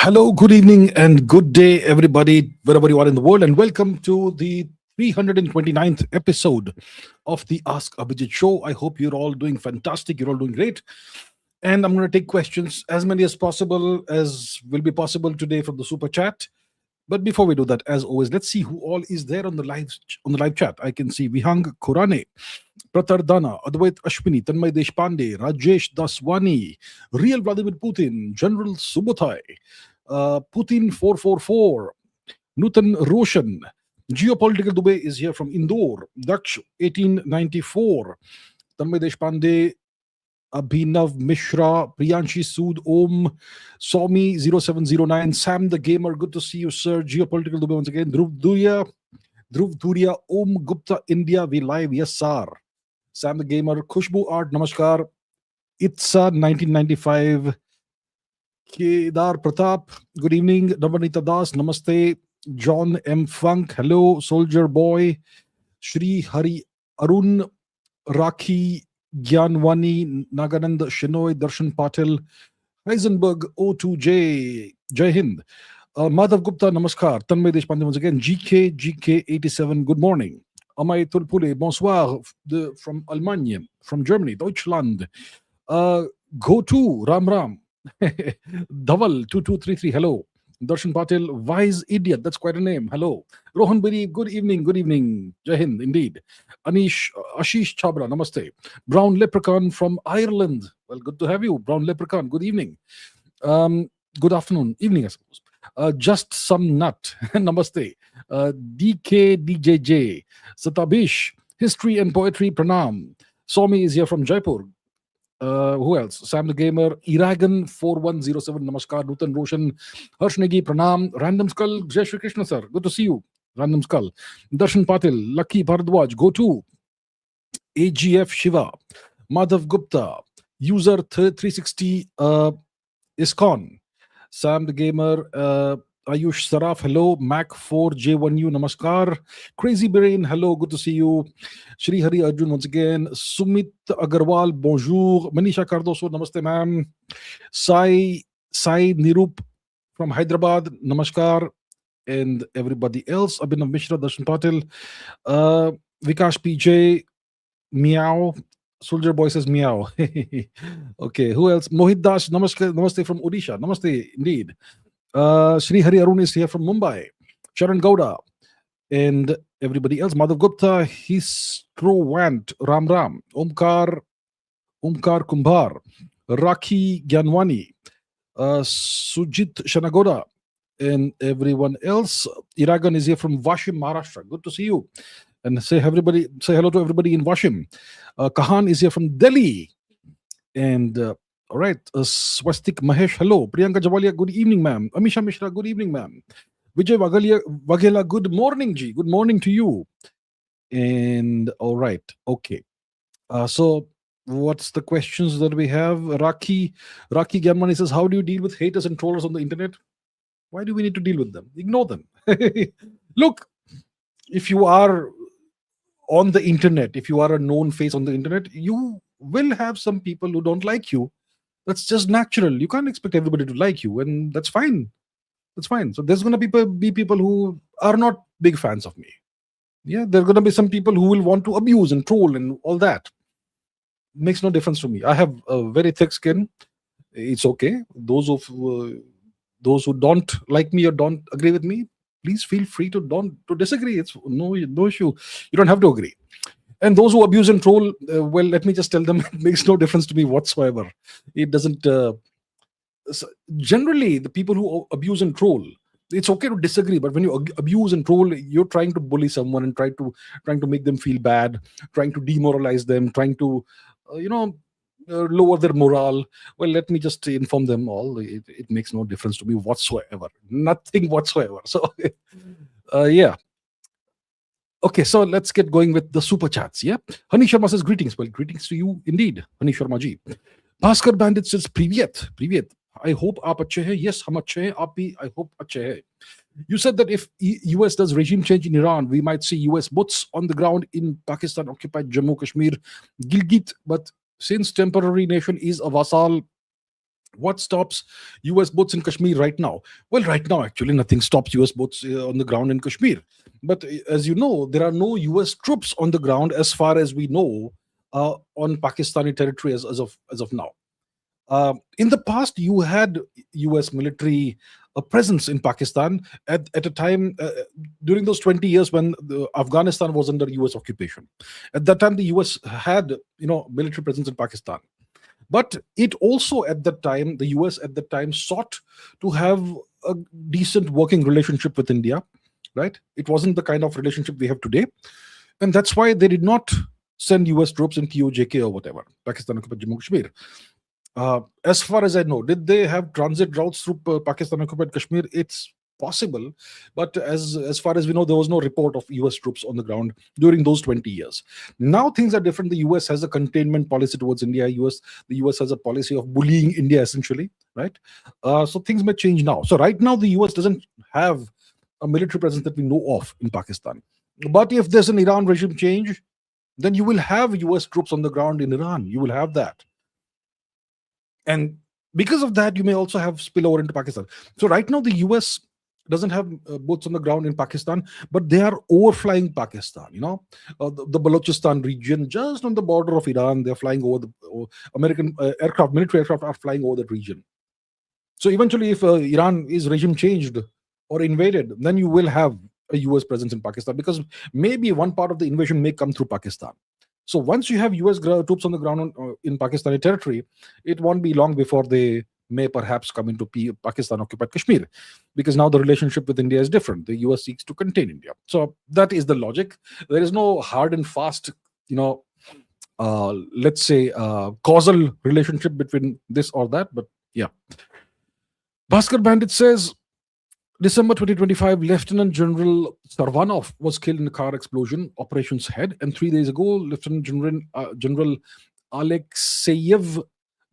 Hello, good evening, and good day, everybody, wherever you are in the world, and welcome to the 329th episode of the Ask Abhijit show. I hope you're all doing fantastic. You're all doing great. And I'm going to take questions as many as possible, as will be possible today from the super chat. But before we do that, as always, let's see who all is there on the live chat. I can see Vihang Kurane, Pratar Dana, Advait Ashwini, Tanmay Deshpande, Rajesh Daswani, Real Vladimir Putin, General Subothai, Putin 444, Nutan Roshan, Geopolitical Dubai is here from Indore, Daksh 1894, Tanmay Deshpande, Abhinav Mishra, Priyanshi Sood, Om, Somi 0709, Sam the Gamer, good to see you, sir. Geopolitical Dubai once again, Dhruv Dhuria, Om Gupta, India, we live, yes, sir. Sam the Gamer, Khushbu Art, Namaskar, Itza 1995, Kedar Pratap, good evening, Navanita Das, Namaste, John M. Funk, hello, Soldier Boy, Shri Hari Arun, Rakhi, Gyanwani, Naganand Shinoy, Darshan Patil, Heisenberg O2J, Jai Hind, Madhav Gupta, Namaskar, Tanmay Deshpande once again, GK87, good morning. Amay Tulpule, bonsoir, from Allemagne, from Germany, Deutschland. Go to Ram Ram, Dhaval 2233, hello. Darshan Patil, wise idiot, that's quite a name, hello. Rohan Biri, good evening, Jai Hind, indeed. Ashish Chabra, namaste. Brown Leprechaun from Ireland, well, good to have you, Brown Leprechaun, good evening. Good afternoon, evening, I suppose. Just some nut, namaste. DKDJJ, Satabish, history and poetry, pranam. Somi is here from Jaipur. Who else? Sam the Gamer, Iragan 4107, namaskar. Nutan Roshan, Harsh Negi, pranam. Random Skull, Jai Shri Krishna sir, good to see you. Random Skull, Darshan Patil, Lucky Bharadwaj, go to AGF Shiva, Madhav Gupta, user 360 ISKCON, Sam the Gamer, Ayush Saraf, hello. Mac4J1U, namaskar. Crazy Brain, hello, good to see you. Shri Hari Arjun once again. Sumit Agarwal, bonjour. Manisha Cardoso, namaste ma'am. Sai Nirup from Hyderabad, namaskar. And everybody else, Abhinav Mishra, Darshan Patil, Vikash PJ, meow. Soldier Boy says meow. Okay, who else? Mohit Das, namaste from Odisha. Namaste, indeed. Sri Hari Arun is here from Mumbai. Sharon Gowda and everybody else. Madhav Gupta, Histrowant, Ram Ram, Omkar Kumbhar, Rakhi Gyanwani, Sujit Shanagoda, and everyone else. Iragan is here from Vashim, Maharashtra. Good to see you. And say hello to everybody in Vashim. Kahan is here from Delhi. And all right, Swastik Mahesh, hello. Priyanka Javalia, good evening, ma'am. Amisha Mishra, good evening, ma'am. Vijay Waghela, good morning, Ji. Good morning to you. And all right, okay. So what's the questions that we have? Rakhi Gyanmani says, how do you deal with haters and trollers on the internet? Why do we need to deal with them? Ignore them. Look, if you are on the internet, if you are a known face on the internet, you will have some people who don't like you. That's just natural. You can't expect everybody to like you, and that's fine. That's fine. So there's going to be people who are not big fans of me. Yeah, there are going to be some people who will want to abuse and troll and all that. Makes no difference to me. I have a very thick skin. It's okay. Those who don't like me or don't agree with me, please feel free to disagree. It's no issue. You don't have to agree. And those who abuse and troll, well, let me just tell them, it makes no difference to me whatsoever. It doesn't. Generally, the people who abuse and troll, it's okay to disagree, but when you abuse and troll, you're trying to bully someone and trying to make them feel bad, trying to demoralize them, trying to, lower their morale. Well, let me just inform them all. It makes no difference to me whatsoever. Nothing whatsoever. So, yeah. Okay, so let's get going with the super chats. Yeah, Hani Sharma says greetings. Well, greetings to you indeed, Hani Sharma ji. Bhaskar Bandit says Privyet. I hope aap achhe hai. Yes, hum achhe hai. Aap bhi, I hope achhe hai. You said that if US does regime change in Iran, we might see US boots on the ground in Pakistan occupied Jammu Kashmir, Gilgit. But since temporary nation is a vassal, What stops US boats in Kashmir right now? Well, right now, actually, nothing stops US boats on the ground in Kashmir. But as you know, there are no US troops on the ground as far as we know on Pakistani territory as of now. In the past, you had US military presence in Pakistan at a time during those 20 years when Afghanistan was under US occupation. At that time, the US had military presence in Pakistan. But it also at that time, the US at that time sought to have a decent working relationship with India, right? It wasn't the kind of relationship we have today. And that's why they did not send US troops in POJK or whatever, Pakistan occupied Jammu Kashmir. As far as I know, did they have transit routes through Pakistan occupied Kashmir? It's possible, but as far as we know, there was no report of US troops on the ground during those 20 years. Now things are different. The US has a containment policy towards India. The US has a policy of bullying India, essentially, right? So things may change now. So right now, the US doesn't have a military presence that we know of in Pakistan. But if there's an Iran regime change, then you will have US troops on the ground in Iran. You will have that. And because of that, you may also have spillover into Pakistan. So right now, the US doesn't have boats on the ground in Pakistan, but they are overflying Pakistan. The Balochistan region, just on the border of Iran, they're flying over the American military aircraft are flying over that region. So eventually, if Iran is regime changed or invaded, then you will have a US presence in Pakistan, because maybe one part of the invasion may come through Pakistan. So once you have US troops on the ground in Pakistani territory, it won't be long before they may perhaps come into Pakistan occupied Kashmir, because now the relationship with India is different. The US seeks to contain India. So that is the logic. There is no hard and fast, let's say, causal relationship between this or that. But yeah. Bhaskar Bandit says, December 2025, Lieutenant General Sarvanov was killed in a car explosion, operations head. And 3 days ago, Lieutenant General Alexeyev,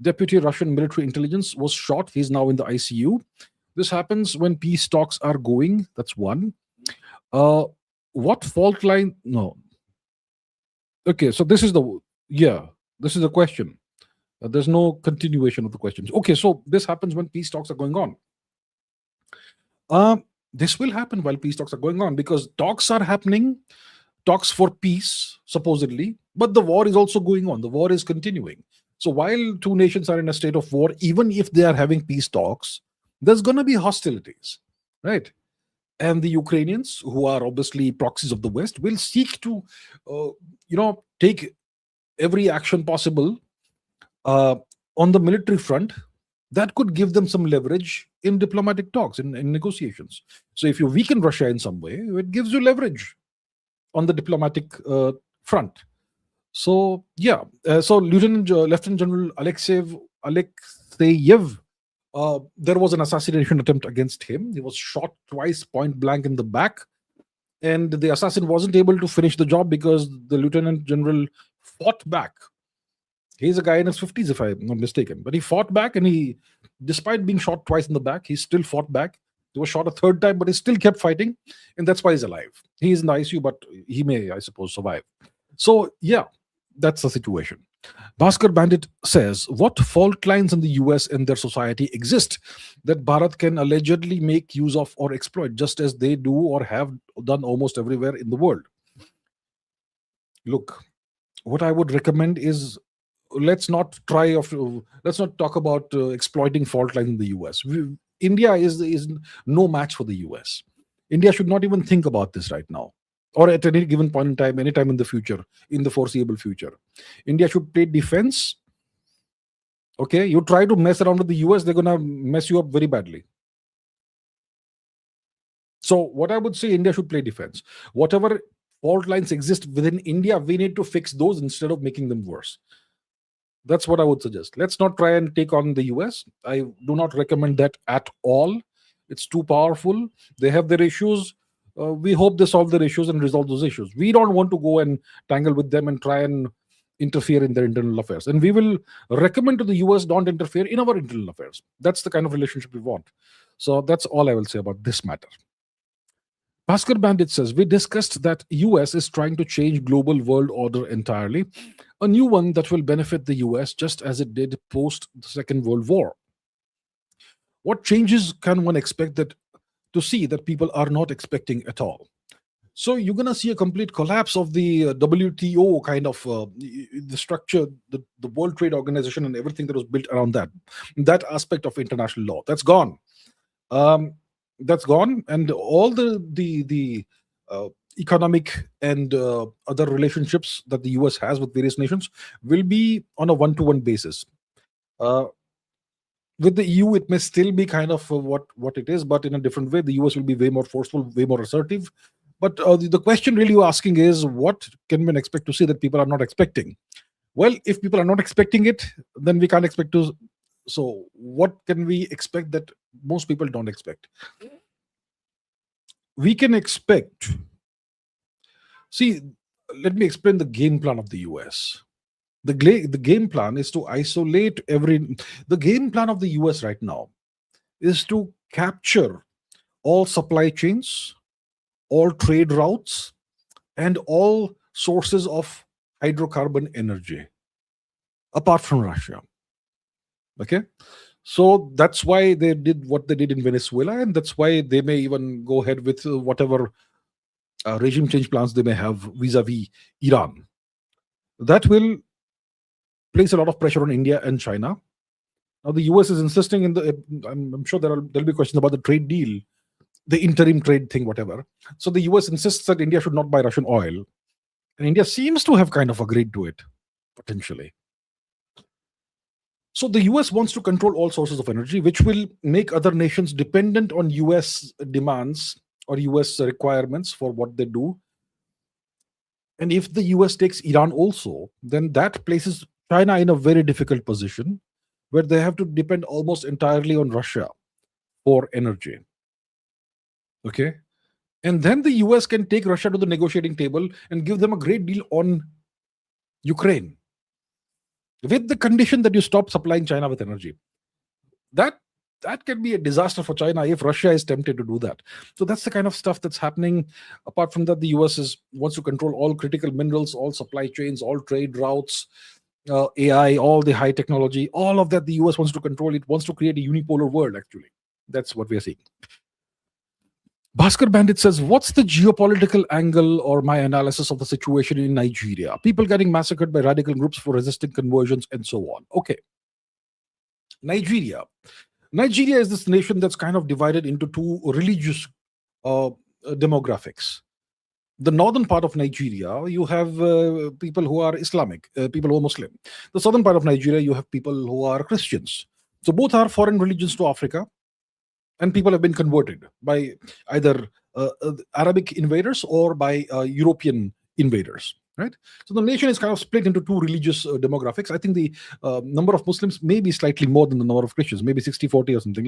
deputy Russian military intelligence, was shot. He's now in the ICU. This happens when peace talks are going. That's one. What fault line? No. Okay, so this is the question. There's no continuation of the questions. Okay, so this happens when peace talks are going on. This will happen while peace talks are going on, because talks are happening, talks for peace, supposedly, but the war is also going on. The war is continuing. So while two nations are in a state of war, even if they are having peace talks, there's going to be hostilities, right? And the Ukrainians, who are obviously proxies of the West, will seek to, take every action possible on the military front that could give them some leverage in diplomatic talks, in negotiations. So if you weaken Russia in some way, it gives you leverage on the diplomatic front. So yeah, so Lieutenant General Alexeyev, there was an assassination attempt against him. He was shot twice, point blank in the back, and the assassin wasn't able to finish the job because the Lieutenant General fought back. He's a guy in his 50s, if I'm not mistaken. But he fought back, and despite being shot twice in the back, he still fought back. He was shot a third time, but he still kept fighting. And that's why he's alive. He is in the ICU, but he may, I suppose, survive. So, yeah, that's the situation. Bhaskar Bandit says, what fault lines in the US and their society exist that Bharat can allegedly make use of or exploit, just as they do or have done almost everywhere in the world? Look, what I would recommend is, let's not talk about exploiting fault lines in the US. India is no match for the US. India should not even think about this right now, or at any given point in time, anytime in the future, in the foreseeable future. India should play defense. Okay, you try to mess around with the US, they're gonna mess you up very badly. So what I would say, India should play defense. Whatever fault lines exist within India, we need to fix those instead of making them worse. That's what I would suggest. Let's not try and take on the US. I do not recommend that at all. It's too powerful. They have their issues. We hope they solve their issues and resolve those issues. We don't want to go and tangle with them and try and interfere in their internal affairs. And we will recommend to the US, don't interfere in our internal affairs. That's the kind of relationship we want. So that's all I will say about this matter. Bhaskar Bandit says, we discussed that US is trying to change global world order entirely, a new one that will benefit the US just as it did post the Second World War. What changes can one expect to see that people are not expecting at all? So you're going to see a complete collapse of the WTO kind of the structure, the World Trade Organization, and everything that was built around that aspect of international law. That's gone. That's gone, and all the economic and other relationships that the US has with various nations will be on a one-to-one basis. With the EU, it may still be kind of what it is, but in a different way. The US will be way more forceful, way more assertive. But the question really you're asking is, what can one expect to see that people are not expecting? Well, if people are not expecting it, then we can't expect to. So what can we expect that most people don't expect? We can expect. See, let me explain the game plan of the US. The game plan is to isolate the game plan of the US right now is to capture all supply chains, all trade routes, and all sources of hydrocarbon energy, apart from Russia. Okay? So that's why they did what they did in Venezuela, and that's why they may even go ahead with whatever regime change plans they may have vis-a-vis Iran. That will place a lot of pressure on India and China. Now the US is insisting I'm sure there'll be questions about the trade deal, the interim trade thing, whatever. So the US insists that India should not buy Russian oil. And India seems to have kind of agreed to it, potentially. So the US wants to control all sources of energy, which will make other nations dependent on US demands or US requirements for what they do. And if the US takes Iran also, then that places China in a very difficult position where they have to depend almost entirely on Russia for energy. Okay. And then the US can take Russia to the negotiating table and give them a great deal on Ukraine, with the condition that you stop supplying China with energy. That can be a disaster for China if Russia is tempted to do that. So that's the kind of stuff that's happening. Apart from that, the US wants to control all critical minerals, all supply chains, all trade routes, AI, all the high technology, all of that the US wants to control. It wants to create a unipolar world, actually. That's what we are seeing. Bhaskar Bandit says, what's the geopolitical angle or my analysis of the situation in Nigeria? People getting massacred by radical groups for resisting conversions and so on. Okay. Nigeria is this nation that's kind of divided into two religious demographics. The northern part of Nigeria, you have people who are Islamic, people who are Muslim. The southern part of Nigeria, you have people who are Christians. So both are foreign religions to Africa, and people have been converted by either Arabic invaders or by European invaders. Right, so the nation is kind of split into two religious demographics. I think the number of Muslims may be slightly more than the number of Christians, maybe 60-40 or something.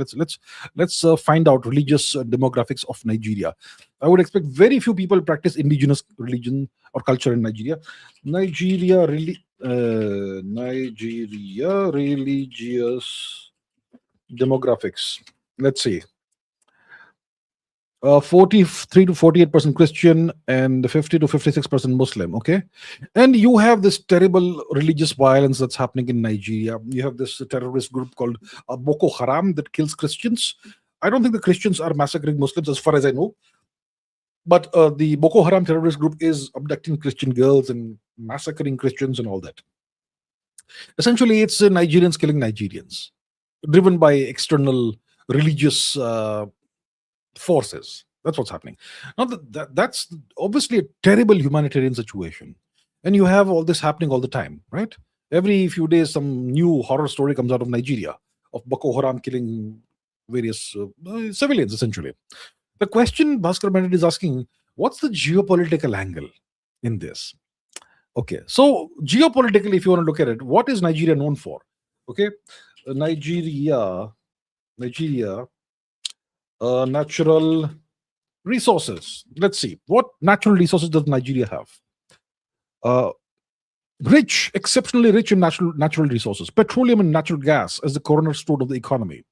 Let's find out religious demographics of Nigeria. I would expect very few people practice indigenous religion or culture in Nigeria. Nigeria religious demographics. Let's see. 43 to 48% Christian and 50 to 56% Muslim. Okay, and you have this terrible religious violence that's happening in Nigeria. You have this terrorist group called Boko Haram that kills Christians. I don't think the Christians are massacring Muslims, as far as I know, but the Boko Haram terrorist group is abducting Christian girls and massacring Christians and all that. Essentially, it's Nigerians killing Nigerians, driven by external religious forces. That's what's happening. Now, that's obviously a terrible humanitarian situation. And you have all this happening all the time, right? Every few days, some new horror story comes out of Nigeria of Boko Haram killing various civilians, essentially. The question Bhaskar Bandit is asking, what's the geopolitical angle in this? Okay, so geopolitically, if you want to look at it, what is Nigeria known for? Okay, Nigeria, natural resources. Let's see. What natural resources does Nigeria have? Exceptionally rich in natural resources. Petroleum and natural gas as the cornerstone of the economy.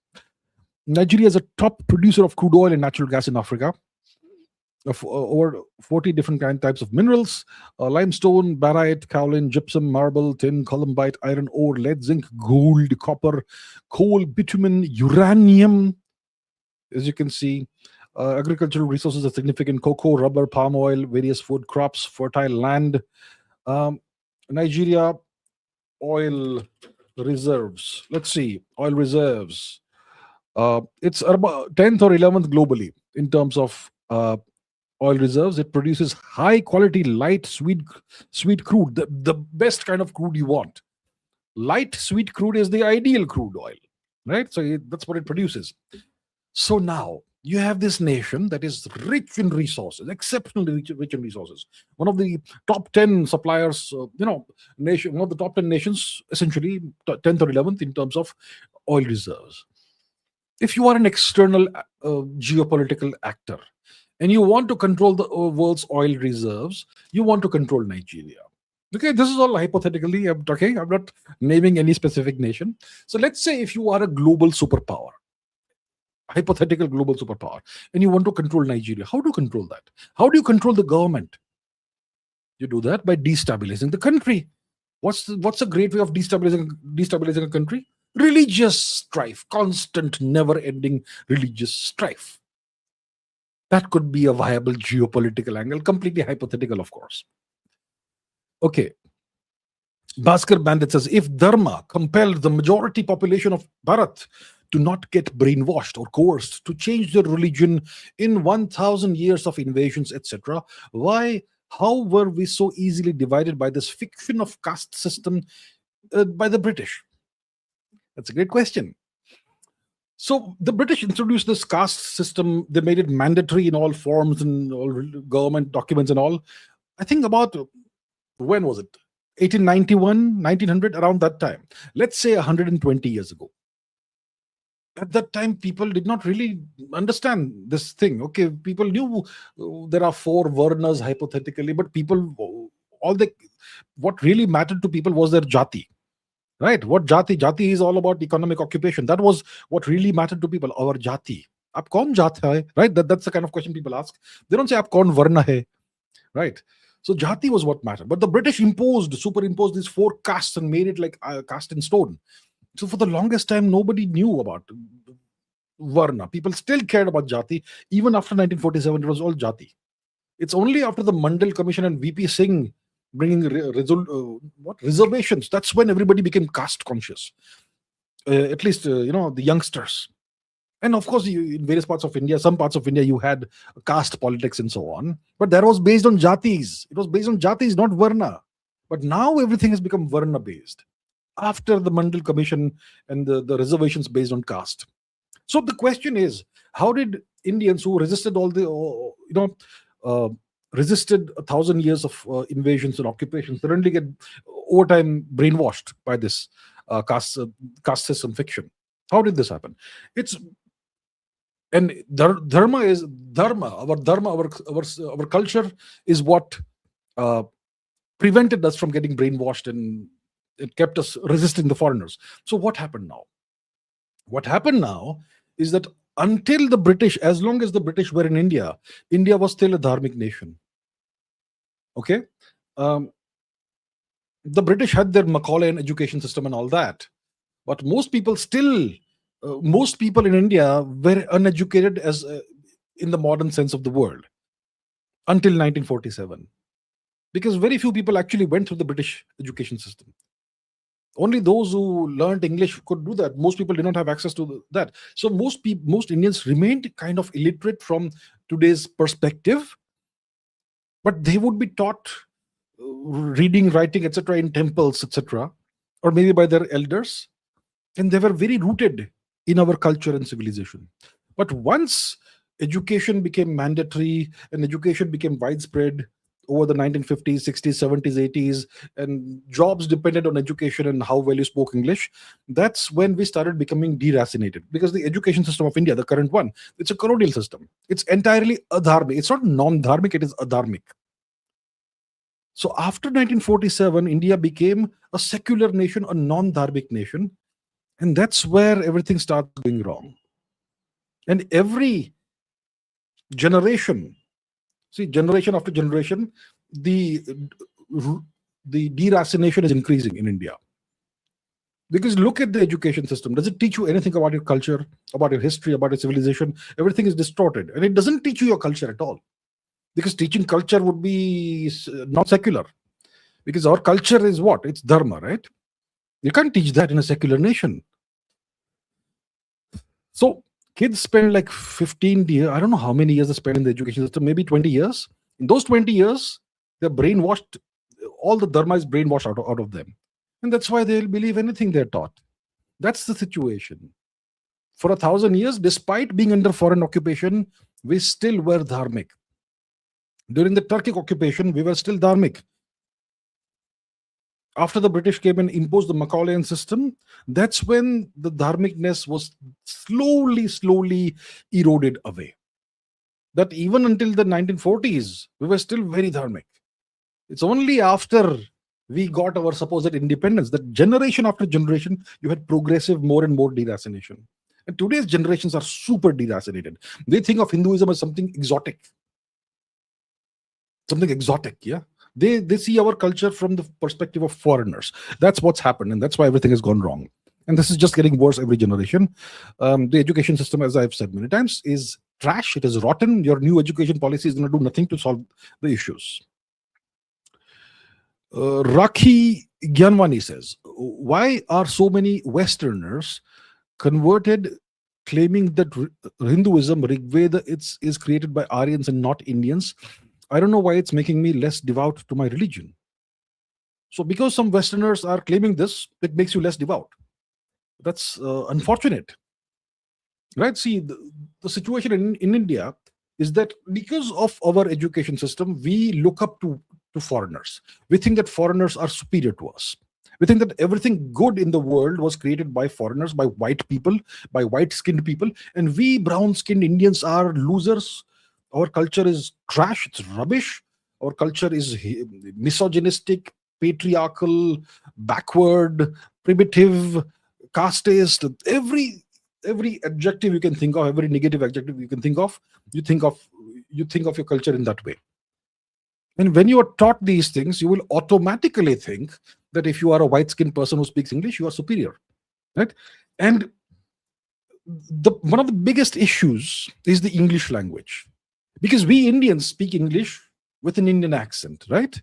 Nigeria is a top producer of crude oil and natural gas in Africa. of over 40 different types of minerals: limestone, barite, kaolin, gypsum, marble, tin, columbite, iron ore, lead, zinc, gold, copper, coal, bitumen, uranium. As you can see, agricultural resources are significant: cocoa, rubber, palm oil, various food crops, fertile land. Um, Nigeria, oil reserves. Let's see, oil reserves. It's about 10th or 11th globally in terms of oil reserves. It produces high quality, light, sweet crude, the best kind of crude you want. Light, sweet crude is the ideal crude oil, right? So that's what it produces. So now you have this nation that is rich in resources, exceptionally rich in resources. One of the top 10 suppliers, nation, one of the top 10 nations, essentially 10th or 11th in terms of oil reserves. If you are an external geopolitical actor and you want to control the world's oil reserves, you want to control Nigeria. Okay, this is all hypothetically. I'm not naming any specific nation. So let's say if you are a global superpower, hypothetical global superpower, and you want to control Nigeria, how do you control that? How do you control the government? You do that by destabilizing the country. What's a great way of destabilizing a country? Religious strife, constant, never-ending religious strife. That could be a viable geopolitical angle, completely hypothetical, of course. Okay. Bhaskar Bandit says, if Dharma compelled the majority population of Bharat to not get brainwashed or coerced to change their religion in 1,000 years of invasions, etc., how were we so easily divided by this fiction of caste system by the British? That's a great question. So the British introduced this caste system. They made it mandatory in all forms and all government documents and all. I think about, when was it? 1891, 1900, around that time. Let's say 120 years ago. At that time, people did not really understand this thing. Okay, people knew there are 4 Varnas hypothetically, but what really mattered to people was their jati. Right? What jati? Jati is all about economic occupation. That was what really mattered to people. Our jati. Aap kaun jat hai? Right? That's the kind of question people ask. They don't say aap kaun varna hai. Right? So jati was what mattered. But the British superimposed these 4 castes and made it like cast in stone. So for the longest time, nobody knew about varna. People still cared about jati. Even after 1947, it was all jati. It's only after the Mandal Commission and VP Singh bringing reservations, that's when everybody became caste conscious. At least, the youngsters. And of course, in various parts of India, some parts of India, you had caste politics and so on. But that was based on jatis. It was based on jatis, not varna. But now everything has become varna based after the Mandal Commission and the reservations based on caste. So the question is, how did Indians who resisted resisted 1,000 years of invasions and occupation suddenly get over time brainwashed by this caste system fiction? How did this happen? Dharma. Our culture is what prevented us from getting brainwashed, and it kept us resisting the foreigners. So what happened now? What happened now is that until the British, as long as the British were in India, India was still a dharmic nation. Okay? The British had their Macaulayan education system and all that. But most people in India were uneducated in the modern sense of the word until 1947. Because very few people actually went through the British education system. Only those who learned English could do that. Most people did not have access to that. So most Indians remained kind of illiterate from today's perspective, but they would be taught reading, writing, etc. in temples, etc., or maybe by their elders, and they were very rooted in our culture and civilization. But once education became mandatory and education became widespread over the 1950s, 60s, 70s, 80s, and jobs depended on education and how well you spoke English, that's when we started becoming deracinated. Because the education system of India, the current one, it's a colonial system. It's entirely adharmic. It's not non-dharmic, it is adharmic. So after 1947, India became a secular nation, a non-dharmic nation, and that's where everything starts going wrong. And every generation See, generation after generation, the deracination is increasing in India. Because look at the education system. Does it teach you anything about your culture, about your history, about your civilization? Everything is distorted. And it doesn't teach you your culture at all. Because teaching culture would be not secular. Because our culture is what? It's Dharma, right? You can't teach that in a secular nation. So kids spend like 15 years, I don't know how many years they spend in the education system, maybe 20 years. In those 20 years, they're brainwashed, all the Dharma is brainwashed out of them. And that's why they'll believe anything they're taught. That's the situation. For 1,000 years, despite being under foreign occupation, we still were dharmic. During the Turkic occupation, we were still dharmic. After the British came and imposed the Macaulayan system, that's when the dharmicness was slowly eroded away. That even until the 1940s, we were still very dharmic. It's only after we got our supposed independence that generation after generation, you had progressive more and more deracination. And today's generations are super deracinated. They think of Hinduism as something exotic. Something exotic, yeah? They see our culture from the perspective of foreigners. That's what's happened, and that's why everything has gone wrong. And this is just getting worse every generation. The education system, as I've said many times, is trash. It is rotten. Your new education policy is going to do nothing to solve the issues. Rakhi Gyanwani says, why are so many Westerners converted claiming that Hinduism, Rigveda, is created by Aryans and not Indians? I don't know why it's making me less devout to my religion. So because some Westerners are claiming this, it makes you less devout. That's unfortunate. Right? See, the situation in India is that because of our education system, we look up to foreigners. We think that foreigners are superior to us. We think that everything good in the world was created by foreigners, by white people, by white-skinned people, and we brown-skinned Indians are losers. Our culture is trash, it's rubbish. Our culture is misogynistic, patriarchal, backward, primitive, casteist. Every adjective you can think of, every negative adjective you can think of, you think of your culture in that way. And when you are taught these things, you will automatically think that if you are a white-skinned person who speaks English, you are superior, right? And one of the biggest issues is the English language, because we Indians speak English with an Indian accent, right?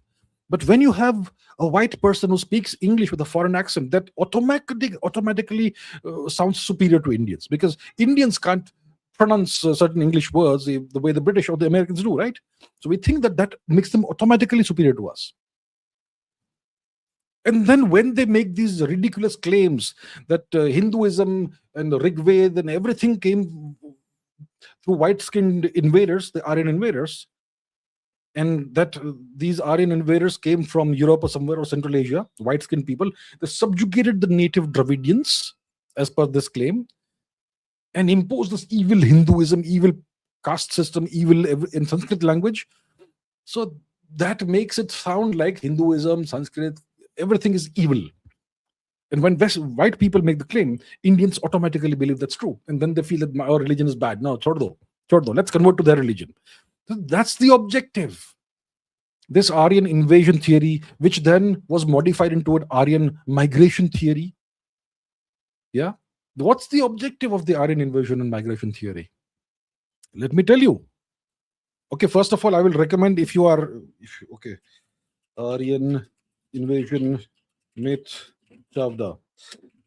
But when you have a white person who speaks English with a foreign accent, that automatically sounds superior to Indians, because Indians can't pronounce certain English words the way the British or the Americans do, right? So we think that makes them automatically superior to us. And then when they make these ridiculous claims that Hinduism and the Rigveda and everything came through white-skinned invaders, the Aryan invaders, and that these Aryan invaders came from Europe or somewhere, or Central Asia, white-skinned people, they subjugated the native Dravidians, as per this claim, and imposed this evil Hinduism, evil caste system, evil in Sanskrit language. So that makes it sound like Hinduism, Sanskrit, everything is evil. And when white people make the claim, Indians automatically believe that's true. And then they feel that our religion is bad. No, chordo, let's convert to their religion. So that's the objective. This Aryan invasion theory, which then was modified into an Aryan migration theory. Yeah. What's the objective of the Aryan invasion and migration theory? Let me tell you. Okay, first of all, I will recommend okay, Aryan invasion myth Chavda,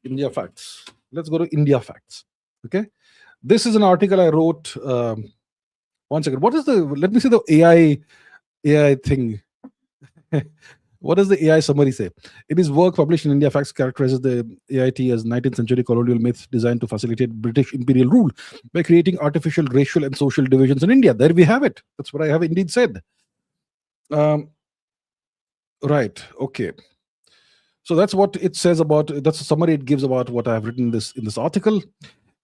India facts. Let's go to India facts. Okay, this is an article I wrote. One second. Let me see the AI thing. What does the AI summary say? In his work published in India Facts characterizes the AIT as 19th century colonial myth designed to facilitate British imperial rule by creating artificial racial and social divisions in India. There we have it. That's what I have indeed said. Right. Okay. So that's what it says about, that's a summary it gives about what I have written in this article.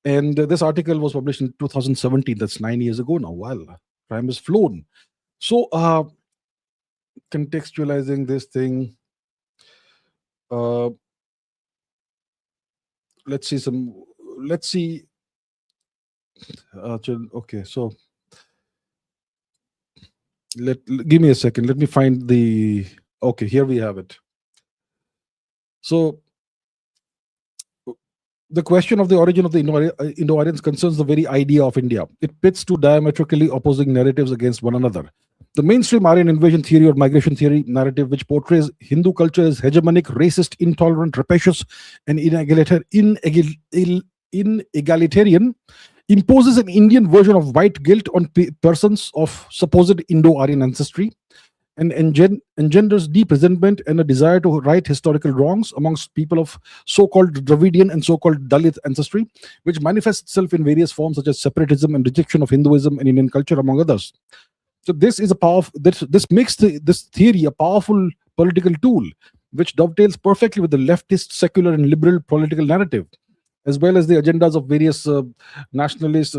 And this article was published in 2017. That's 9 years ago now. Wow, time has flown. So contextualizing this thing, let's see. Okay, so Give me a second. Let me find the. Okay, here we have it. So the question of the origin of the Indo-Aryans concerns the very idea of India. It pits two diametrically opposing narratives against one another. The mainstream Aryan invasion theory or migration theory narrative, which portrays Hindu culture as hegemonic, racist, intolerant, rapacious, and inegalitarian, imposes an Indian version of white guilt on persons of supposed Indo-Aryan ancestry, and engenders deep resentment and a desire to right historical wrongs amongst people of so-called Dravidian and so-called Dalit ancestry, which manifests itself in various forms such as separatism and rejection of Hinduism and Indian culture, among others. So this is a powerful. This makes this theory a powerful political tool, which dovetails perfectly with the leftist, secular, and liberal political narrative, as well as the agendas of various nationalists,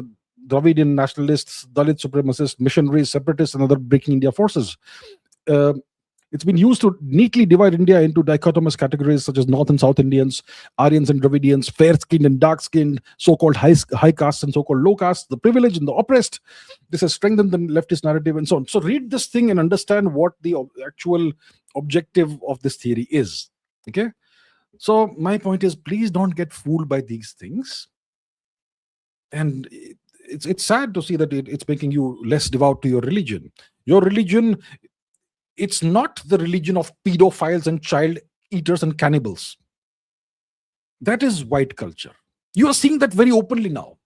Dravidian nationalists, Dalit supremacists, missionaries, separatists, and other breaking India forces. It's been used to neatly divide India into dichotomous categories such as North and South Indians, Aryans and Dravidians, fair-skinned and dark-skinned, so-called high caste and so-called low caste, the privileged and the oppressed. This has strengthened the leftist narrative and so on. So read this thing and understand what the actual objective of this theory is. Okay? So my point is, please don't get fooled by these things. And it's sad to see that it's making you less devout to your religion. Your religion, it's not the religion of pedophiles and child eaters and cannibals. That is white culture. You are seeing that very openly now.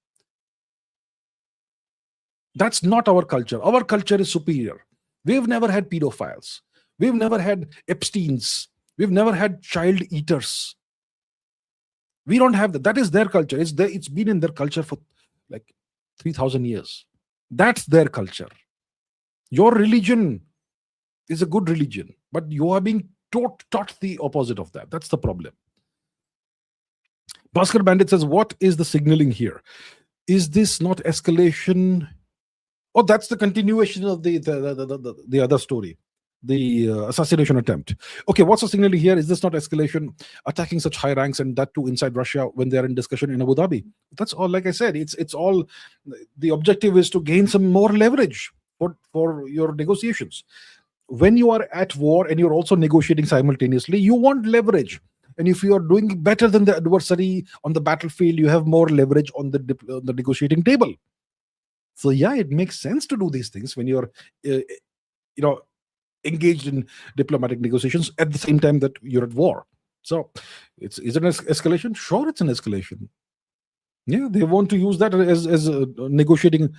That's not our culture. Our culture is superior. We've never had pedophiles. We've never had Epsteins. We've never had child eaters. We don't have that. That is their culture. It's been in their culture for like 3,000 years. That's their culture. Your religion is a good religion, but you are being taught the opposite of that. That's the problem. Bhaskar Bandit says, what is the signaling here? Is this not escalation? Oh, that's the continuation of the other story, the assassination attempt. Okay, what's the signaling here? Is this not escalation? Attacking such high ranks, and that too inside Russia when they are in discussion in Abu Dhabi. That's all. Like I said, it's all. The objective is to gain some more leverage for your negotiations. When you are at war and you're also negotiating simultaneously, you want leverage. And if you are doing better than the adversary on the battlefield, you have more leverage on the negotiating table. So yeah, it makes sense to do these things when you're, engaged in diplomatic negotiations at the same time that you're at war. So is it an escalation? Sure, it's an escalation. Yeah, they want to use that as negotiating,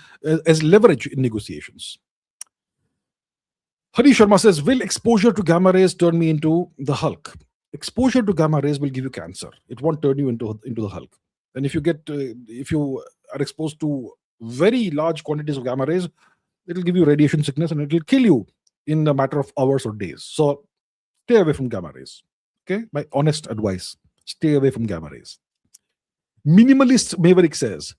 as leverage in negotiations. Hari Sharma says, will exposure to gamma rays turn me into the Hulk? Exposure to gamma rays will give you cancer. It won't turn you into the Hulk. And if you are exposed to very large quantities of gamma rays, it'll give you radiation sickness and it'll kill you in a matter of hours or days. So stay away from gamma rays. Okay, my honest advice: stay away from gamma rays. Minimalist Maverick says,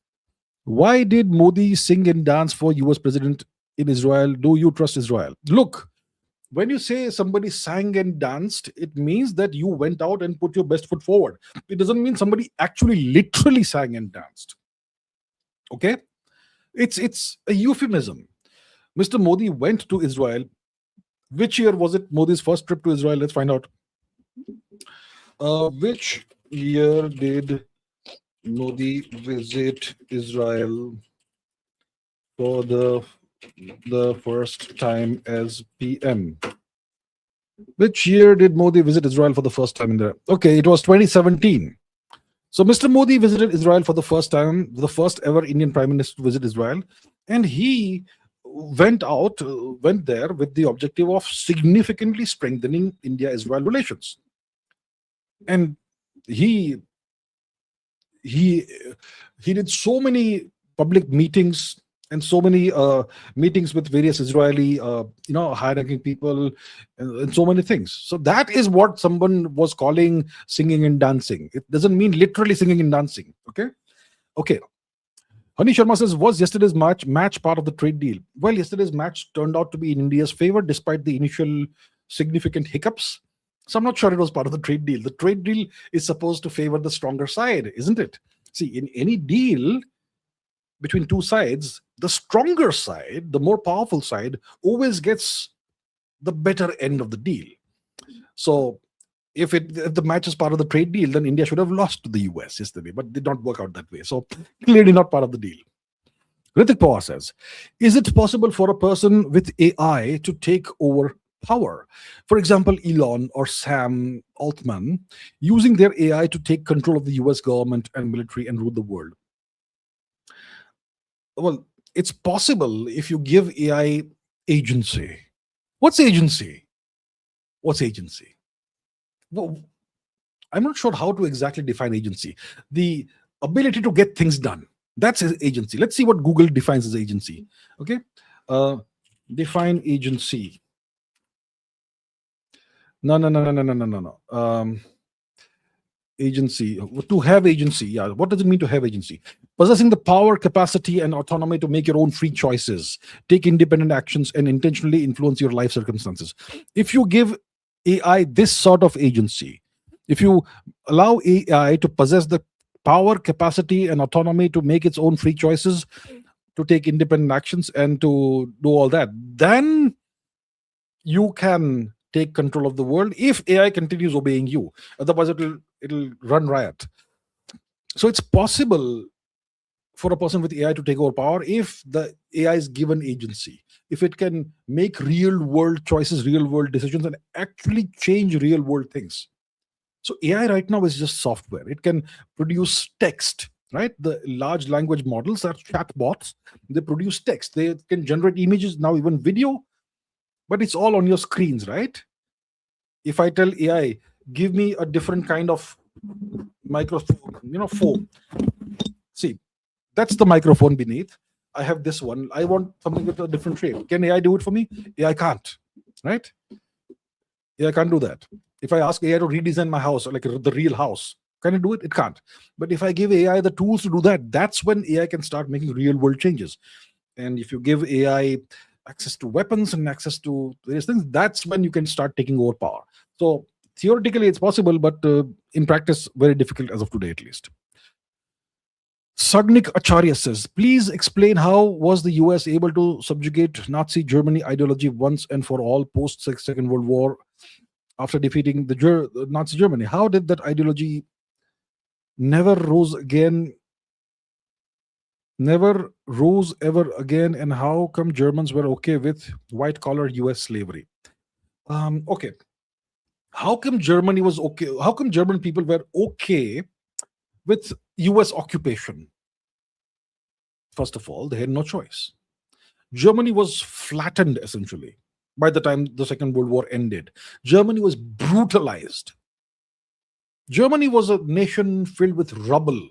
why did Modi sing and dance for US president in Israel? Do you trust Israel? Look, when you say somebody sang and danced, it means that you went out and put your best foot forward. It doesn't mean somebody actually literally sang and danced. Okay? It's a euphemism. Mr. Modi went to Israel. Which year was it Modi's first trip to Israel? Let's find out. Which year did Modi visit Israel for the first time as PM? Which year did Modi visit Israel for the first time in there? Okay, it was 2017. So Mr. Modi visited Israel for the first time, the first ever Indian Prime Minister to visit Israel, and he went there with the objective of significantly strengthening India-Israel relations. And he did so many public meetings and so many meetings with various Israeli, high-ranking people, and so many things. So that is what someone was calling singing and dancing. It doesn't mean literally singing and dancing. Okay. Hani Sharma says, was yesterday's match part of the trade deal? Well, yesterday's match turned out to be in India's favor despite the initial significant hiccups. So I'm not sure it was part of the trade deal. The trade deal is supposed to favor the stronger side, isn't it? See, in any deal between two sides, the stronger side, the more powerful side, always gets the better end of the deal. So if the match is part of the trade deal, then India should have lost to the US yesterday, but did not work out that way. So clearly not part of the deal. Ritik Pawar says, is it possible for a person with AI to take over power? For example, Elon or Sam Altman using their AI to take control of the US government and military and rule the world. Well, it's possible if you give AI agency. What's agency? What's agency? Well, I'm not sure how to exactly define agency. The ability to get things done. That's agency. Let's see what Google defines as agency. Okay. Define agency. No. Agency. To have agency. Yeah. What does it mean to have agency? Possessing the power, capacity, and autonomy to make your own free choices, take independent actions, and intentionally influence your life circumstances. If you give AI this sort of agency, if you allow AI to possess the power, capacity, and autonomy to make its own free choices, to take independent actions, and to do all that, then you can take control of the world if AI continues obeying you. Otherwise, it'll run riot. So it's possible for a person with AI to take over power if the AI is given agency, if it can make real world choices, real world decisions, and actually change real world things. So AI right now is just software. It can produce text, right? The large language models are chatbots. They produce text. They can generate images, now even video, but it's all on your screens, right? If I tell AI, give me a different kind of microphone, phone. See, that's the microphone beneath. I have this one. I want something with a different shape. Can AI do it for me? AI can't, right? AI can't do that. If I ask AI to redesign my house, like the real house, can it do it? It can't. But if I give AI the tools to do that, that's when AI can start making real world changes. And if you give AI access to weapons and access to various things, that's when you can start taking over power. So theoretically, it's possible, but in practice, very difficult as of today, at least. Sagnik Acharya says, please explain how was the US able to subjugate Nazi Germany ideology once and for all post Second World War after defeating the Nazi Germany? How did that ideology never rose ever again, and how come Germans were okay with white-collar US slavery? Okay. How come Germany was okay? How come German people were okay with US occupation? First of all, they had no choice. Germany was flattened essentially by the time the Second World War ended. Germany was brutalized. Germany was a nation filled with rubble.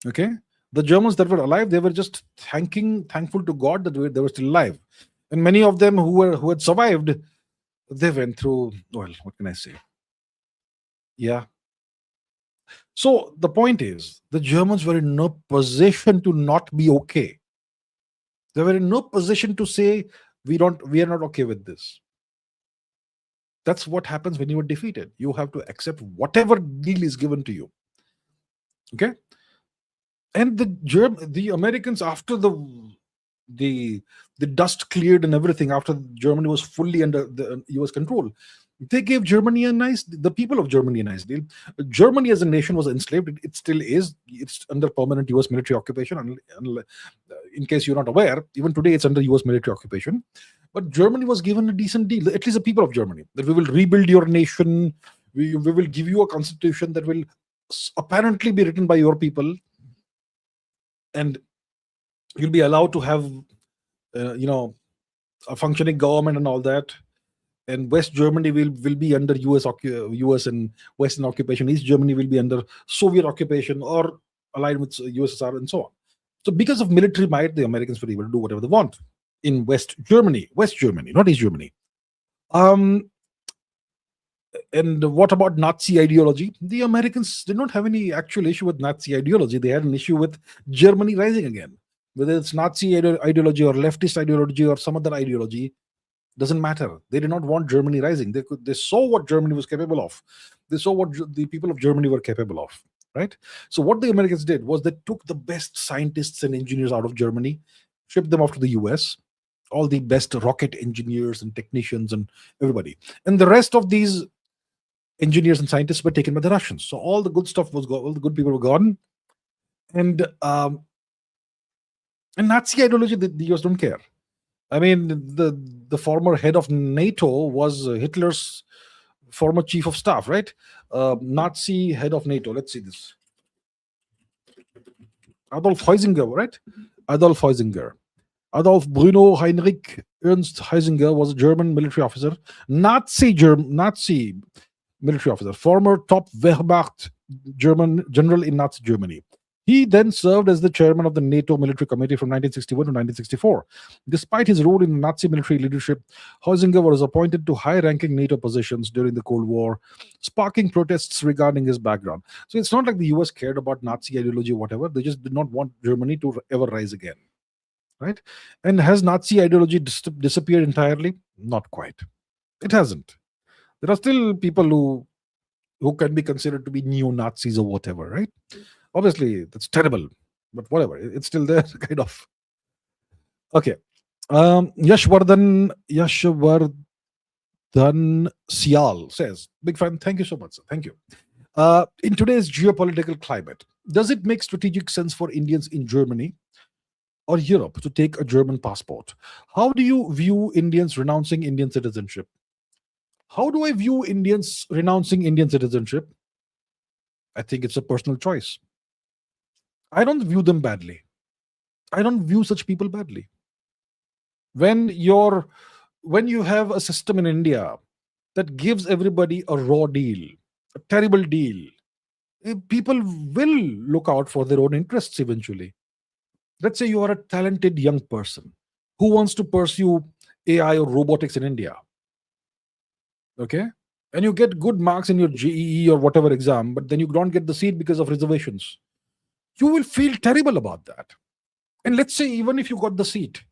Okay, the Germans that were alive, they were just thankful to God that they were still alive, and many of them who had survived, they went through, well, what can I say? Yeah. So the point is, the Germans were in no position to not be okay. They were in no position to say we are not okay with this. That's what happens when you are defeated. You have to accept whatever deal is given to you. Okay. And the Americans, after the dust cleared and everything, after Germany was fully under the US control, they gave the people of Germany a nice deal. Germany as a nation was enslaved. It still is. It's under permanent US military occupation. In case you're not aware, even today it's under US military occupation. But Germany was given a decent deal, at least the people of Germany, that we will rebuild your nation. We will give you a constitution that will apparently be written by your people. And you'll be allowed to have, a functioning government and all that. And West Germany will be under US and Western occupation. East Germany will be under Soviet occupation or allied with USSR and so on. So because of military might, the Americans were able to do whatever they want in West Germany, not East Germany. And what about Nazi ideology? The Americans did not have any actual issue with Nazi ideology. They had an issue with Germany rising again. Whether it's Nazi ideology or leftist ideology or some other ideology, doesn't matter. They did not want Germany rising. They saw what Germany was capable of. They saw what the people of Germany were capable of. right? So what the Americans did was they took the best scientists and engineers out of Germany, shipped them off to the US, all the best rocket engineers and technicians and everybody. And the rest of these engineers and scientists were taken by the Russians. So all the good stuff was gone, all the good people were gone. And Nazi ideology, the US don't care. I mean, the former head of NATO was Hitler's former chief of staff, right? Nazi head of NATO. Let's see this. Adolf Heusinger, right? Adolf Heusinger. Adolf Bruno Heinrich Ernst Heusinger was a German military officer, Nazi military officer, former top Wehrmacht German general in Nazi Germany. He then served as the chairman of the NATO Military Committee from 1961 to 1964. Despite his role in Nazi military leadership, Heusinger was appointed to high-ranking NATO positions during the Cold War, sparking protests regarding his background. So it's not like the US cared about Nazi ideology or whatever. They just did not want Germany to ever rise again, right? And has Nazi ideology disappeared entirely? Not quite. It hasn't. There are still people who can be considered to be neo-Nazis or whatever, right? Obviously, that's terrible, but whatever. It's still there, kind of. Okay. Yashvardhan Sial says, big fan. Thank you so much, sir. Thank you. In today's geopolitical climate, does it make strategic sense for Indians in Germany or Europe to take a German passport? How do you view Indians renouncing Indian citizenship? How do I view Indians renouncing Indian citizenship? I think it's a personal choice. I don't view them badly. I don't view such people badly. When you have a system in India that gives everybody a raw deal, a terrible deal, people will look out for their own interests eventually. Let's say you are a talented young person who wants to pursue AI or robotics in India. Okay? And you get good marks in your JEE or whatever exam, but then you don't get the seat because of reservations. You will feel terrible about that. And let's say even if you got the seat,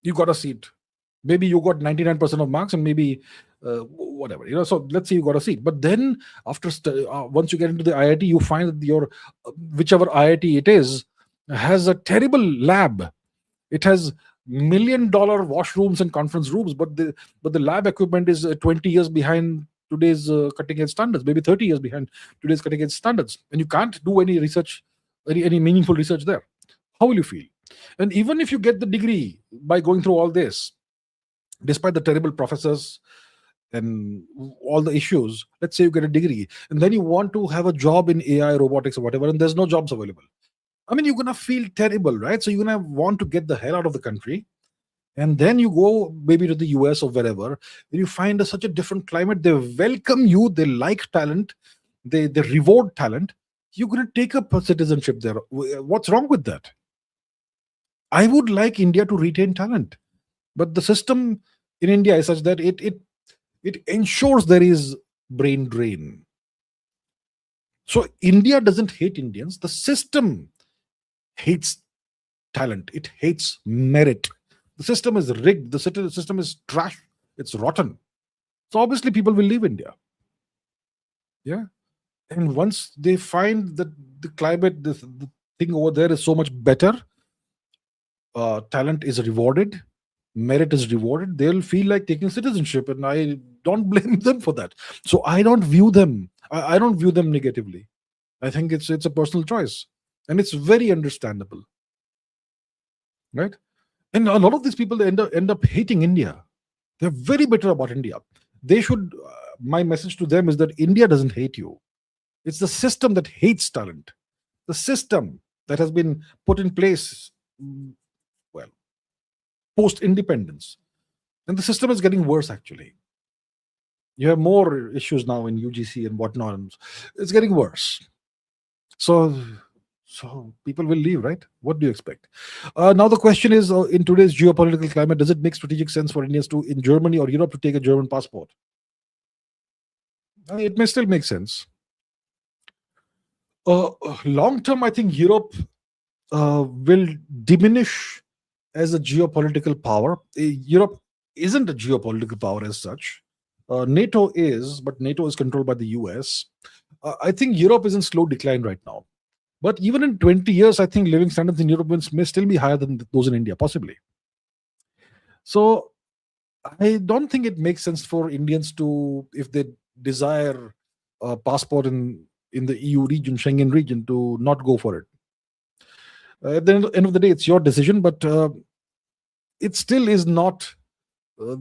you got a seat. Maybe you got 99% of marks and maybe whatever. So let's say you got a seat. But then after once you get into the IIT, you find that your whichever IIT it is has a terrible lab. It has $1 million washrooms and conference rooms, but the lab equipment is 20 years behind today's cutting edge standards, maybe 30 years behind today's cutting edge standards, and you can't do any research, any meaningful research there. How will you feel? And even if you get the degree by going through all this, despite the terrible professors and all the issues, let's say you get a degree and then you want to have a job in AI, robotics, or whatever, and there's no jobs available. I mean, you're gonna feel terrible, right? So you're gonna want to get the hell out of the country. And then you go maybe to the US or wherever, and you find such a different climate. They welcome you, they like talent, they reward talent. You're going to take up a citizenship there. What's wrong with that? I would like India to retain talent, but the system in India is such that it ensures there is brain drain. So India doesn't hate Indians. The system hates talent. It hates merit. The system is rigged. The system is trash. It's rotten. So obviously people will leave India. Yeah. And once they find that the climate, the thing over there is so much better, talent is rewarded, merit is rewarded, they'll feel like taking citizenship. And I don't blame them for that. So I don't view them. I don't view them negatively. I think it's a personal choice. And it's very understandable. Right? And a lot of these people, they end up hating India. They're very bitter about India. They should, my message to them is that India doesn't hate you. It's the system that hates talent. The system that has been put in place, well, post-independence. And the system is getting worse, actually. You have more issues now in UGC and whatnot. It's getting worse. So people will leave, right? What do you expect? Now the question is, in today's geopolitical climate, does it make strategic sense for Indians to, in Germany or Europe, to take a German passport? It may still make sense. Long term, I think Europe will diminish as a geopolitical power. Europe isn't a geopolitical power as such. NATO is, but NATO is controlled by the US. I think Europe is in slow decline right now. But even in 20 years, I think living standards in Europe may still be higher than those in India, possibly. So I don't think it makes sense for Indians to, if they desire a passport in the EU region, Schengen region, to not go for it. At the end of the day, it's your decision, but it still is not. Uh,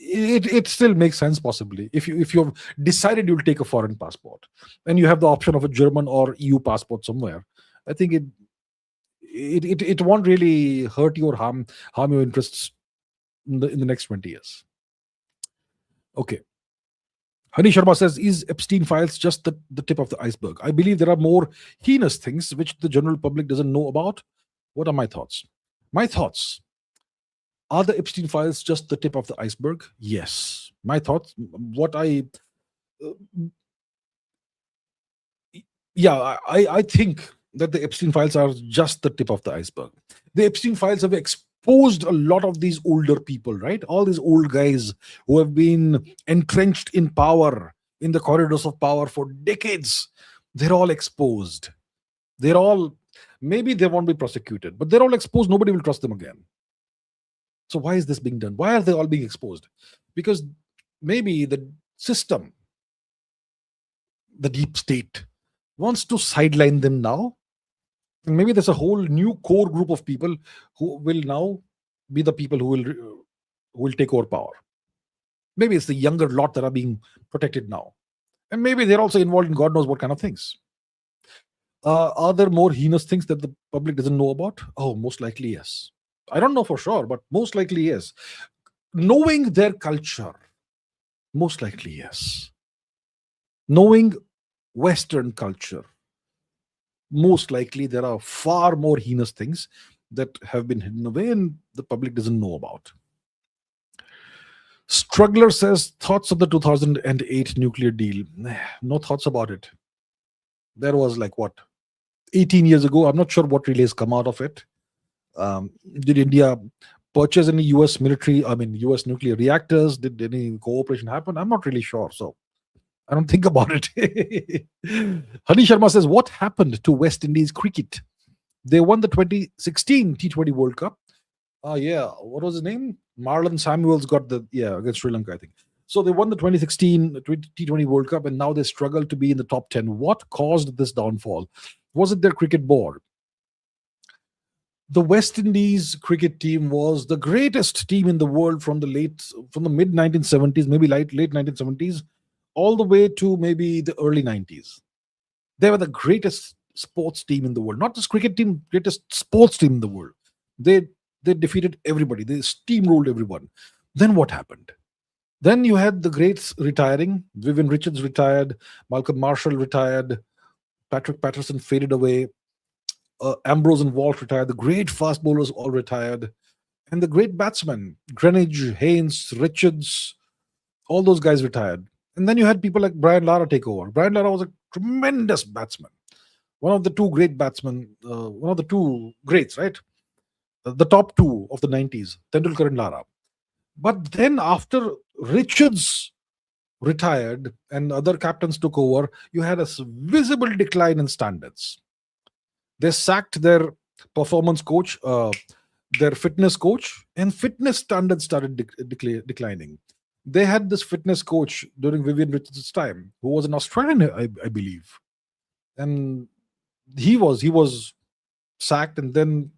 it still makes sense possibly if you've decided you'll take a foreign passport and you have the option of a German or EU passport somewhere. I think it won't really hurt you or harm your interests in the next 20 years. Okay. Hani Sharma says, is Epstein files just the tip of the iceberg? I believe there are more heinous things which the general public doesn't know about. What are my thoughts? My thoughts. Are the Epstein files just the tip of the iceberg? Yes. My thoughts, I think that the Epstein files are just the tip of the iceberg. The Epstein files have exposed a lot of these older people, right? All these old guys who have been entrenched in power, in the corridors of power for decades. They're all exposed. Maybe they won't be prosecuted, but they're all exposed. Nobody will trust them again. So why is this being done? Why are they all being exposed? Because maybe the system, the deep state, wants to sideline them now. And maybe there's a whole new core group of people who will now be the people who will take over power. Maybe it's the younger lot that are being protected now. And maybe they're also involved in God knows what kind of things. Are there more heinous things that the public doesn't know about? Oh, most likely yes. I don't know for sure, but most likely yes. Knowing their culture, most likely yes. Knowing Western culture, most likely there are far more heinous things that have been hidden away and the public doesn't know about. Struggler says, thoughts of the 2008 nuclear deal. No thoughts about it. There was 18 years ago. I'm not sure what really has come out of it. Did India purchase any US US nuclear reactors? Did any cooperation happen? I'm not really sure. So I don't think about it. Hani Sharma says, what happened to West Indies cricket? They won the 2016 T20 World Cup. What was his name? Marlon Samuels got against Sri Lanka, I think. So they won the 2016 T20 World Cup and now they struggle to be in the top 10. What caused this downfall? Was it their cricket board? The West Indies cricket team was the greatest team in the world from the mid 1970s, maybe late 1970s, all the way to maybe the early 90s. They were the greatest sports team in the world, not just cricket team, greatest sports team in the world. They defeated everybody. They steamrolled everyone. Then what happened? Then you had the greats retiring. Vivian Richards retired. Malcolm Marshall retired. Patrick Patterson faded away. Ambrose and Walsh retired. The great fast bowlers all retired. And the great batsmen, Greenwich, Haynes, Richards, all those guys retired. And then you had people like Brian Lara take over. Brian Lara was a tremendous batsman. One of the two great batsmen, one of the two greats, right? The top two of the 90s, Tendulkar and Lara. But then after Richards retired and other captains took over, you had a visible decline in standards. They sacked their performance coach, their fitness coach, and fitness standards started declining. They had this fitness coach during Vivian Richards' time, who was an Australian, I believe. And he was sacked, and then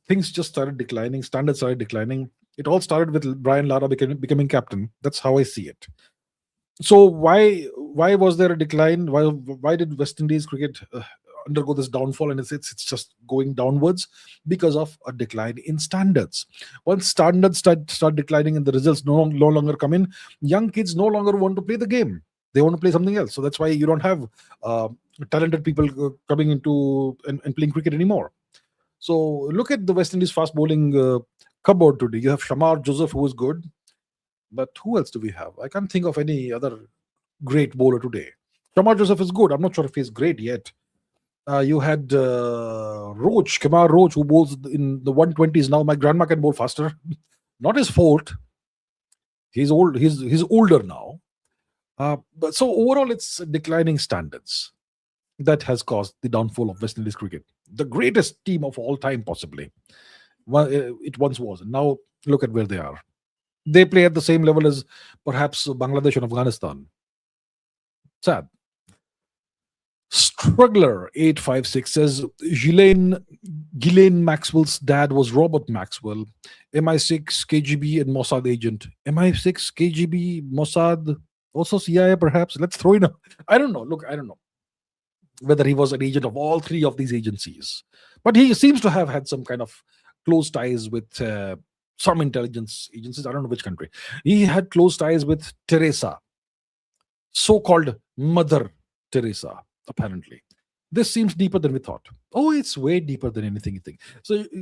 things just started declining, standards started declining. It all started with Brian Lara becoming captain. That's how I see it. So why was there a decline? Why did West Indies cricket undergo this downfall, and it's just going downwards? Because of a decline in standards. Once standards start declining and the results no longer come in, young kids no longer want to play the game. They want to play something else. So that's why you don't have talented people coming into and playing cricket anymore. So look at the West Indies fast bowling cupboard today. You have Shamar Joseph, who is good, but who else do we have? I can't think of any other great bowler today. Shamar Joseph is good. I'm not sure if he's great yet. You had Kemar Roach, who bowls in the 120s now. My grandma can bowl faster. Not his fault. He's old. He's older now. But so overall, it's declining standards that has caused the downfall of West Indies cricket. The greatest team of all time, possibly. It once was. And now look at where they are. They play at the same level as perhaps Bangladesh and Afghanistan. Sad. Struggler 856 says Ghislaine Maxwell's dad was Robert Maxwell, MI6, KGB, and Mossad agent. MI6, KGB, Mossad, also CIA, perhaps. Let's throw in a. I don't know. Look, I don't know whether he was an agent of all three of these agencies, but he seems to have had some kind of close ties with some intelligence agencies. I don't know which country. He had close ties with Teresa, so-called Mother Teresa, apparently. This seems deeper than we thought. Oh, it's way deeper than anything you think.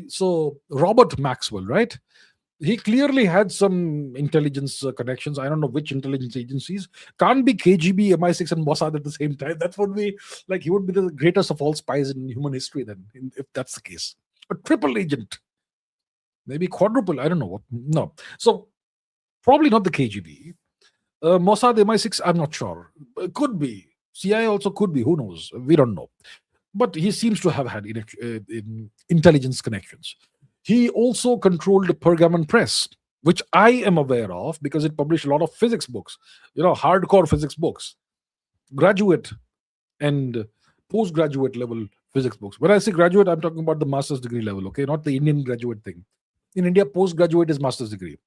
So Robert Maxwell, right? He clearly had some intelligence connections. I don't know which intelligence agencies. Can't be KGB, MI6, and Mossad at the same time. That would be like he would be the greatest of all spies in human history. Then, if that's the case, a triple agent, maybe quadruple. I don't know what. No, so probably not the KGB. Mossad, MI6, I'm not sure. Could be. CIA also could be. Who knows? We don't know. But he seems to have had intelligence connections. He also controlled the Pergamon Press, which I am aware of because it published a lot of physics books, hardcore physics books, graduate and postgraduate level physics books. When I say graduate, I'm talking about the master's degree level, okay? Not the Indian graduate thing. In India, postgraduate is master's degree.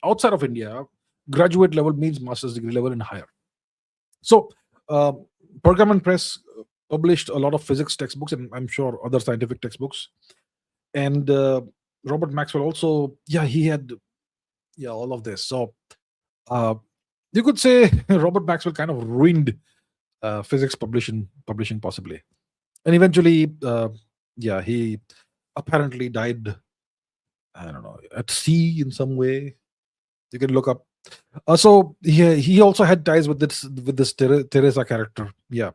Outside of India, graduate level means master's degree level and higher. So Pergamon Press published a lot of physics textbooks and I'm sure other scientific textbooks. And Robert Maxwell also, he had all of this. So you could say Robert Maxwell kind of ruined physics publishing possibly. And eventually, he apparently died, I don't know, at sea in some way. You can look up. So he also had ties with this Teresa character. Yeah.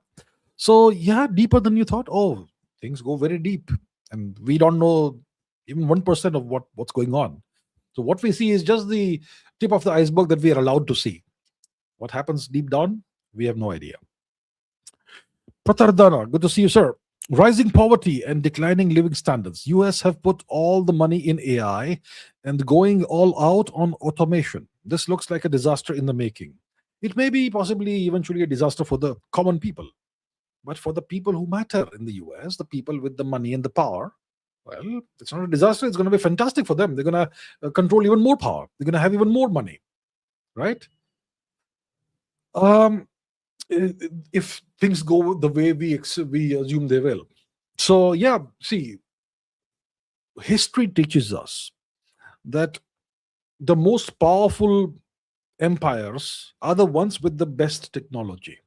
So deeper than you thought. Oh, things go very deep, and we don't know even 1% of what's going on. So what we see is just the tip of the iceberg that we are allowed to see. What happens deep down, we have no idea. Pratardana, good to see you, sir. Rising poverty and declining living standards. US have put all the money in AI and going all out on automation. This looks like a disaster in the making. It may be possibly eventually a disaster for the common people. But for the people who matter in the US, the people with the money and the power, well, it's not a disaster. It's going to be fantastic for them. They're going to control even more power. They're going to have even more money, right? If things go the way we assume they will. So, see, history teaches us that the most powerful empires are the ones with the best technology.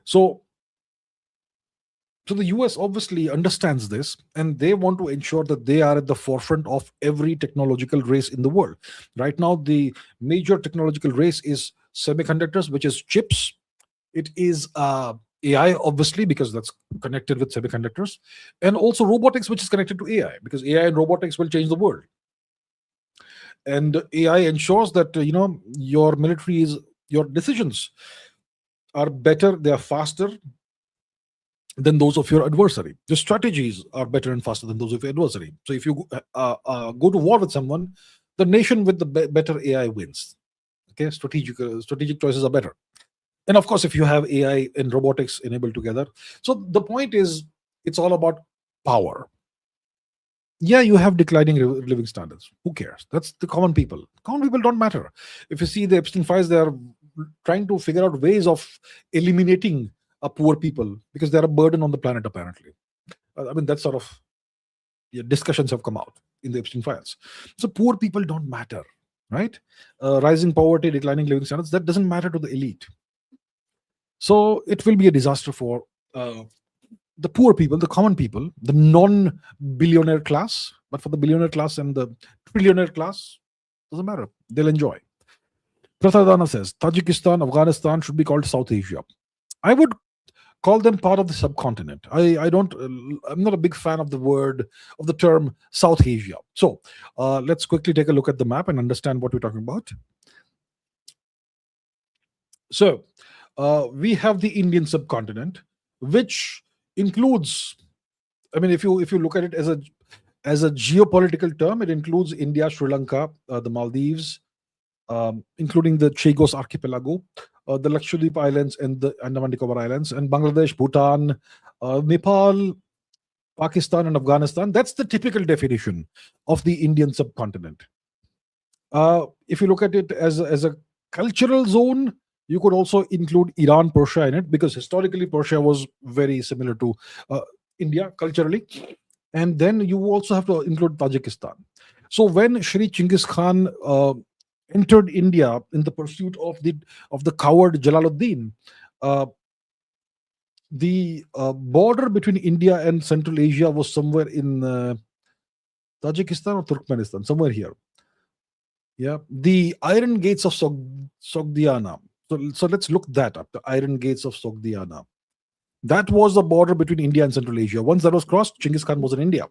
So the US obviously understands this, and they want to ensure that they are at the forefront of every technological race in the world. Right now, the major technological race is semiconductors, which is chips. It is AI, obviously, because that's connected with semiconductors, and also robotics, which is connected to AI, because AI and robotics will change the world. And AI ensures that your decisions are better, they are faster than those of your adversary. Your strategies are better and faster than those of your adversary. So if you go to war with someone, the nation with the better AI wins. Okay, strategic choices are better. And of course, if you have AI and robotics enabled together. So the point is, it's all about power. Yeah, you have declining living standards. Who cares? That's the common people. Common people don't matter. If you see the Epstein files, they are trying to figure out ways of eliminating poor people because they're a burden on the planet, apparently. I mean, that sort of discussions have come out in the Epstein files. So poor people don't matter, right? Rising poverty, declining living standards, that doesn't matter to the elite. So it will be a disaster for the poor people, the common people, the non-billionaire class. But for the billionaire class and the trillionaire class, doesn't matter. They'll enjoy. Prasadana says, Tajikistan, Afghanistan should be called South Asia. I would call them part of the subcontinent. I'm not a big fan of the term South Asia. So let's quickly take a look at the map and understand what we're talking about. So we have the Indian subcontinent, which includes, I mean, if you look at it as a geopolitical term, it includes India, Sri Lanka, the Maldives, including the Chagos Archipelago, the Lakshadweep Islands, and the Andaman Nicobar Islands, and Bangladesh, Bhutan, Nepal, Pakistan, and Afghanistan. That's the typical definition of the Indian subcontinent. If you look at it as a cultural zone, you could also include Iran, Persia in it, because historically Persia was very similar to India culturally. And then you also have to include Tajikistan. So when Shri Chinggis Khan entered India in the pursuit of the coward Jalaluddin, uh, the border between India and Central Asia was somewhere in Tajikistan or Turkmenistan, somewhere here. Yeah, the Iron Gates of Sogdiana. So let's look that up. The Iron Gates of Sogdiana. That was the border between India and Central Asia. Once that was crossed, Genghis Khan was in India.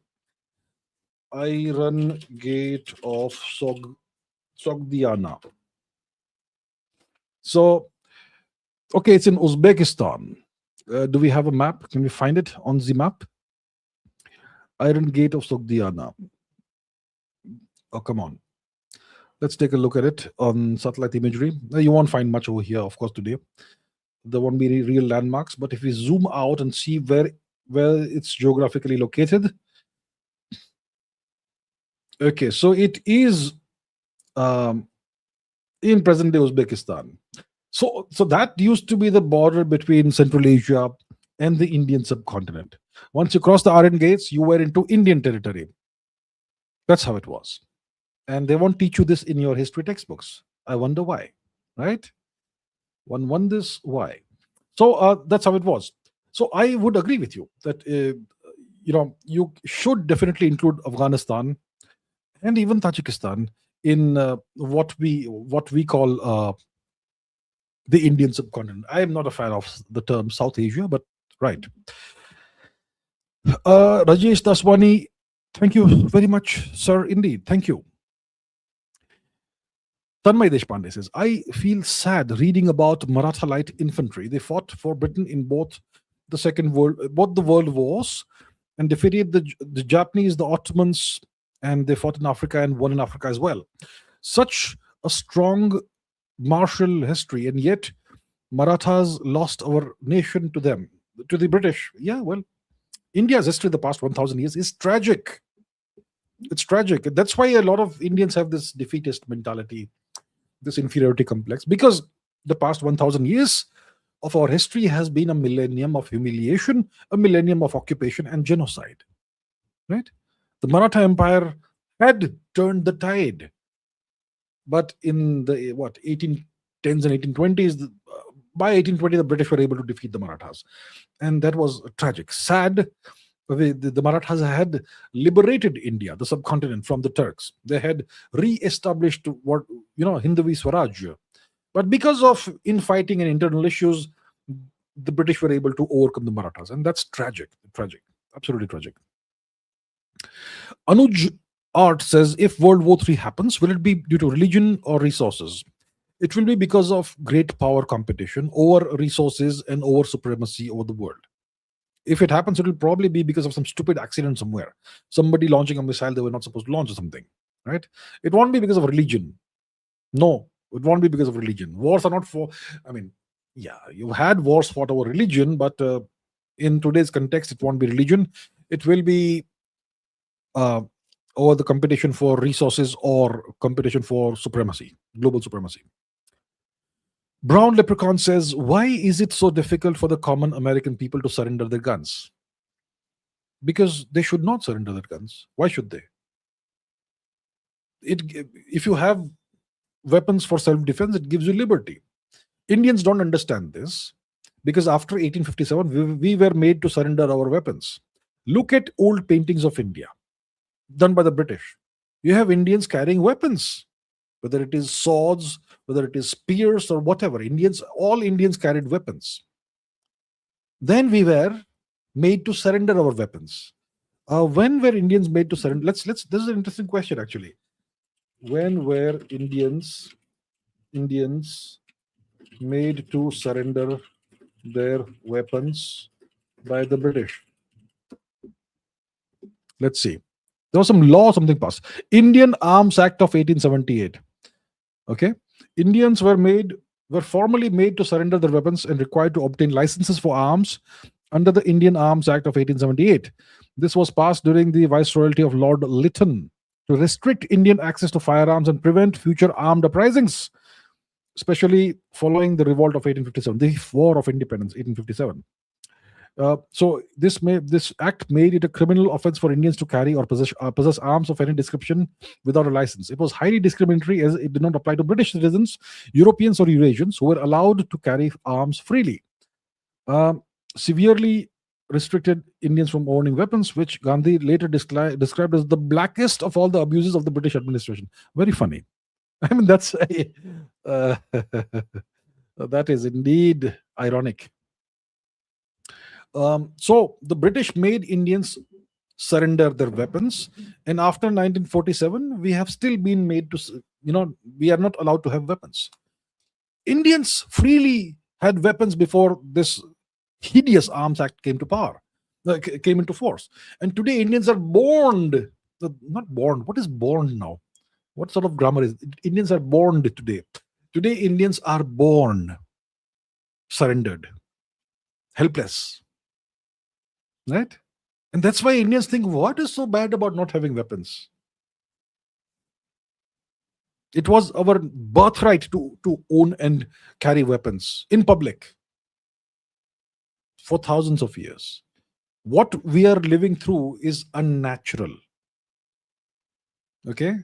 Iron Gate of Sogdiana. So, okay, it's in Uzbekistan. Do we have a map? Can we find it on the map? Iron Gate of Sogdiana. Oh, come on. Let's take a look at it on satellite imagery. You won't find much over here, of course, today. There won't be real landmarks, but if we zoom out and see where it's geographically located. Okay, so it is in present-day Uzbekistan. So that used to be the border between Central Asia and the Indian subcontinent. Once you cross the Aryan Gates, you were into Indian territory. That's how it was. And they won't teach you this in your history textbooks. I wonder why, right? One wonders why. So that's how it was. So I would agree with you that you should definitely include Afghanistan and even Tajikistan in what we call the Indian subcontinent. I am not a fan of the term South Asia, but right. Rajesh Daswani, thank you very much, sir. Indeed, thank you. Tanmay Deshpande says, I feel sad reading about Maratha light infantry. They fought for Britain in both the world wars, and defeated the Japanese, the Ottomans, and they fought in Africa and won in Africa as well. Such a strong martial history, and yet Marathas lost our nation to them, to the British. Yeah, well, India's history the past 1,000 years is tragic. It's tragic. That's why a lot of Indians have this defeatist mentality, this inferiority complex, because the past 1,000 years of our history has been a millennium of humiliation, a millennium of occupation and genocide. Right? The Maratha Empire had turned the tide, but in the 1810s and 1820s, by 1820, the British were able to defeat the Marathas, and that was tragic, sad. The Marathas had liberated India, the subcontinent, from the Turks. They had re-established what Hindavi Swaraj, but because of infighting and internal issues, the British were able to overcome the Marathas, and that's tragic, absolutely tragic. Anuj Art says, if World War III happens, will it be due to religion or resources? It will be because of great power competition over resources and over supremacy over the world. If it happens, it will probably be because of some stupid accident somewhere. Somebody launching a missile they were not supposed to launch or something, right? It won't be because of religion. No, it won't be because of religion. Wars are not for, yeah, you had wars fought over religion, but in today's context, it won't be religion. It will be over the competition for resources or competition for supremacy, global supremacy. Brown Leprechaun says, why is it so difficult for the common American people to surrender their guns? Because they should not surrender their guns. Why should they? If you have weapons for self-defense, it gives you liberty. Indians don't understand this, because after 1857, we were made to surrender our weapons. Look at old paintings of India done by the British. You have Indians carrying weapons, whether it is swords, whether it is spears or whatever. All Indians carried weapons. Then we were made to surrender our weapons. When were Indians made to surrender? This is an interesting question, actually. When were Indians made to surrender their weapons by the British? Let's see. There was some law, something passed. Indian Arms Act of 1878. Okay. Indians were formally made to surrender their weapons and required to obtain licenses for arms under the Indian Arms Act of 1878. This was passed during the viceroyalty of Lord Lytton to restrict Indian access to firearms and prevent future armed uprisings, especially following the revolt of 1857, the War of Independence, 1857. So this act made it a criminal offense for Indians to carry or possess arms of any description without a license. It was highly discriminatory as it did not apply to British citizens, Europeans, or Eurasians who were allowed to carry arms freely. Severely restricted Indians from owning weapons, which Gandhi later described as the blackest of all the abuses of the British administration. Very funny. I mean, that's that is indeed ironic. So the British made Indians surrender their weapons, and after 1947, we have still been made to, we are not allowed to have weapons. Indians freely had weapons before this hideous Arms Act came into force. And today Indians are not born. What is born now? What sort of grammar is it? Indians are born today. Today Indians are born surrendered, helpless. Right? And that's why Indians think, what is so bad about not having weapons? It was our birthright to own and carry weapons in public for thousands of years. What we are living through is unnatural. Okay?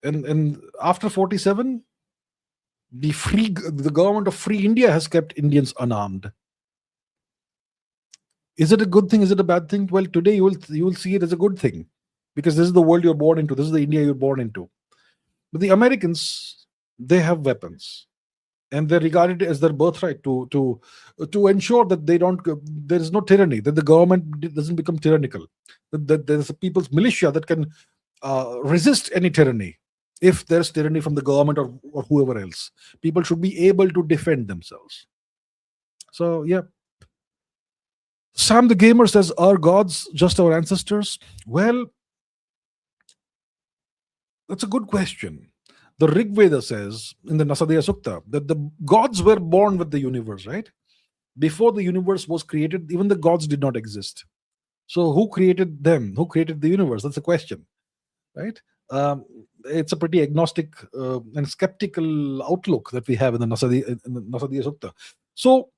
And after 47, the government of Free India has kept Indians unarmed. Is it a good thing? Is it a bad thing? Well, today you will see it as a good thing, because this is the world you're born into. This is the India you're born into. But the Americans, they have weapons, and they're regarded as their birthright to ensure that there is no tyranny, that the government doesn't become tyrannical, that there's a people's militia that can resist any tyranny. If there's tyranny from the government or whoever else, people should be able to defend themselves. So, yeah. Sam the Gamer says, are gods just our ancestors? Well, that's a good question. The Rig Veda says in the Nasadaya Sukta that the gods were born with the universe, right? Before the universe was created, even the gods did not exist. So who created them? Who created the universe? That's a question, right? It's a pretty agnostic and skeptical outlook that we have in the Nasadaya Sukta. So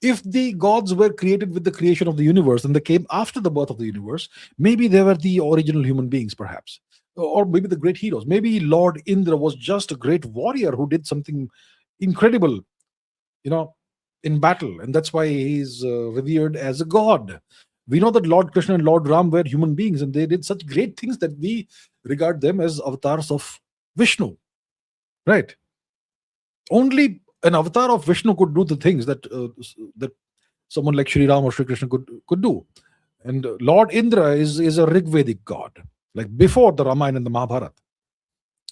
if the gods were created with the creation of the universe and they came after the birth of the universe, maybe they were the original human beings, perhaps. Or maybe the great heroes. Maybe Lord Indra was just a great warrior who did something incredible, in battle. And that's why he's revered as a god. We know that Lord Krishna and Lord Ram were human beings, and they did such great things that we regard them as avatars of Vishnu. Right? Only an avatar of Vishnu could do the things that someone like Sri Ram or Sri Krishna could do. And Lord Indra is a Rigvedic god, like before the Ramayana and the Mahabharata.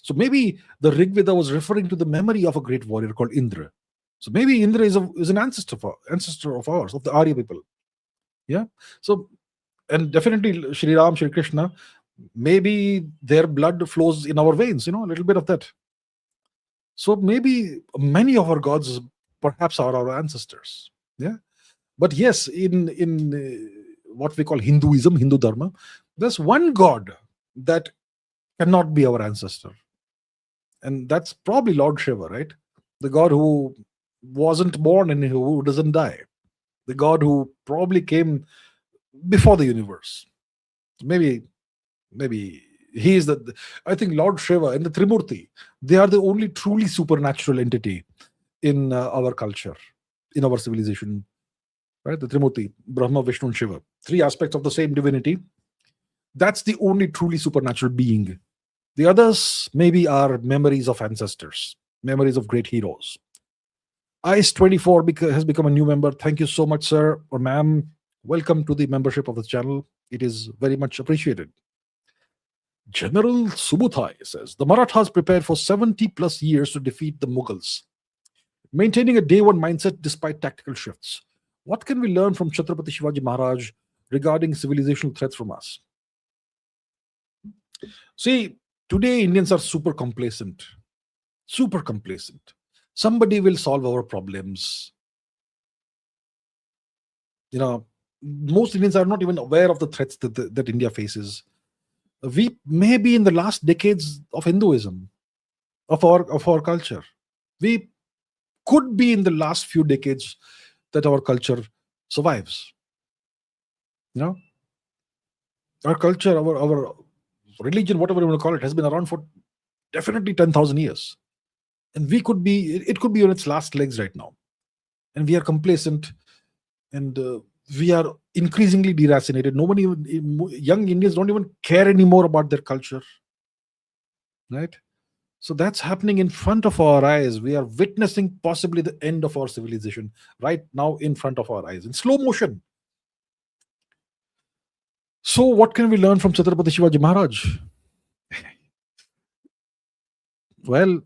So maybe the Rig Veda was referring to the memory of a great warrior called Indra. So maybe Indra is an ancestor of ours, of the Arya people. Yeah. So, and definitely Sri Ram, Sri Krishna, maybe their blood flows in our veins, a little bit of that. So maybe many of our gods perhaps are our ancestors. Yeah. But yes, in what we call Hinduism, Hindu Dharma, there's one god that cannot be our ancestor. And that's probably Lord Shiva, right? The god who wasn't born and who doesn't die. The god who probably came before the universe. Maybe he is I think Lord Shiva and the Trimurti, they are the only truly supernatural entity in our culture, in our civilization. Right? The Trimurti, Brahma, Vishnu, and Shiva. Three aspects of the same divinity. That's the only truly supernatural being. The others maybe are memories of ancestors, memories of great heroes. Ice24 has become a new member. Thank you so much, sir or ma'am. Welcome to the membership of the channel. It is very much appreciated. General Subuthai says, the Marathas prepared for 70 plus years to defeat the Mughals. Maintaining a day one mindset despite tactical shifts. What can we learn from Chhatrapati Shivaji Maharaj regarding civilizational threats from us? See, today Indians are super complacent. Super complacent. Somebody will solve our problems. Most Indians are not even aware of the threats that India faces. We may be in the last decades of Hinduism, of our culture. We could be in the last few decades that our culture survives. Our culture, our religion, whatever you want to call it, has been around for definitely 10,000 years. And it could be on its last legs right now. And we are complacent, and we are increasingly deracinated. Young Indians don't even care anymore about their culture. Right? So that's happening in front of our eyes. We are witnessing possibly the end of our civilization right now in front of our eyes in slow motion. So what can we learn from Chhatrapati Shivaji Maharaj? Well,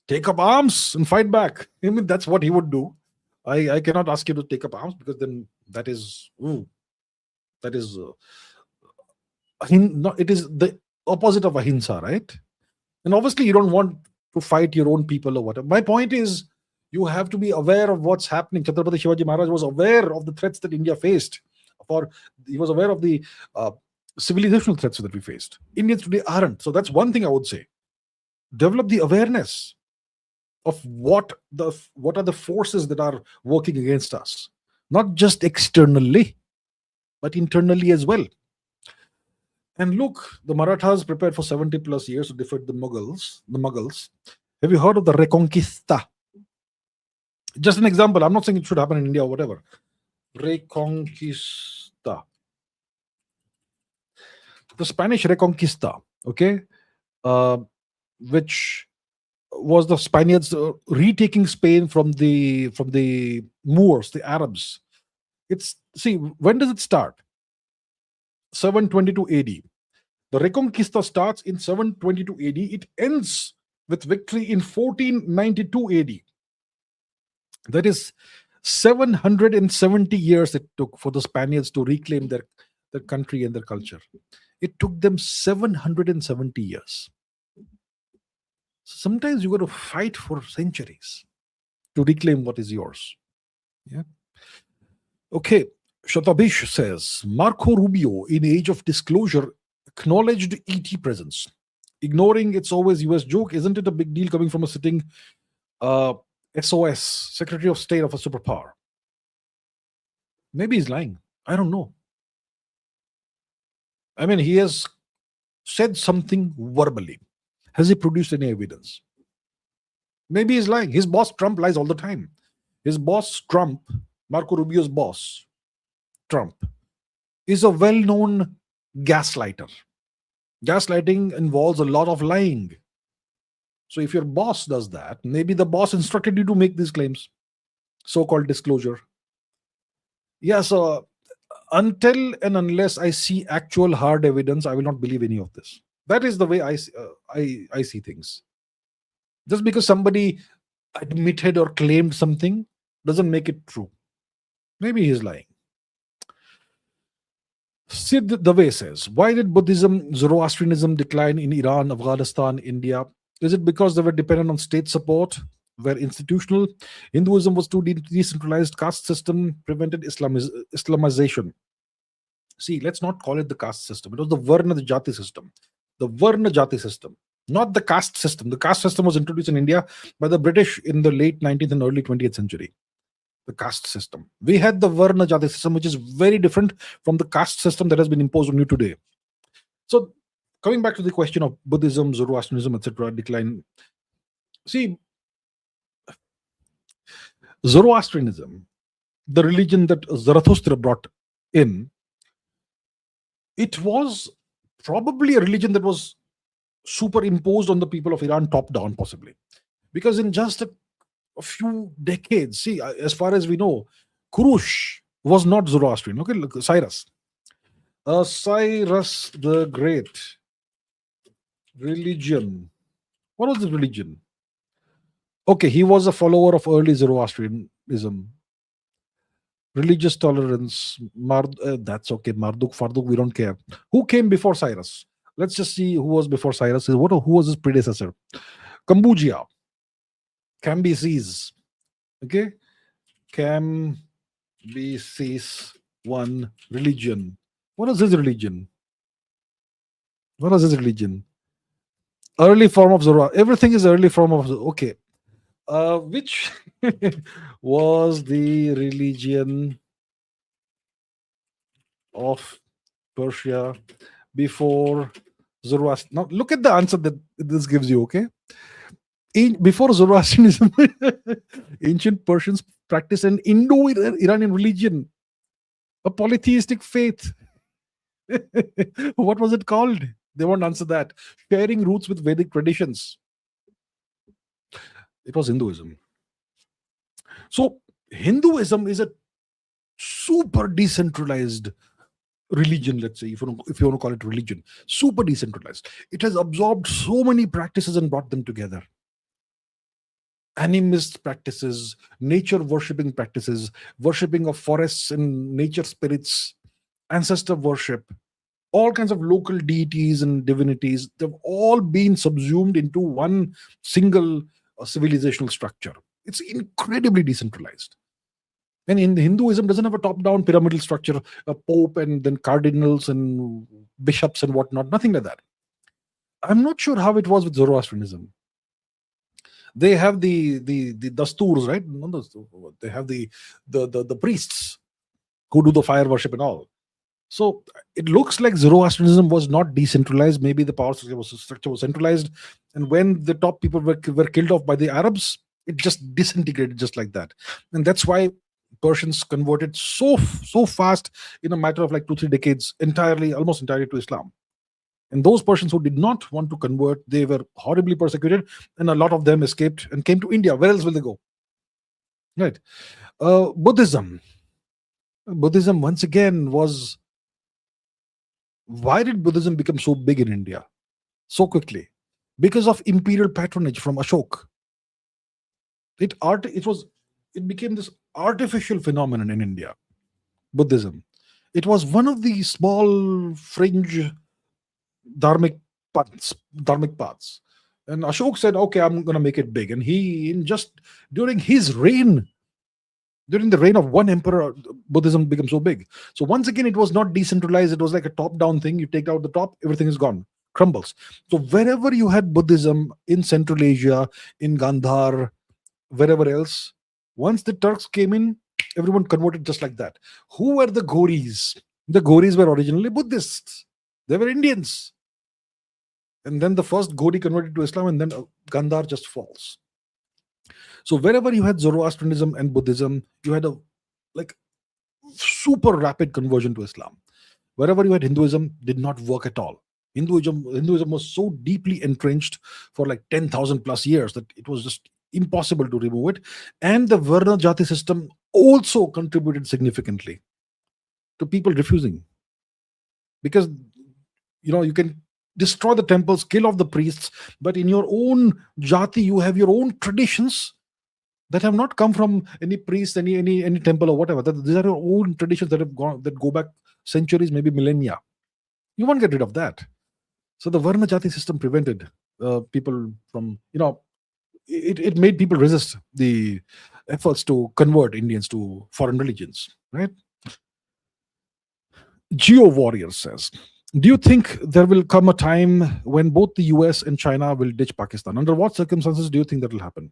take up arms and fight back. I mean, that's what he would do. I cannot ask you to take up arms, because then it is the opposite of ahimsa, right? And obviously you don't want to fight your own people or whatever. My point is, you have to be aware of what's happening. Chhatrapati Shivaji Maharaj was aware of the threats that India faced, or he was aware of the civilizational threats that we faced. Indians today aren't. So that's one thing I would say. Develop the awareness of what are the forces that are working against us, not just externally, but internally as well. And look, the Marathas prepared for 70 plus years to defeat the Mughals. Have you heard of the Reconquista? Just an example. I'm not saying it should happen in India or whatever. Reconquista. The Spanish Reconquista, okay, which was the Spaniards retaking Spain from the Moors, the Arabs. When does it start? 722 AD. The Reconquista starts in 722 AD. It ends with victory in 1492 AD. That is 770 years it took for the Spaniards to reclaim their country and their culture. It took them 770 years. Sometimes you got to fight for centuries to reclaim what is yours. Yeah. Okay. Shatabish says, Marco Rubio, in Age of Disclosure, acknowledged ET presence. Ignoring it's always US joke, isn't it a big deal coming from a sitting SOS, Secretary of State of a superpower? Maybe he's lying. I don't know. I mean, he has said something verbally. Has he produced any evidence? Maybe he's lying. His boss, Trump, lies all the time. His boss, Trump, Marco Rubio's boss, Trump, is a well-known gaslighter. Gaslighting involves a lot of lying. So if your boss does that, maybe the boss instructed you to make these claims. So-called disclosure. Yeah, so until and unless I see actual hard evidence, I will not believe any of this. That is the way I see things. Just because somebody admitted or claimed something doesn't make it true. Maybe he's lying. Sid Dave says, why did Buddhism, Zoroastrianism decline in Iran, Afghanistan, India? Is it because they were dependent on state support, were institutional? Hinduism was too decentralized, caste system prevented Islamization. See, let's not call it the caste system. It was the Varna Jati system. The Varna Jati system, not the caste system. The caste system was introduced in India by the British in the late 19th and early 20th century. The caste system. We had the Varna Jati system, which is very different from the caste system that has been imposed on you today. So, coming back to the question of Buddhism, Zoroastrianism, etc., decline. See, Zoroastrianism, the religion that Zarathustra brought in, it was probably a religion that was superimposed on the people of Iran top down, possibly. Because in just a few decades, see, as far as we know, Kurush was not Zoroastrian. Okay, look, Cyrus the Great, religion. What was the religion? Okay, he was a follower of early Zoroastrianism. Religious tolerance. That's okay. Marduk, Farduk, we don't care. Who came before Cyrus? Let's just see who was before Cyrus. Who was his predecessor? Cambodia. Cambyses. Okay. Cambyses one religion. What is his religion? What is his religion? Early form of Zoroaster. Everything is early form of. Okay. Which was the religion of Persia before Zoroaster? Now look at the answer that this gives you. Okay. Before Zoroastrianism, ancient Persians practiced an Indo-Iranian religion, a polytheistic faith. What was it called? They won't answer that. Sharing roots with Vedic traditions. It was Hinduism. So Hinduism is a super decentralized religion, let's say, if you want to call it religion. Super decentralized. It has absorbed so many practices and brought them together. Animist practices, nature worshipping practices, worshipping of forests and nature spirits, ancestor worship, all kinds of local deities and divinities. They've all been subsumed into one single civilizational structure. It's incredibly decentralized. And in Hinduism, doesn't have a top-down pyramidal structure, a pope and then cardinals and bishops and whatnot. Nothing like that. I'm not sure how it was with Zoroastrianism. They have the dasturs, right? They have the priests who do the fire worship and all. So it looks like Zoroastrianism was not decentralized. Maybe the power structure was centralized, and when the top people were killed off by the Arabs, it just disintegrated just like that. And that's why Persians converted so fast in a matter of like 2-3 decades, almost entirely to Islam. And those Persians who did not want to convert, they were horribly persecuted, and a lot of them escaped and came to India. Where else will they go? Right. Buddhism. Buddhism, once again, was. Why did Buddhism become so big in India so quickly? Because of imperial patronage from Ashok. It became this artificial phenomenon in India. Buddhism. It was one of the small fringe dharmic paths. And Ashok said, okay, I'm going to make it big. And during his reign, during the reign of one emperor, Buddhism became so big. So once again, it was not decentralized. It was like a top-down thing. You take out the top, everything is gone, crumbles. So wherever you had Buddhism in Central Asia, in Gandhar, wherever else, once the Turks came in, everyone converted just like that. Who were the Ghoris? The Ghoris were originally Buddhists. They were Indians. And then the first Ghori converted to Islam, and then Gandhar just falls. So wherever you had Zoroastrianism and Buddhism, you had a super rapid conversion to Islam. Wherever you had Hinduism, did not work at all. Hinduism was so deeply entrenched for like 10,000 plus years that it was just impossible to remove it. And the Varna Jati system also contributed significantly to people refusing. Because, you can destroy the temples, kill off the priests, but in your own Jati, you have your own traditions that have not come from any priest, any temple or whatever. These are your own traditions that go back centuries, maybe millennia. You won't get rid of that. So the Varna Jati system prevented people from, it made people resist the efforts to convert Indians to foreign religions, right? Geo Warrior says, do you think there will come a time when both the US and China will ditch Pakistan? Under what circumstances do you think that will happen?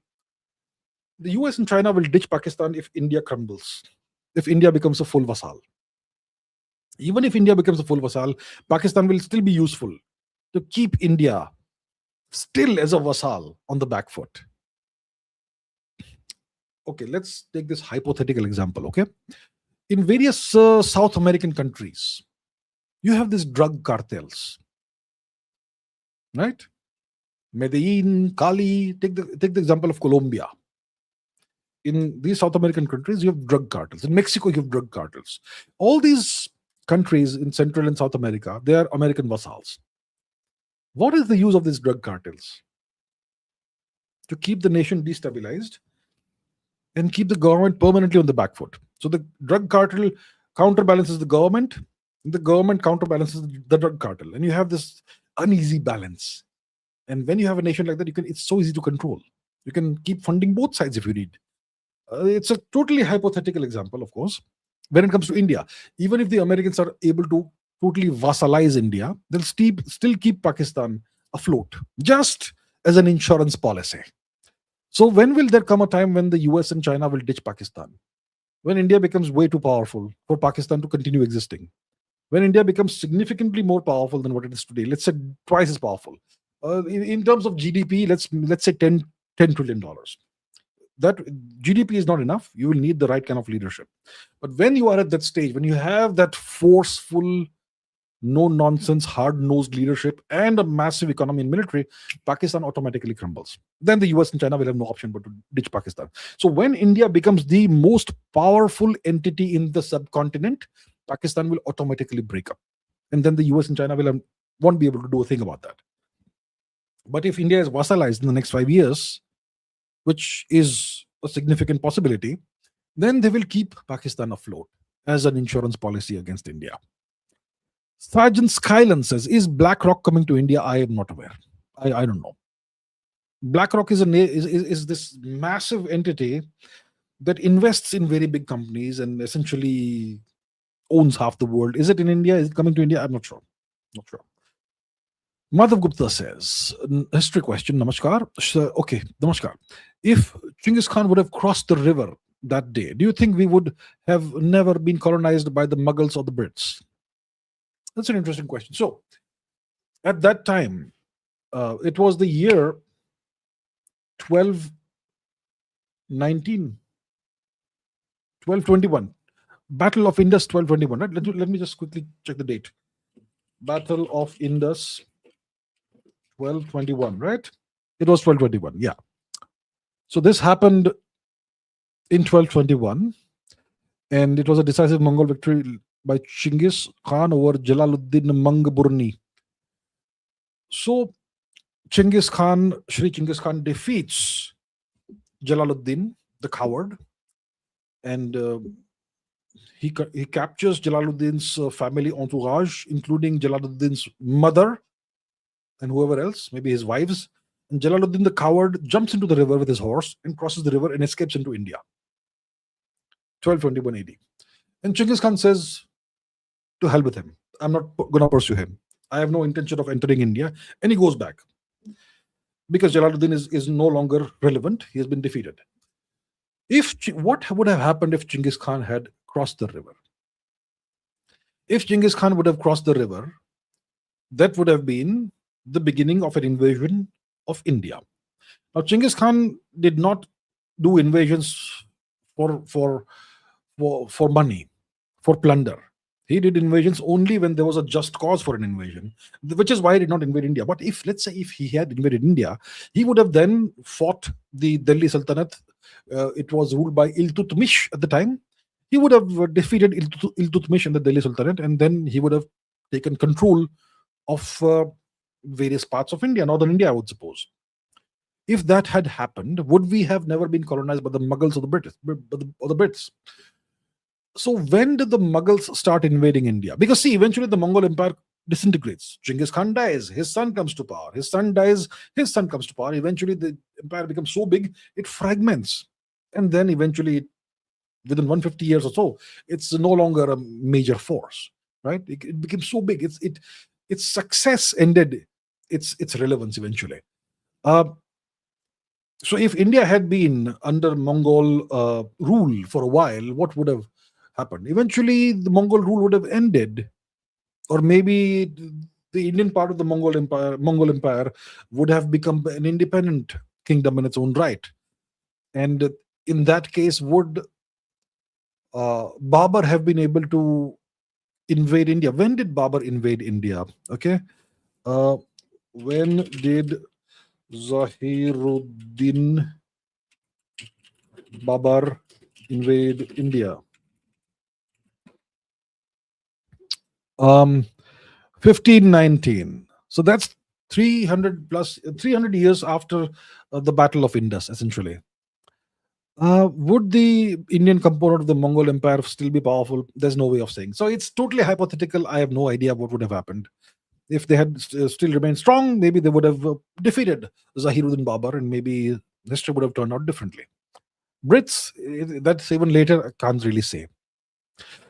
The US and China will ditch Pakistan if India crumbles, if India becomes a full vassal. Even if India becomes a full vassal, Pakistan will still be useful to keep India still as a vassal on the back foot. Okay, let's take this hypothetical example, okay? In various South American countries, you have these drug cartels, right? Medellin, Cali, take the example of Colombia. In these South American countries, you have drug cartels. In Mexico, you have drug cartels. All these countries in Central and South America, they are American vassals. What is the use of these drug cartels? to keep the nation destabilized and keep the government permanently on the back foot. So the drug cartel counterbalances the government counterbalances the drug cartel, and you have this uneasy balance. And when you have a nation like that, it's so easy to control. You can keep funding both sides if you need. It's a totally hypothetical example, of course. When it comes to India, even if the Americans are able to totally vassalize India, they'll still keep Pakistan afloat, just as an insurance policy. So when will there come a time when the US and China will ditch Pakistan? When India becomes way too powerful for Pakistan to continue existing. When India becomes significantly more powerful than what it is today, let's say twice as powerful. In terms of GDP, let's say $10 trillion. That GDP is not enough. You will need the right kind of leadership. But when you are at that stage, when you have that forceful, no nonsense, hard nosed leadership and a massive economy and military, Pakistan automatically crumbles. Then the US and China will have no option but to ditch Pakistan. So when India becomes the most powerful entity in the subcontinent, Pakistan will automatically break up. And then the US and China won't be able to do a thing about that. But if India is vassalized in the next 5 years, which is a significant possibility, then they will keep Pakistan afloat as an insurance policy against India. Sergeant Skylan says, is BlackRock coming to India? I am not aware. I don't know. BlackRock is this massive entity that invests in very big companies and essentially owns half the world. Is it in India? Is it coming to India? I'm not sure. Not sure. Madhav Gupta says, history question, namaskar. Okay, namaskar. If Genghis Khan would have crossed the river that day, do you think we would have never been colonized by the Mughals or the Brits? That's an interesting question. So, at that time, it was the year 1221. Battle of Indus 1221, right? Let me just quickly check the date. Battle of Indus 1221, right? It was 1221, yeah. So this happened in 1221, and it was a decisive Mongol victory by Genghis Khan over Jalaluddin Mangburni. So Sri Genghis Khan defeats Jalaluddin, the coward, and he captures Jalaluddin's family entourage, including Jalaluddin's mother and whoever else, maybe his wives. And Jalaluddin the coward jumps into the river with his horse and crosses the river and escapes into India. 1221 AD. And Genghis Khan says, to hell with him. I'm not going to pursue him. I have no intention of entering India. And he goes back. Because Jalaluddin is no longer relevant. He has been defeated. What would have happened if Genghis Khan had crossed the river? If Genghis Khan would have crossed the river, that would have been the beginning of an invasion of India. Now, Genghis Khan did not do invasions for money, for plunder. He did invasions only when there was a just cause for an invasion, which is why he did not invade India. But let's say if he had invaded India, he would have then fought the Delhi Sultanate. It was ruled by Iltutmish at the time. He would have defeated Iltutmish and the Delhi Sultanate, and then he would have taken control of various parts of India, northern India, I would suppose. If that had happened, would we have never been colonized by the Mughals or the Brits? So when did the Mughals start invading India? Because see, eventually the Mongol Empire disintegrates. Genghis Khan dies, his son comes to power. His son dies, his son comes to power. Eventually the empire becomes so big, it fragments. And then eventually, within 150 years or so, it's no longer a major force, right? It became so big. Its success ended its relevance eventually. So if India had been under Mongol rule for a while, what would have happened? Eventually, the Mongol rule would have ended, or maybe the Indian part of the Mongol Empire would have become an independent kingdom in its own right. And in that case, would Babur have been able to invade India? When did Babur invade India? Okay, when did Zahiruddin Babur invade India? 1519. So that's 300 years after the Battle of Indus, essentially. Would the Indian component of the Mongol Empire still be powerful? There's no way of saying. So it's totally hypothetical. I have no idea what would have happened. If they had still remained strong, maybe they would have defeated Zahiruddin Babar, and maybe history would have turned out differently. Brits, that's even later, I can't really say.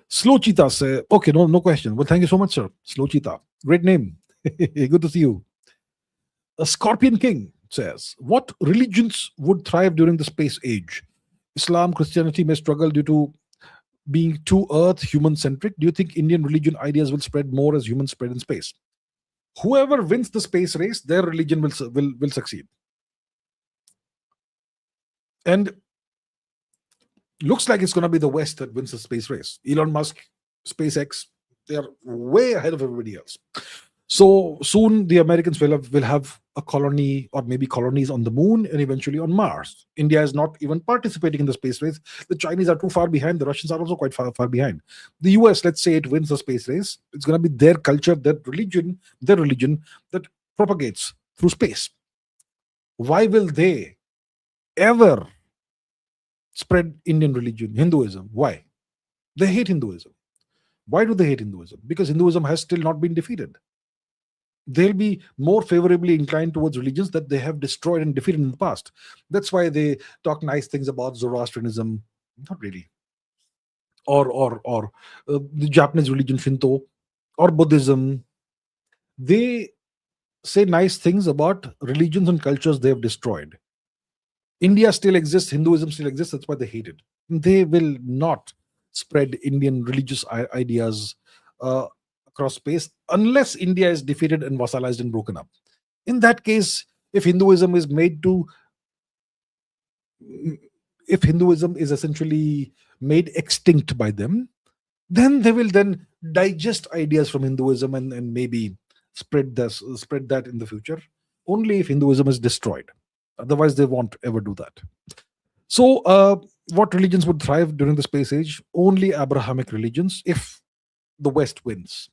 Slow Cheetah say, okay, no question. Well, thank you so much, sir. Slow Cheetah. Great name. Good to see you. A Scorpion King says, what religions would thrive during the space age? Islam, Christianity may struggle due to being too earth human centric. Do you think Indian religion ideas will spread more as humans spread in space? Whoever wins the space race, their religion will succeed. And looks like it's going to be the West that wins the space race. Elon Musk, SpaceX, they are way ahead of everybody else. So soon the Americans will have a colony, or maybe colonies, on the moon and eventually on Mars. India is not even participating in the space race. The Chinese are too far behind. The Russians are also quite far behind. The US, let's say it wins the space race, it's going to be their culture, their religion that propagates through space. Why will they ever spread Indian religion, Hinduism? Why? They hate Hinduism. Why do they hate Hinduism? Because Hinduism has still not been defeated. They'll be more favorably inclined towards religions that they have destroyed and defeated in the past. That's why they talk nice things about Zoroastrianism. Not really. Or the Japanese religion Shinto, or Buddhism. They say nice things about religions and cultures they have destroyed. India still exists, Hinduism still exists, that's why they hate it. They will not spread Indian religious ideas across space unless India is defeated and vassalized and broken up. In that case, if Hinduism is essentially made extinct by them, then they will then digest ideas from Hinduism and maybe spread that in the future, only if Hinduism is destroyed. Otherwise, they won't ever do that. So, what religions would thrive during the space age? Only Abrahamic religions, if the West wins.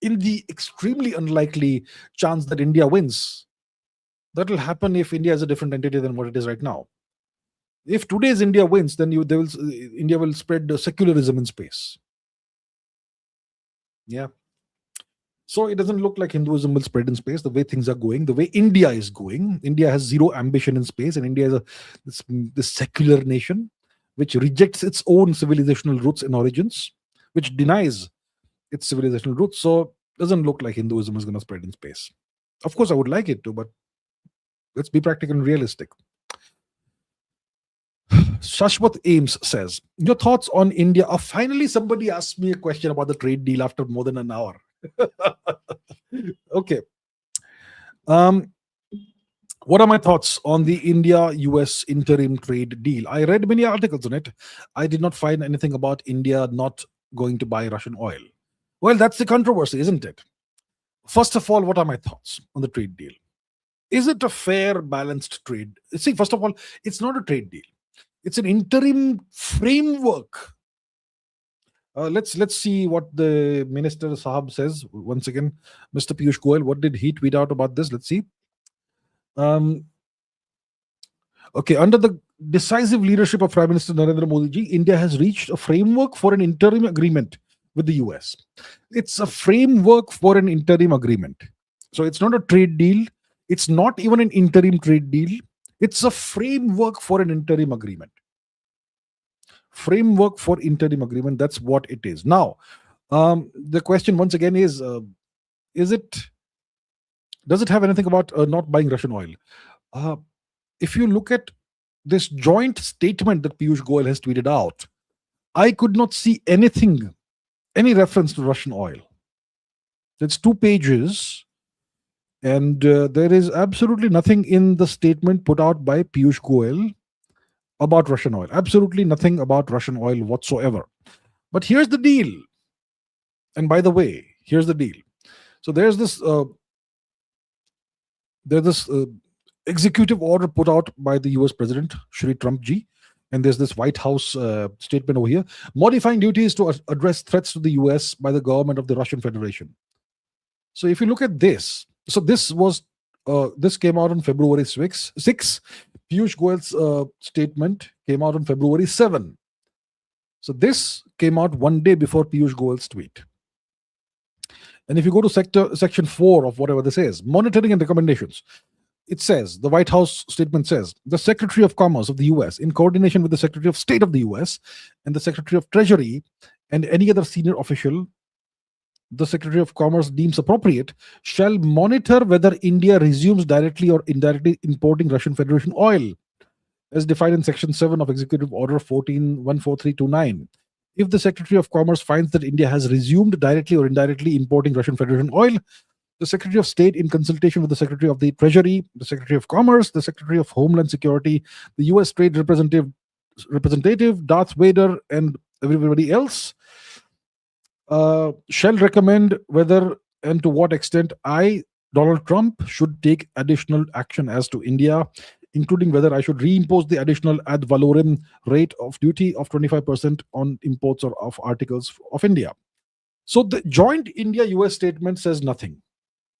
In the extremely unlikely chance that India wins, that will happen if India is a different entity than what it is right now. If today's India wins, then India will spread secularism in space. Yeah. So it doesn't look like Hinduism will spread in space the way things are going, the way India is going. India has zero ambition in space, and India is this secular nation which rejects its own civilizational roots and origins, which denies its civilizational roots. So it doesn't look like Hinduism is going to spread in space. Of course, I would like it to, but let's be practical and realistic. Shashwat Ames says, your thoughts on India? Finally, somebody asked me a question about the trade deal after more than an hour. Okay. What are my thoughts on the India-US interim trade deal? I read many articles on it. I did not find anything about India not going to buy Russian oil. Well, that's the controversy, isn't it? First of all, what are my thoughts on the trade deal? Is it a fair, balanced trade? See, first of all, it's not a trade deal. It's an interim framework. Let's see what the Minister Sahab says. Once again, Mr. Piyush Goyal, what did he tweet out about this? Let's see. Okay, under the decisive leadership of Prime Minister Narendra Modi ji, India has reached a framework for an interim agreement with the US. It's a framework for an interim agreement. So it's not a trade deal. It's not even an interim trade deal. It's a framework for an interim agreement. Framework for interim agreement. That's what it is. Now, the question once again is does it have anything about not buying Russian oil? If you look at this joint statement that Piyush Goyal has tweeted out, I could not see any reference to Russian oil. It's 2 pages, and there is absolutely nothing in the statement put out by Piyush Goyal about Russian oil. Absolutely nothing about Russian oil whatsoever. But here's the deal. And by the way, here's the deal. So there's this executive order put out by the US President, Shri Trump ji, and there's this White House statement over here, modifying duties to address threats to the US by the government of the Russian Federation. So if you look at this, So this came out on February 6. Piyush Goyal's statement came out on February 7. So this came out one day before Piyush Goyal's tweet. And if you go to section 4 of whatever this is, monitoring and recommendations, it says, the White House statement says, the Secretary of Commerce of the US, in coordination with the Secretary of State of the US and the Secretary of Treasury and any other senior official the Secretary of Commerce deems appropriate, shall monitor whether India resumes directly or indirectly importing Russian Federation oil, as defined in Section 7 of Executive Order 14329. If the Secretary of Commerce finds that India has resumed directly or indirectly importing Russian Federation oil, the Secretary of State, in consultation with the Secretary of the Treasury, the Secretary of Commerce, the Secretary of Homeland Security, the U.S. Trade Representative Darth Vader, and everybody else, shall recommend whether and to what extent I, Donald Trump, should take additional action as to India, including whether I should reimpose the additional ad valorem rate of duty of 25% on imports or of articles of India. So the joint India-US statement says nothing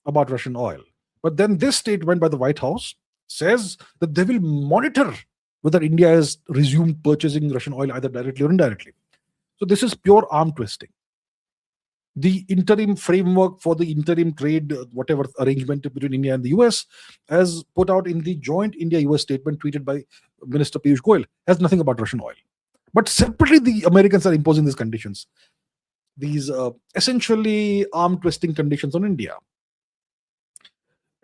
about Russian oil. But then this statement by the White House says that they will monitor whether India has resumed purchasing Russian oil either directly or indirectly. So this is pure arm twisting. The interim framework for the interim trade, whatever arrangement between India and the US, as put out in the joint India-US statement tweeted by Minister Piyush Goyal, has nothing about Russian oil. But separately, the Americans are imposing these conditions, these essentially arm twisting conditions on India.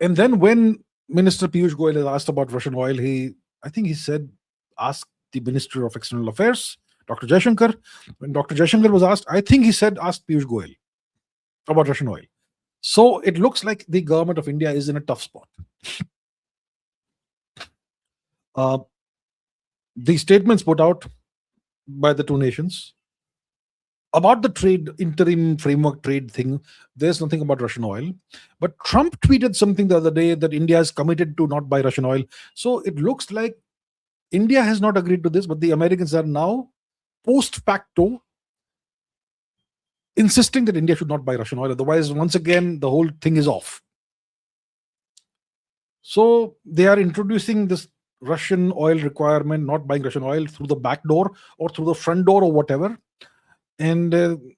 And then when Minister Piyush Goyal is asked about Russian oil, I think he said, ask the Minister of External Affairs, Dr. Jaishankar. When Dr. Jaishankar was asked, I think he said, ask Piyush Goyal about Russian oil. So it looks like the government of India is in a tough spot. The statements put out by the two nations about the trade, interim framework trade thing, there's nothing about Russian oil. But Trump tweeted something the other day that India is committed to not buy Russian oil. So it looks like India has not agreed to this, but the Americans are now post facto insisting that India should not buy Russian oil. Otherwise, once again, the whole thing is off. So they are introducing this Russian oil requirement, not buying Russian oil, through the back door or through the front door or whatever. And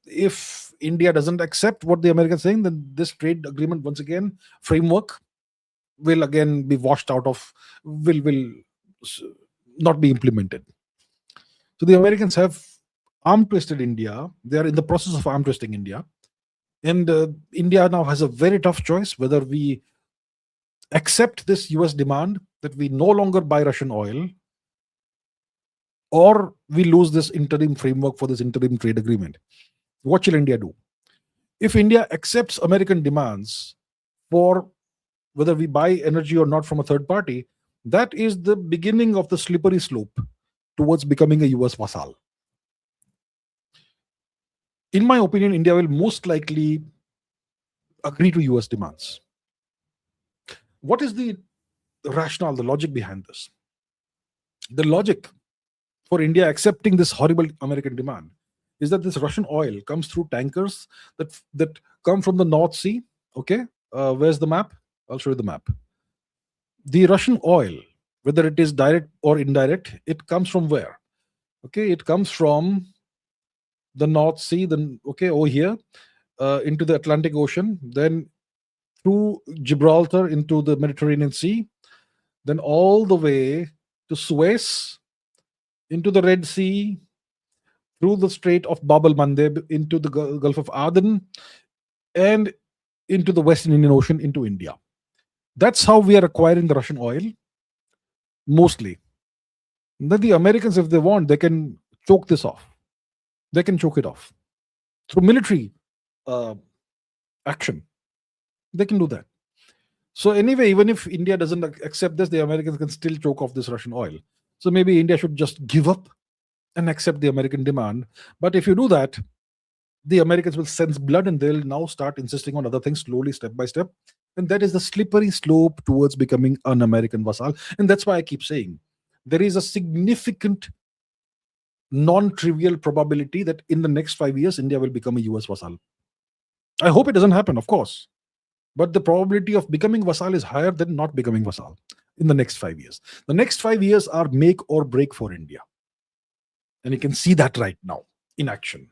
if India doesn't accept what the Americans are saying, then this trade agreement, once again, framework will again be washed out of, will not be implemented. So the Americans have arm twisted India. They are in the process of arm twisting India. And India now has a very tough choice whether we accept this US demand that we no longer buy Russian oil, or we lose this interim framework for this interim trade agreement. What shall India do? If India accepts American demands for whether we buy energy or not from a third party, that is the beginning of the slippery slope towards becoming a US vassal. In my opinion, India will most likely agree to US demands. What is the rationale, the logic behind this? The logic for India accepting this horrible American demand is that this Russian oil comes through tankers that come from the North Sea. Okay, where's the map? I'll show you the map. The Russian oil, whether it is direct or indirect, it comes from where? Okay, it comes from the North Sea, then over here into the Atlantic Ocean, then through Gibraltar into the Mediterranean Sea, then all the way to Suez, into the Red Sea, through the Strait of Bab el-Mandeb, into the Gulf of Aden, and into the Western Indian Ocean, into India. That's how we are acquiring the Russian oil, mostly. Then the Americans, if they want, they can choke this off. They can choke it off through military action. They can do that. So anyway, even if India doesn't accept this, the Americans can still choke off this Russian oil. So maybe India should just give up and accept the American demand. But if you do that, the Americans will sense blood and they'll now start insisting on other things slowly, step by step. And that is the slippery slope towards becoming an American vassal. And that's why I keep saying there is a significant non-trivial probability that in the next 5 years, India will become a US vassal. I hope it doesn't happen, of course. but the probability of becoming vassal is higher than not becoming vassal in the next 5 years. The next 5 years are make or break for India. And you can see that right now in action.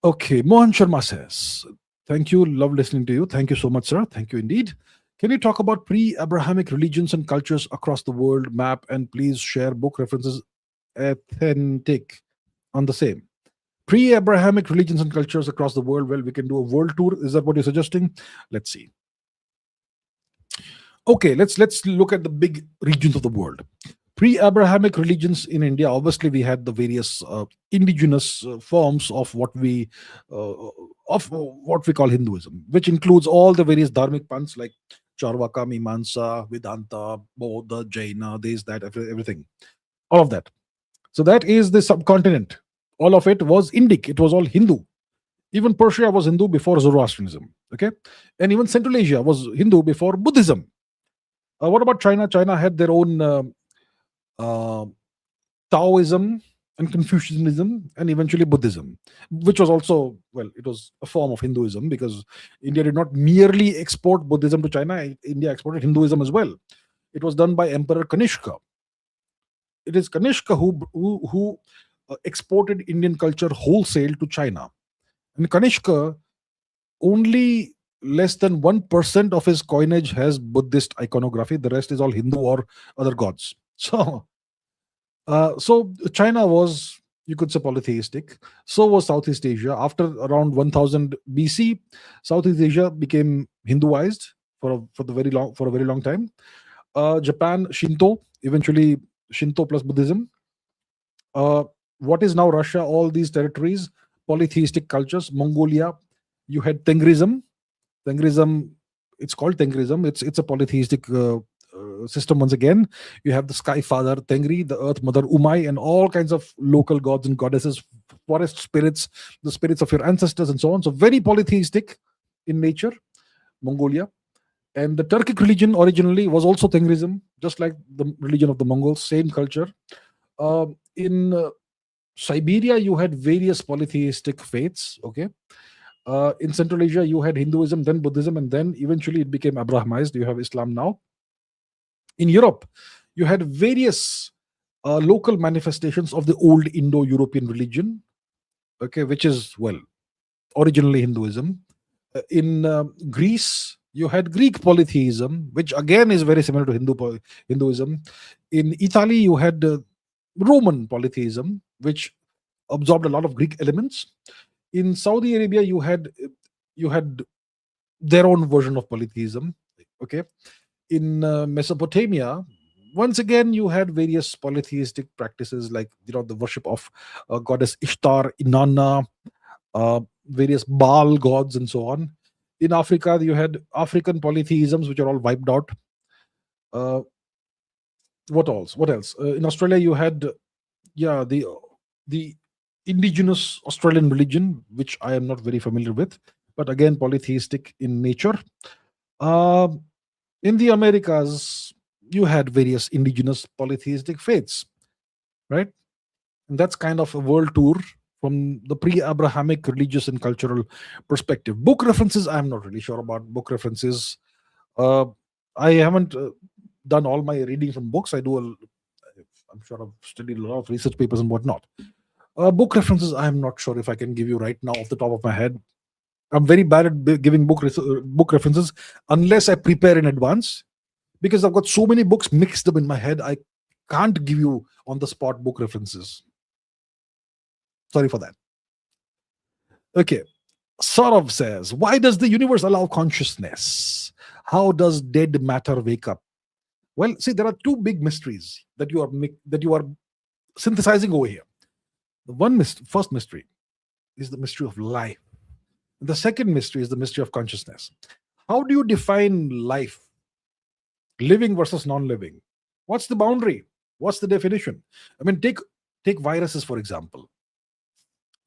Okay, Mohan Sharma says, thank you, love listening to you. Thank you so much, sir. Thank you indeed. Can you talk about pre-Abrahamic religions and cultures across the world map, and please share book references authentic on the same? Pre-Abrahamic religions and cultures across the world. Well, we can do a world tour. Is that what you're suggesting? Let's see. Okay, let's look at the big regions of the world. Pre-Abrahamic religions in India, obviously we had the various indigenous forms of what we call Hinduism, which includes all the various dharmic panths like Charvaka, Mimamsa, Vedanta, Bauddha, Jaina, this, that, everything, all of that. So that is the subcontinent. All of it was Indic. It was all Hindu. Even Persia was Hindu before Zoroastrianism. Okay, and even Central Asia was Hindu before Buddhism. What about China? China had their own Taoism and Confucianism, and eventually Buddhism, which was also, well, it was a form of Hinduism, because India did not merely export Buddhism to China. India exported Hinduism as well. It was done by Emperor Kanishka. It is Kanishka who exported Indian culture wholesale to China. And Kanishka, only less than 1% of his coinage has Buddhist iconography. The rest is all Hindu or other gods. So China was, you could say, polytheistic. So was Southeast Asia. After around 1000 BC, Southeast Asia became Hinduized for a very long time. Japan, Shinto, eventually Shinto plus Buddhism. What is now Russia, all these territories, polytheistic cultures. Mongolia, you had Tengrism. It's called Tengrism. It's a polytheistic system. Once again, you have the sky father Tengri, the earth mother Umai, and all kinds of local gods and goddesses, forest spirits, the spirits of your ancestors, and so on. So very polytheistic in nature, Mongolia. And the Turkic religion originally was also Tengrism, just like the religion of the Mongols, same culture. In Siberia, you had various polytheistic faiths. Okay. In Central Asia, you had Hinduism, then Buddhism, and then eventually it became Abrahamized. You have Islam now. In Europe, you had various local manifestations of the old Indo-European religion, okay, which is, well, originally Hinduism. In Greece, you had Greek polytheism, which again is very similar to Hinduism. In Italy, you had Roman polytheism, which absorbed a lot of Greek elements. In Saudi Arabia, you had their own version of polytheism. Okay. In Mesopotamia, once again, you had various polytheistic practices, like the worship of goddess Ishtar, Inanna, various Baal gods, and so on. In Africa, you had African polytheisms, which are all wiped out. What else? In Australia, you had the indigenous Australian religion, which I am not very familiar with, but again polytheistic in nature. In the Americas, you had various indigenous polytheistic faiths, right? And that's kind of a world tour from the pre-Abrahamic religious and cultural perspective. Book references, I'm not really sure about book references. I haven't done all my reading from books. I'm sure I've studied a lot of research papers and whatnot. Book references, I'm not sure if I can give you right now off the top of my head. I'm very bad at giving book references unless I prepare in advance, because I've got so many books mixed up in my head. I can't give you on the spot book references. Sorry for that. Okay. Saurav says, why does the universe allow consciousness? How does dead matter wake up? Well, see, there are two big mysteries that you are synthesizing over here. The first mystery is the mystery of life. The second mystery is the mystery of consciousness. How do you define life? Living versus non-living. What's the boundary? What's the definition? I mean, take viruses, for example.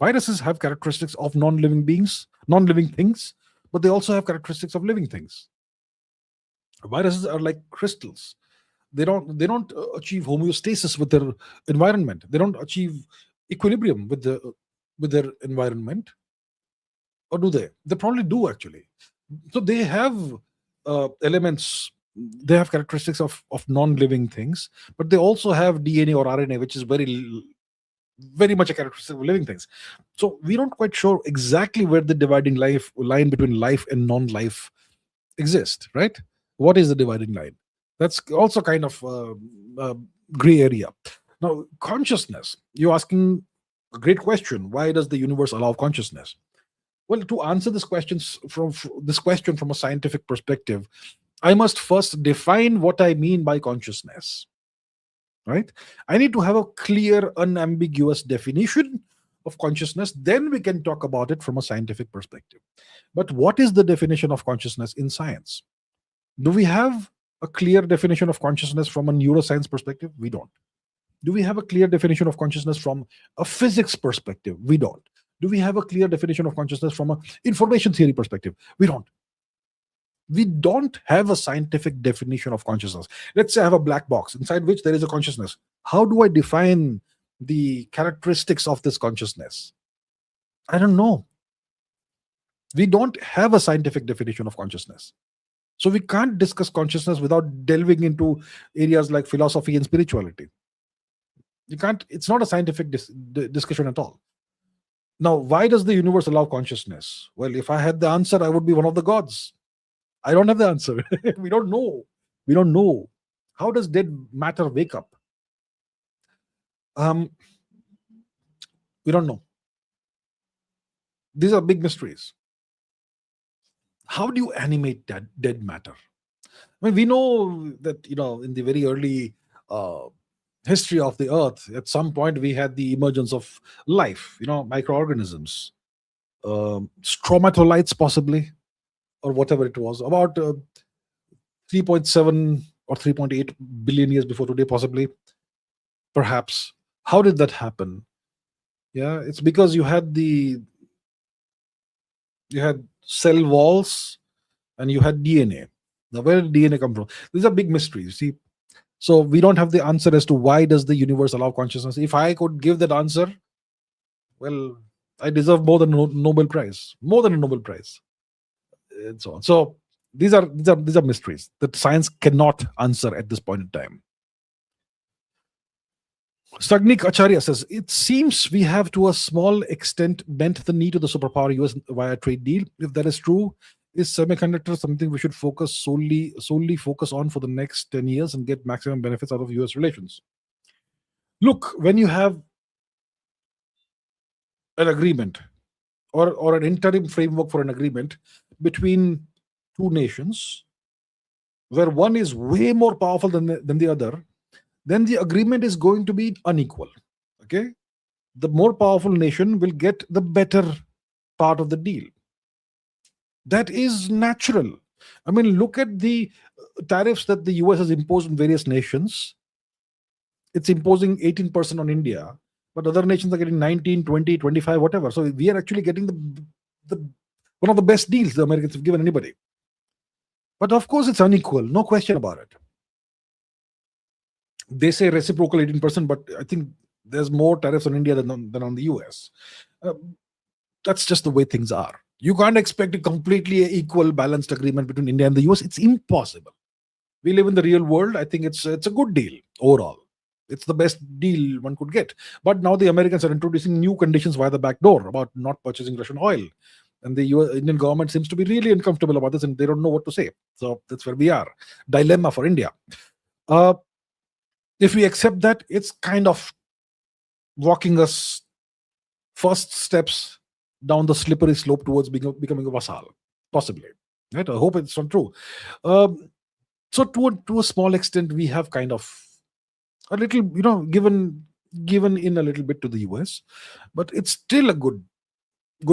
Viruses have characteristics of non-living things, but they also have characteristics of living things. Viruses are like crystals. They don't achieve homeostasis with their environment. They don't achieve equilibrium with their environment. Or do they? They probably do, actually. So they have elements, they have characteristics of non-living things, but they also have DNA or RNA, which is very much a characteristic of living things. So we don't quite sure exactly where the dividing line between life and non-life exist, right? What is the dividing line? That's also kind of uh, gray area. Now, consciousness. You're asking a great question. Why does the universe allow consciousness? Well, to answer this question from a scientific perspective, I must first define what I mean by consciousness. Right? I need to have a clear, unambiguous definition of consciousness. Then we can talk about it from a scientific perspective. But what is the definition of consciousness in science? Do we have a clear definition of consciousness from a neuroscience perspective? We don't. Do we have a clear definition of consciousness from a physics perspective? We don't. Do we have a clear definition of consciousness from an information theory perspective? We don't. We don't have a scientific definition of consciousness. Let's say I have a black box inside which there is a consciousness. How do I define the characteristics of this consciousness? I don't know. We don't have a scientific definition of consciousness. So we can't discuss consciousness without delving into areas like philosophy and spirituality. You can't, it's not a scientific discussion at all. Now, why does the universe allow consciousness? Well, if I had the answer, I would be one of the gods. I don't have the answer. We don't know. We don't know. How does dead matter wake up? We don't know. These are big mysteries. How do you animate that dead matter? I mean, we know that, in the very early history of the earth, at some point we had the emergence of life, microorganisms, stromatolites possibly, or whatever it was, about 3.7 or 3.8 billion years before today, possibly, perhaps. How did that happen? Yeah, it's because you had cell walls and you had DNA. Now, where did DNA come from? These are big mysteries, see. So we don't have the answer as to why does the universe allow consciousness. If I could give that answer, well, I deserve more than a Nobel Prize, more than a Nobel Prize, and so on. So these are mysteries that science cannot answer at this point in time. Stagnik Acharya says, it seems we have to a small extent bent the knee to the superpower US via trade deal. If that is true, is semiconductor something we should solely focus on for the next 10 years and get maximum benefits out of US relations? Look, when you have an agreement or an interim framework for an agreement between two nations, where one is way more powerful than the other, then the agreement is going to be unequal. Okay, the more powerful nation will get the better part of the deal. That is natural. I mean, look at the tariffs that the US has imposed on various nations. It's imposing 18% on India, but other nations are getting 19, 20, 25, whatever. So we are actually getting the one of the best deals the Americans have given anybody. But of course, it's unequal, no question about it. They say reciprocal 18%, but I think there's more tariffs on India than on the US. That's just the way things are. You can't expect a completely equal, balanced agreement between India and the US. It's impossible. We live in the real world. I think it's a good deal overall. It's the best deal one could get. But now the Americans are introducing new conditions via the back door about not purchasing Russian oil. And the Indian government seems to be really uncomfortable about this, and they don't know what to say. So that's where we are. Dilemma for India. If we accept that, it's kind of walking us first steps down the slippery slope towards becoming a vassal, possibly. Right? I hope it's not true. So to a small extent, we have kind of a little, given in a little bit to the US, but it's still a good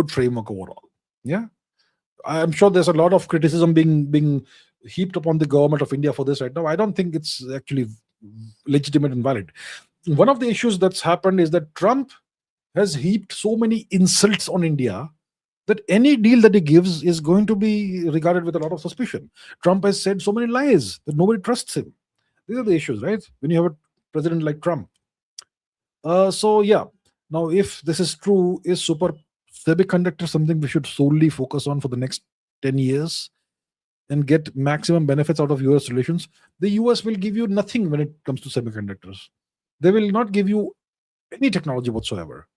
framework overall. Yeah, I'm sure there's a lot of criticism being heaped upon the government of India for this right now. I don't think it's actually legitimate and valid. One of the issues that's happened is that Trump has heaped so many insults on India that any deal that he gives is going to be regarded with a lot of suspicion. Trump has said so many lies that nobody trusts him. These are the issues, right? When you have a president like Trump. So yeah, now if this is true, is semiconductor something we should solely focus on for the next 10 years and get maximum benefits out of US relations, the US will give you nothing when it comes to semiconductors. They will not give you any technology whatsoever.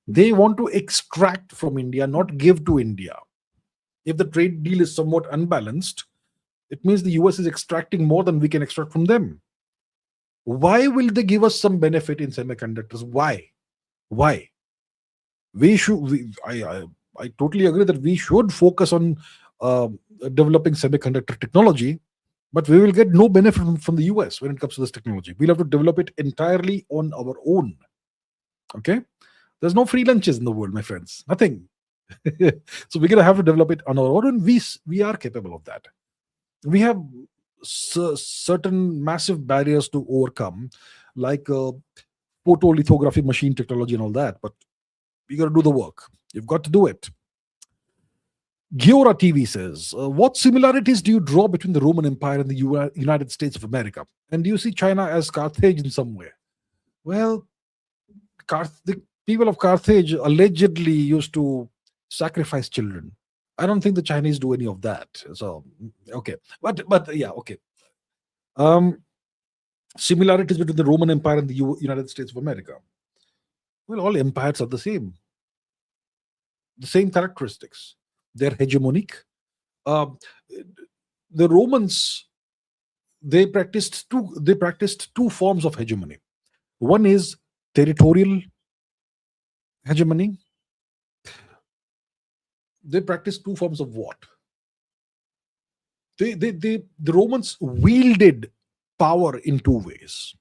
They want to extract from India, not give to India. If the trade deal is somewhat unbalanced, it means the US is extracting more than we can extract from them. Why will they give us some benefit in semiconductors? Why? We should. I totally agree that we should focus on developing semiconductor technology, but we will get no benefit from the US when it comes to this technology. We'll have to develop it entirely on our own. Okay, there's no free lunches in the world, my friends. Nothing. So we're gonna have to develop it on our own, and we are capable of that. We have certain massive barriers to overcome, like photolithography machine technology and all that, but you got to do the work. You've got to do it. Giora TV says, what similarities do you draw between the Roman Empire and the United States of America? And do you see China as Carthage in some way? Well, the people of Carthage allegedly used to sacrifice children. I don't think the Chinese do any of that. So, okay. But yeah, okay. Similarities between the Roman Empire and the United States of America. Well, all empires are the same characteristics. They're hegemonic. The Romans, they practiced two forms of hegemony. One is territorial hegemony. They practiced two forms of what? The Romans wielded power in two ways.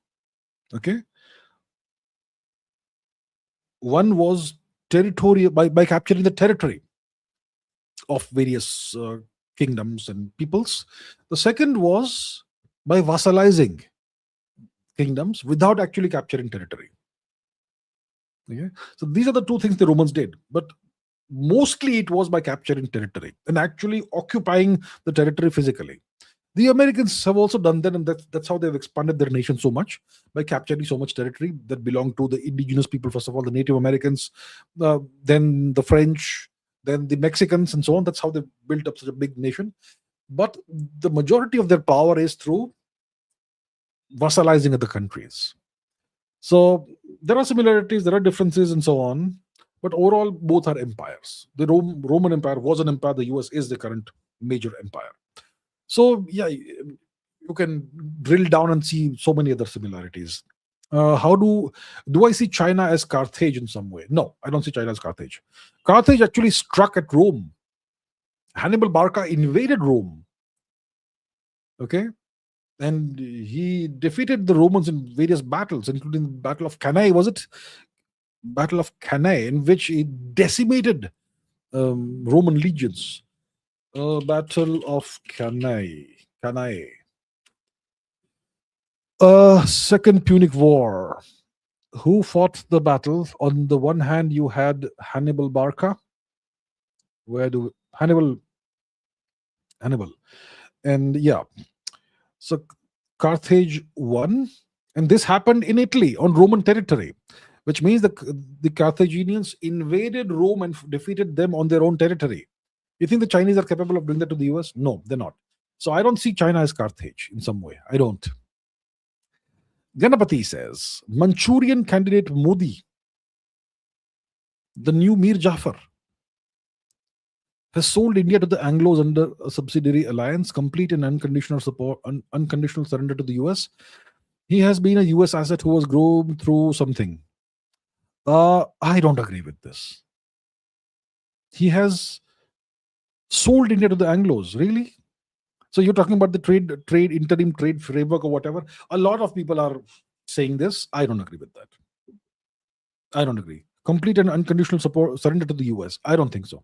Okay. One was territorial, by capturing the territory of various kingdoms and peoples. The second was by vassalizing kingdoms without actually capturing territory. Okay? So these are the two things the Romans did, but mostly it was by capturing territory and actually occupying the territory physically. The Americans have also done that, and that's how they've expanded their nation so much, by capturing so much territory that belonged to the indigenous people, first of all, the Native Americans, then the French, then the Mexicans, and so on. That's how they built up such a big nation. But the majority of their power is through vassalizing other countries. So there are similarities, there are differences, and so on. But overall, both are empires. The Roman Empire was an empire. The US is the current major empire. So yeah, you can drill down and see so many other similarities. How do I see China as Carthage in some way? No, I don't see China as Carthage. Carthage actually struck at Rome. Hannibal Barca invaded Rome. Okay, and he defeated the Romans in various battles, including the Battle of Cannae. Was it Battle of Cannae, in which he decimated Roman legions? Battle of Cannae. Second Punic War. Who fought the battle? On the one hand, you had Hannibal Barca. Hannibal. And yeah. So Carthage won. And this happened in Italy, on Roman territory, which means the Carthaginians invaded Rome and defeated them on their own territory. You think the Chinese are capable of doing that to the US? No, they're not. So I don't see China as Carthage in some way. I don't. Ganapati says, Manchurian candidate Modi, the new Mir Jafar, has sold India to the Anglos under a subsidiary alliance, complete and unconditional surrender to the US. He has been a US asset who was grown through something. I don't agree with this. He has sold India to the Anglos, really? So you're talking about the interim trade framework or whatever. A lot of people are saying this. I don't agree with that. I don't agree. Complete and unconditional surrender to the US. I don't think so.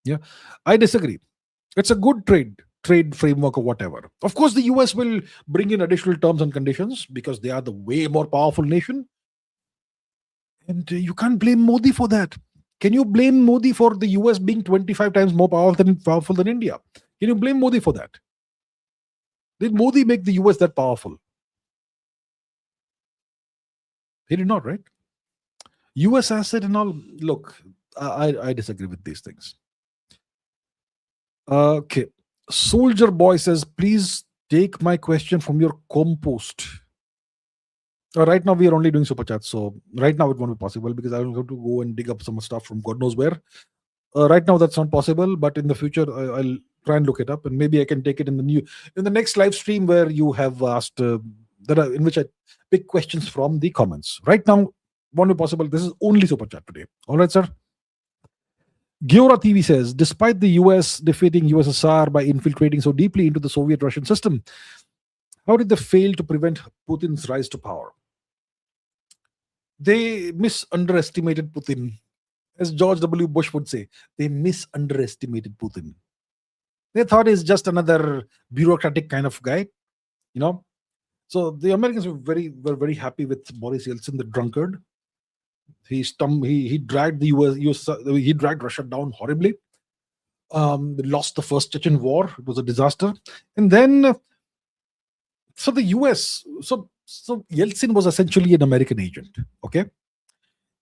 Yeah, I disagree. It's a good trade framework or whatever. Of course, the US will bring in additional terms and conditions because they are the way more powerful nation. And you can't blame Modi for that. Can you blame Modi for the US being 25 times more powerful than India? Can you blame Modi for that? Did Modi make the US that powerful? He did not, right? US asset and all. Look, I disagree with these things. Okay. Soldier Boy says, please take my question from your compost. Right now, we are only doing super chat. So, right now, it won't be possible because I will have to go and dig up some stuff from God knows where. Right now, that's not possible. But in the future, I'll try and look it up. And maybe I can take it in the next live stream where you have asked, in which I pick questions from the comments. Right now, won't be possible. This is only super chat today. All right, sir. Giora TV says, despite the US defeating USSR by infiltrating so deeply into the Soviet Russian system, how did they fail to prevent Putin's rise to power? They misunderestimated Putin. As George W. Bush would say, they misunderestimated Putin. They thought he's just another bureaucratic kind of guy, you know. So the Americans were very happy with Boris Yeltsin, the drunkard. He dragged the US he dragged Russia down horribly. They lost the first Chechen war. It was a disaster. And then so the US, so Yeltsin was essentially an American agent, okay?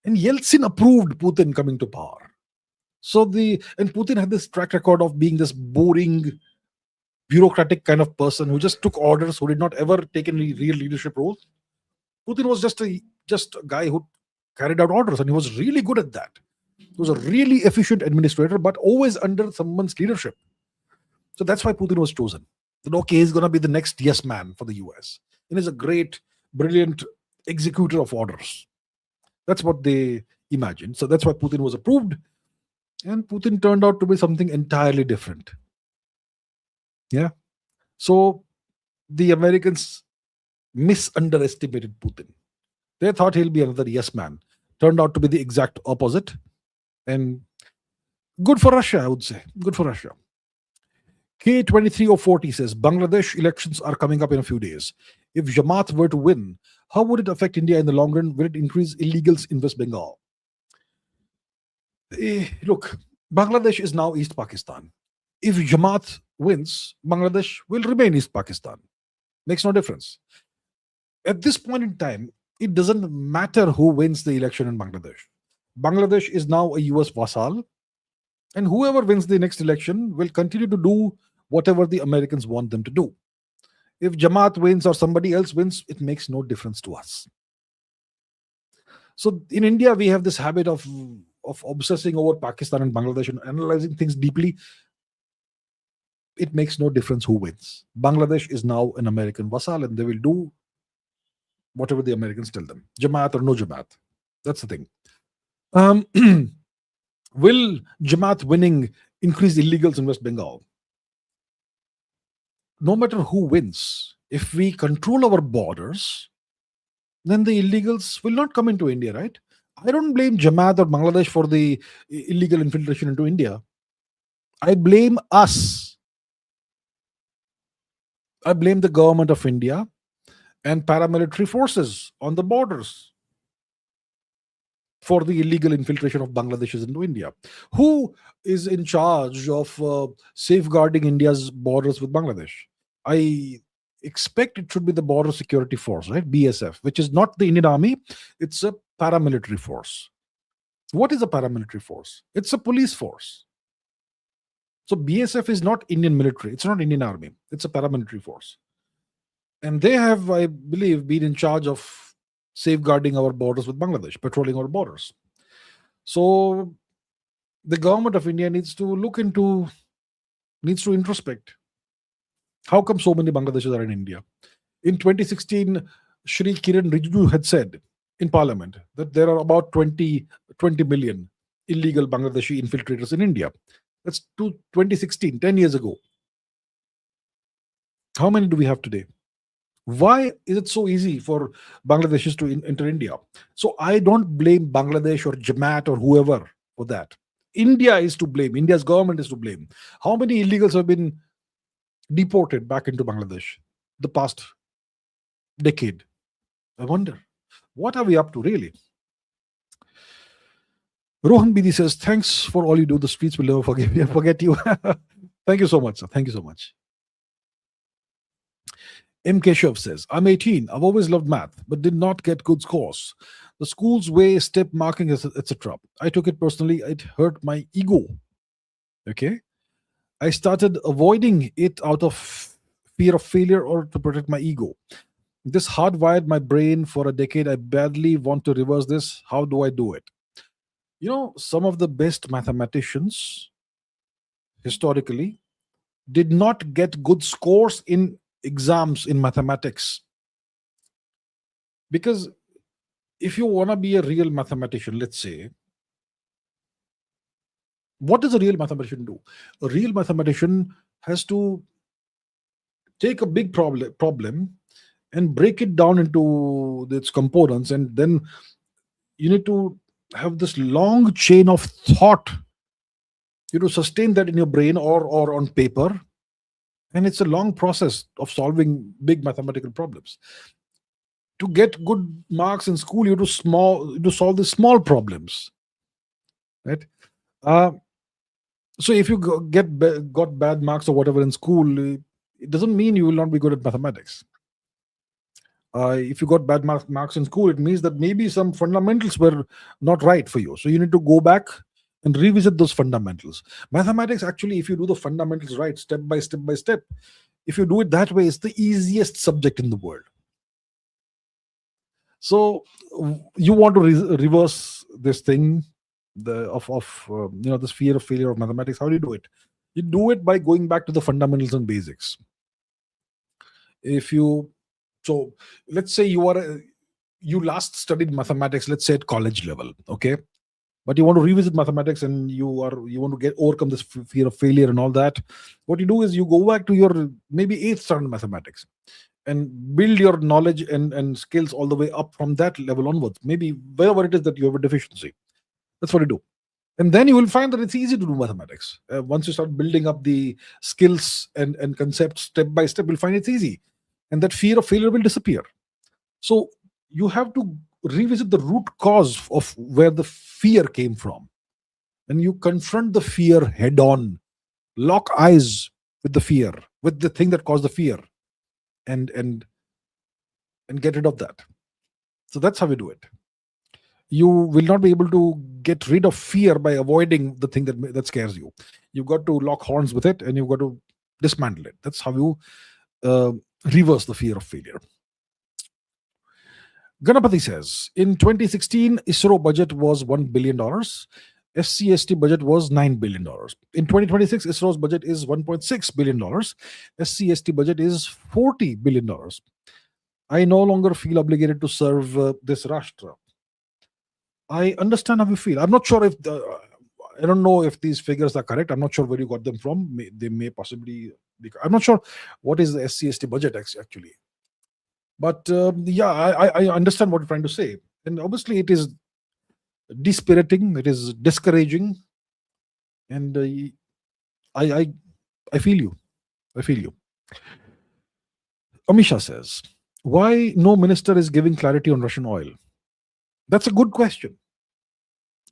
And Yeltsin approved Putin coming to power. And Putin had this track record of being this boring, bureaucratic kind of person who just took orders, who did not ever take any real leadership roles. Putin was just a guy who carried out orders, and he was really good at that. He was a really efficient administrator, but always under someone's leadership. So that's why Putin was chosen. That okay, he's going to be the next yes man for the US. And he's a great, brilliant executor of orders. That's what they imagined. So that's why Putin was approved. And Putin turned out to be something entirely different. Yeah. So the Americans misunderestimated Putin. They thought he'll be another yes man. Turned out to be the exact opposite. And good for Russia, I would say. Good for Russia. K23040 says, Bangladesh elections are coming up in a few days. If Jamaat were to win, how would it affect India in the long run? Will it increase illegals in West Bengal? Look, Bangladesh is now East Pakistan. If Jamaat wins, Bangladesh will remain East Pakistan. Makes no difference. At this point in time, it doesn't matter who wins the election in Bangladesh. Bangladesh is now a US vassal, and whoever wins the next election will continue to do whatever the Americans want them to do. If Jamaat wins or somebody else wins, it makes no difference to us. So in India, we have this habit of obsessing over Pakistan and Bangladesh and analyzing things deeply. It makes no difference who wins. Bangladesh is now an American vassal, and they will do whatever the Americans tell them. Jamaat or no Jamaat. That's the thing. Will Jamaat winning increase illegals in West Bengal? No matter who wins, if we control our borders, then the illegals will not come into India, right? I don't blame Jamaat or Bangladesh for the illegal infiltration into India. I blame us. I blame the government of India and paramilitary forces on the borders for the illegal infiltration of Bangladeshis into India. Who is in charge of safeguarding India's borders with Bangladesh? I expect it should be the Border Security Force, right? BSF, which is not the Indian Army. It's a paramilitary force. What is a paramilitary force? It's a police force. So BSF is not Indian military. It's not Indian Army. It's a paramilitary force. And they have, I believe, been in charge of safeguarding our borders with Bangladesh, patrolling our borders. So the government of India needs to introspect. How come so many Bangladeshis are in India? In 2016, Shri Kiran Rijiju had said in Parliament that there are about 20 million illegal Bangladeshi infiltrators in India. That's 2016, 10 years ago. How many do we have today? Why is it so easy for Bangladeshis to enter India? So I don't blame Bangladesh or Jamaat or whoever for that. India is to blame. India's government is to blame. How many illegals have been deported back into Bangladesh the past decade? I wonder. What are we up to, really? Rohan Bidi says, thanks for all you do. The streets will never forget you. Thank you so much, sir. Thank you so much. M. Keshav says, I'm 18. I've always loved math, but did not get good scores. The school's way, step marking, etc. I took it personally. It hurt my ego. Okay. I started avoiding it out of fear of failure or to protect my ego. This hardwired my brain for a decade. I badly want to reverse this. How do I do it? Some of the best mathematicians historically did not get good scores in exams in mathematics. Because if you want to be a real mathematician, let's say, what does a real mathematician do? A real mathematician has to take a big problem and break it down into its components, and then you need to have this long chain of thought, sustain that in your brain or on paper. And it's a long process of solving big mathematical problems. To get good marks in school, you to solve the small problems, right? So if you got bad marks or whatever in school, it doesn't mean you will not be good at mathematics. If you got bad marks in school, it means that maybe some fundamentals were not right for you. So you need to go back and revisit those fundamentals. Mathematics, actually, if you do the fundamentals right, step by step, if you do it that way, it's the easiest subject in the world. So you want to reverse this thing, this fear of failure of mathematics. How do you do it? You do it by going back to the fundamentals and basics. So let's say you last studied mathematics, let's say at college level, okay? But you want to revisit mathematics and you want to overcome this fear of failure and all that. What you do is you go back to your maybe 8th standard mathematics and build your knowledge and skills all the way up from that level onwards. Maybe wherever it is that you have a deficiency, that's what you do. And then you will find that it's easy to do mathematics. Once you start building up the skills and concepts step by step, you'll find it's easy. And that fear of failure will disappear. So you have to revisit the root cause of where the fear came from. And you confront the fear head on. Lock eyes with the fear, with the thing that caused the fear. And get rid of that. So that's how we do it. You will not be able to get rid of fear by avoiding the thing that scares you. You've got to lock horns with it and you've got to dismantle it. That's how you reverse the fear of failure. Ganapati says, in 2016, ISRO budget was $1 billion. SCST budget was $9 billion. In 2026, ISRO's budget is $1.6 billion. SCST budget is $40 billion. I no longer feel obligated to serve this Rashtra. I understand how you feel. I'm not sure if I don't know if these figures are correct. I'm not sure where you got them from. They may possibly be. I'm not sure what is the SCST budget actually. But I understand what you're trying to say. And obviously it is dispiriting, it is discouraging. And I feel you. I feel you. Amisha says, why no minister is giving clarity on Russian oil? That's a good question.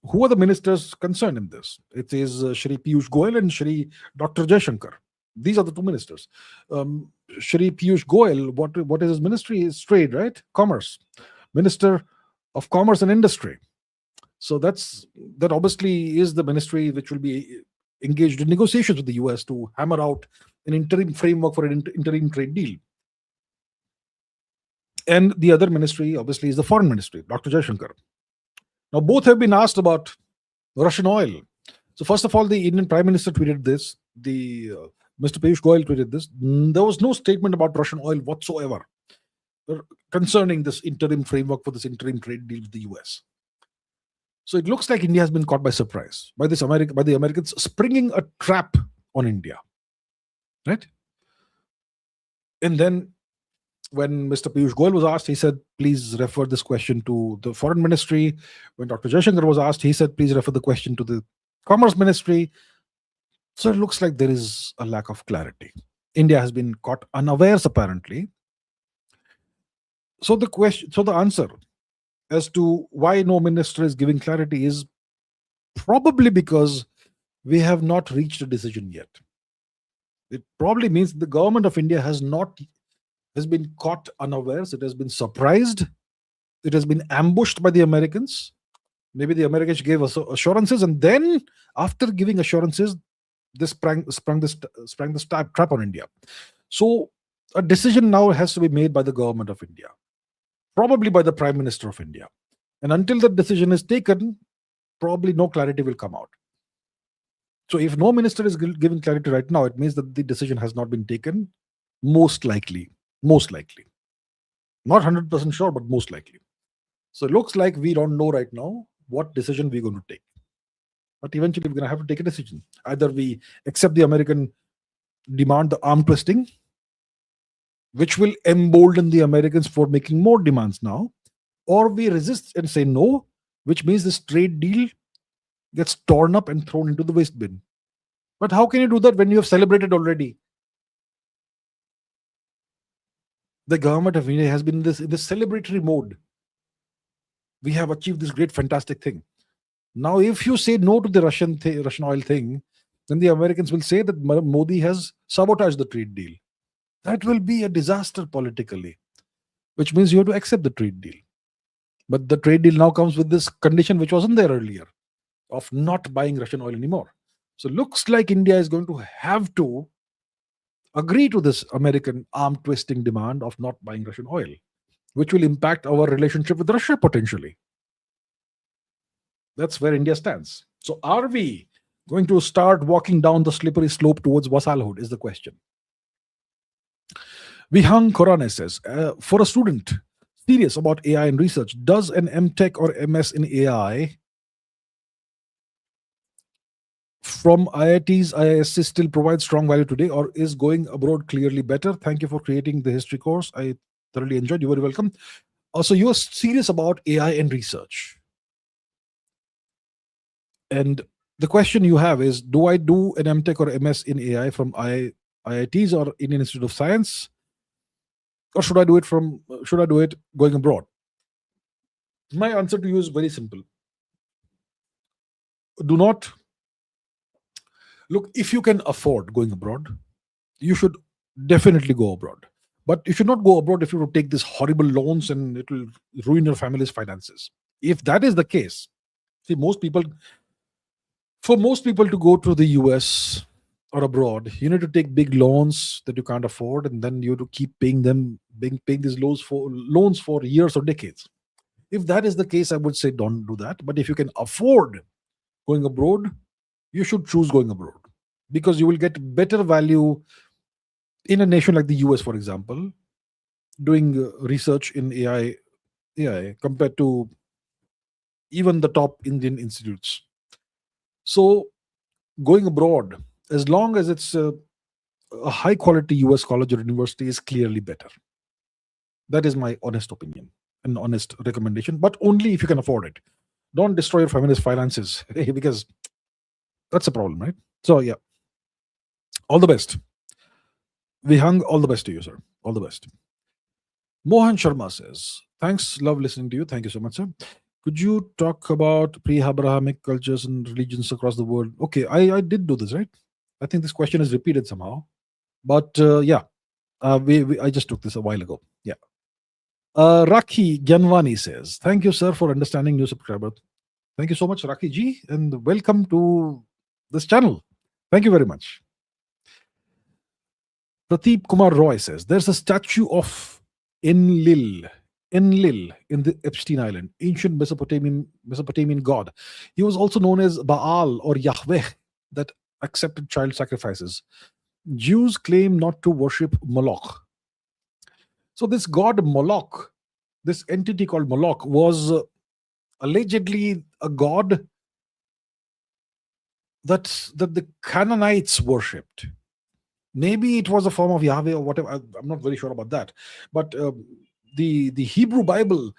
Who are the ministers concerned in this? It is Shri Piyush Goyal and Shri Dr. Jaishankar. These are the two ministers. Shri Piyush Goyal, what is his ministry? Is trade, right? Commerce. Minister of Commerce and Industry. So that obviously is the ministry which will be engaged in negotiations with the US to hammer out an interim framework for an interim trade deal. And the other ministry obviously is the foreign ministry, Dr. Jaishankar. Now both have been asked about Russian oil. So first of all, the Indian Prime Minister tweeted this. Mr. Piyush Goyal tweeted this. There was no statement about Russian oil whatsoever concerning this interim framework for this interim trade deal with the US. So it looks like India has been caught by surprise by the Americans springing a trap on India, right? And then when Mr. Piyush Goyal was asked, he said, please refer this question to the foreign ministry. When Dr. Jaishankar was asked, he said, please refer the question to the commerce ministry. So it looks like there is a lack of clarity. India has been caught unawares, apparently. So the answer as to why no minister is giving clarity is probably because we have not reached a decision yet. It probably means the government of India has been caught unawares. It has been surprised. It has been ambushed by the Americans. Maybe the Americans gave us assurances, and then after giving assurances, this sprung this trap on India. So a decision now has to be made by the government of India, probably by the Prime Minister of India. And until that decision is taken, probably no clarity will come out. So if no minister is giving clarity right now, it means that the decision has not been taken, most likely. Most likely. Not 100% sure, but most likely. So it looks like we don't know right now what decision we're going to take. But eventually we're going to have to take a decision. Either we accept the American demand, the arm twisting, which will embolden the Americans for making more demands now, or we resist and say no, which means this trade deal gets torn up and thrown into the waste bin. But how can you do that when you have celebrated already? The government of India has been in this celebratory mode. We have achieved this great, fantastic thing. Now, if you say no to the Russian oil thing, then the Americans will say that Modi has sabotaged the trade deal. That will be a disaster politically, which means you have to accept the trade deal. But the trade deal now comes with this condition which wasn't there earlier, of not buying Russian oil anymore. So looks like India is going to have to agree to this American arm twisting demand of not buying Russian oil, which will impact our relationship with Russia potentially. That's where India stands. So are we going to start walking down the slippery slope towards vassalhood is the question. Vihang Korane says, for a student serious about AI and research, does an MTech or MS in AI from IITs, IISc still provide strong value today, or is going abroad clearly better? Thank you for creating the history course. I thoroughly enjoyed. You're very welcome. Also, you are serious about AI and research. And the question you have is, do I do an MTech or MS in AI from IITs or Indian Institute of Science? Or should I do it going abroad? My answer to you is very simple. Do not look, if you can afford going abroad, you should definitely go abroad. But you should not go abroad if you will take these horrible loans and it will ruin your family's finances. If that is the case, see, for most people to go to the US or abroad, you need to take big loans that you can't afford, and then you have to keep paying these loans for years or decades. If that is the case, I would say don't do that. But if you can afford going abroad, you should choose going abroad, because you will get better value in a nation like the US, for example, doing research in AI compared to even the top Indian institutes. So going abroad, as long as it's a high quality US college or university, is clearly better. That is my honest opinion and honest recommendation, but only if you can afford it. Don't destroy your family's finances because that's a problem, right? So yeah, all the best. Vihang, all the best to you, sir. All the best. Mohan Sharma says, thanks, love listening to you. Thank you so much, sir. Could you talk about pre-Abrahamic cultures and religions across the world? Okay, I did do this, right? I think this question is repeated somehow. But yeah, I just took this a while ago. Yeah. Rakhi Gyanwani says, thank you, sir, for understanding new subscriber. Thank you so much, Rakhi ji, and welcome to this channel. Thank you very much. Prateep Kumar Roy says, there's a statue of Enlil in the Epstein Island, ancient Mesopotamian god. He was also known as Baal or Yahweh, that accepted child sacrifices. Jews claim not to worship Moloch. So this god Moloch, this entity called Moloch, was allegedly a god that the Canaanites worshipped. Maybe it was a form of Yahweh or whatever. I'm not very sure about that. But the Hebrew Bible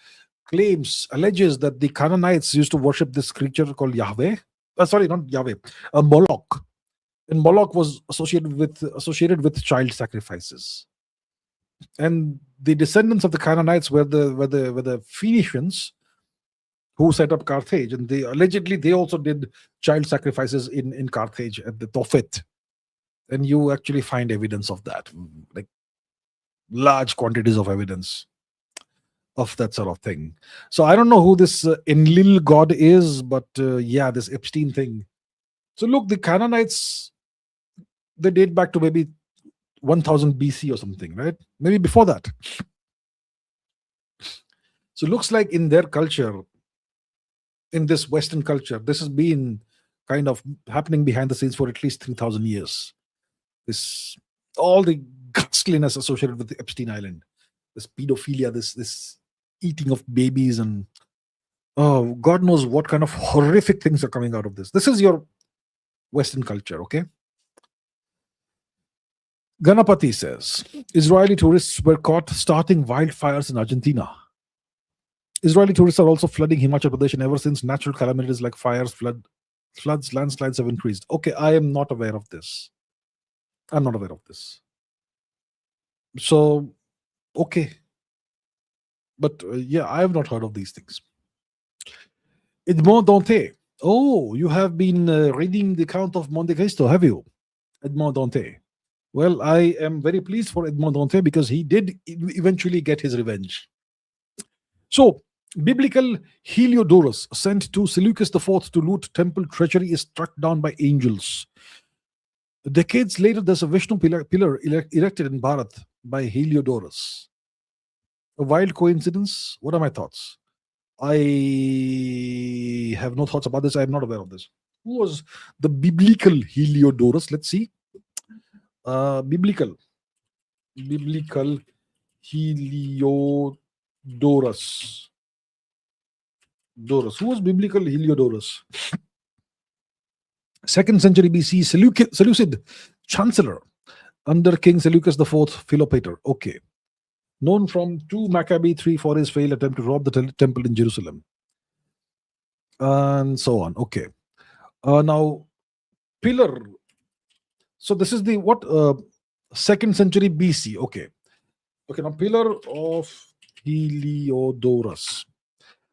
alleges that the Canaanites used to worship this creature called Yahweh. Sorry, not Yahweh, Moloch. And Moloch was associated with child sacrifices. And the descendants of the Canaanites were the Phoenicians who set up Carthage, and they also did child sacrifices in Carthage at the Tophet. And you actually find evidence of that, like large quantities of evidence of that sort of thing. So I don't know who this Enlil god is, but yeah, this Epstein thing. So look, the Canaanites they date back to maybe 1000 BC or something, right? Maybe before that. So it looks like in their culture, in this Western culture, this has been kind of happening behind the scenes for at least 3000 years. This, all the ghastliness associated with the Epstein Island, this pedophilia, this eating of babies, and oh, God knows what kind of horrific things are coming out of this. This is your Western culture, okay? Ganapati says, Israeli tourists were caught starting wildfires in Argentina. Israeli tourists are also flooding Himachal Pradesh, and ever since, natural calamities like fires, floods, landslides have increased. Okay, I am not aware of this. I'm not aware of this. So, okay. But yeah, I have not heard of these things. Edmond Dante. Oh, you have been reading the Count of Monte Cristo, have you? Edmond Dante. Well, I am very pleased for Edmond Dante because he did eventually get his revenge. So, biblical Heliodorus, sent to Seleucus IV to loot temple treasury, is struck down by angels. Decades later, there's a Vishnu pillar erected in Bharat by Heliodorus. A wild coincidence? What are my thoughts? I have no thoughts about this. I am not aware of this. Who was the biblical Heliodorus? Let's see. Biblical Heliodorus. Who was biblical Heliodorus? 2nd century BC, Seleucid chancellor under King Seleucus IV Philopator. Okay. Known from 2 Maccabee 3 for his failed attempt to rob the temple in Jerusalem. And so on. Okay. Now, pillar. So this is the what? 2nd century BC. Okay. Okay, now pillar of Heliodorus.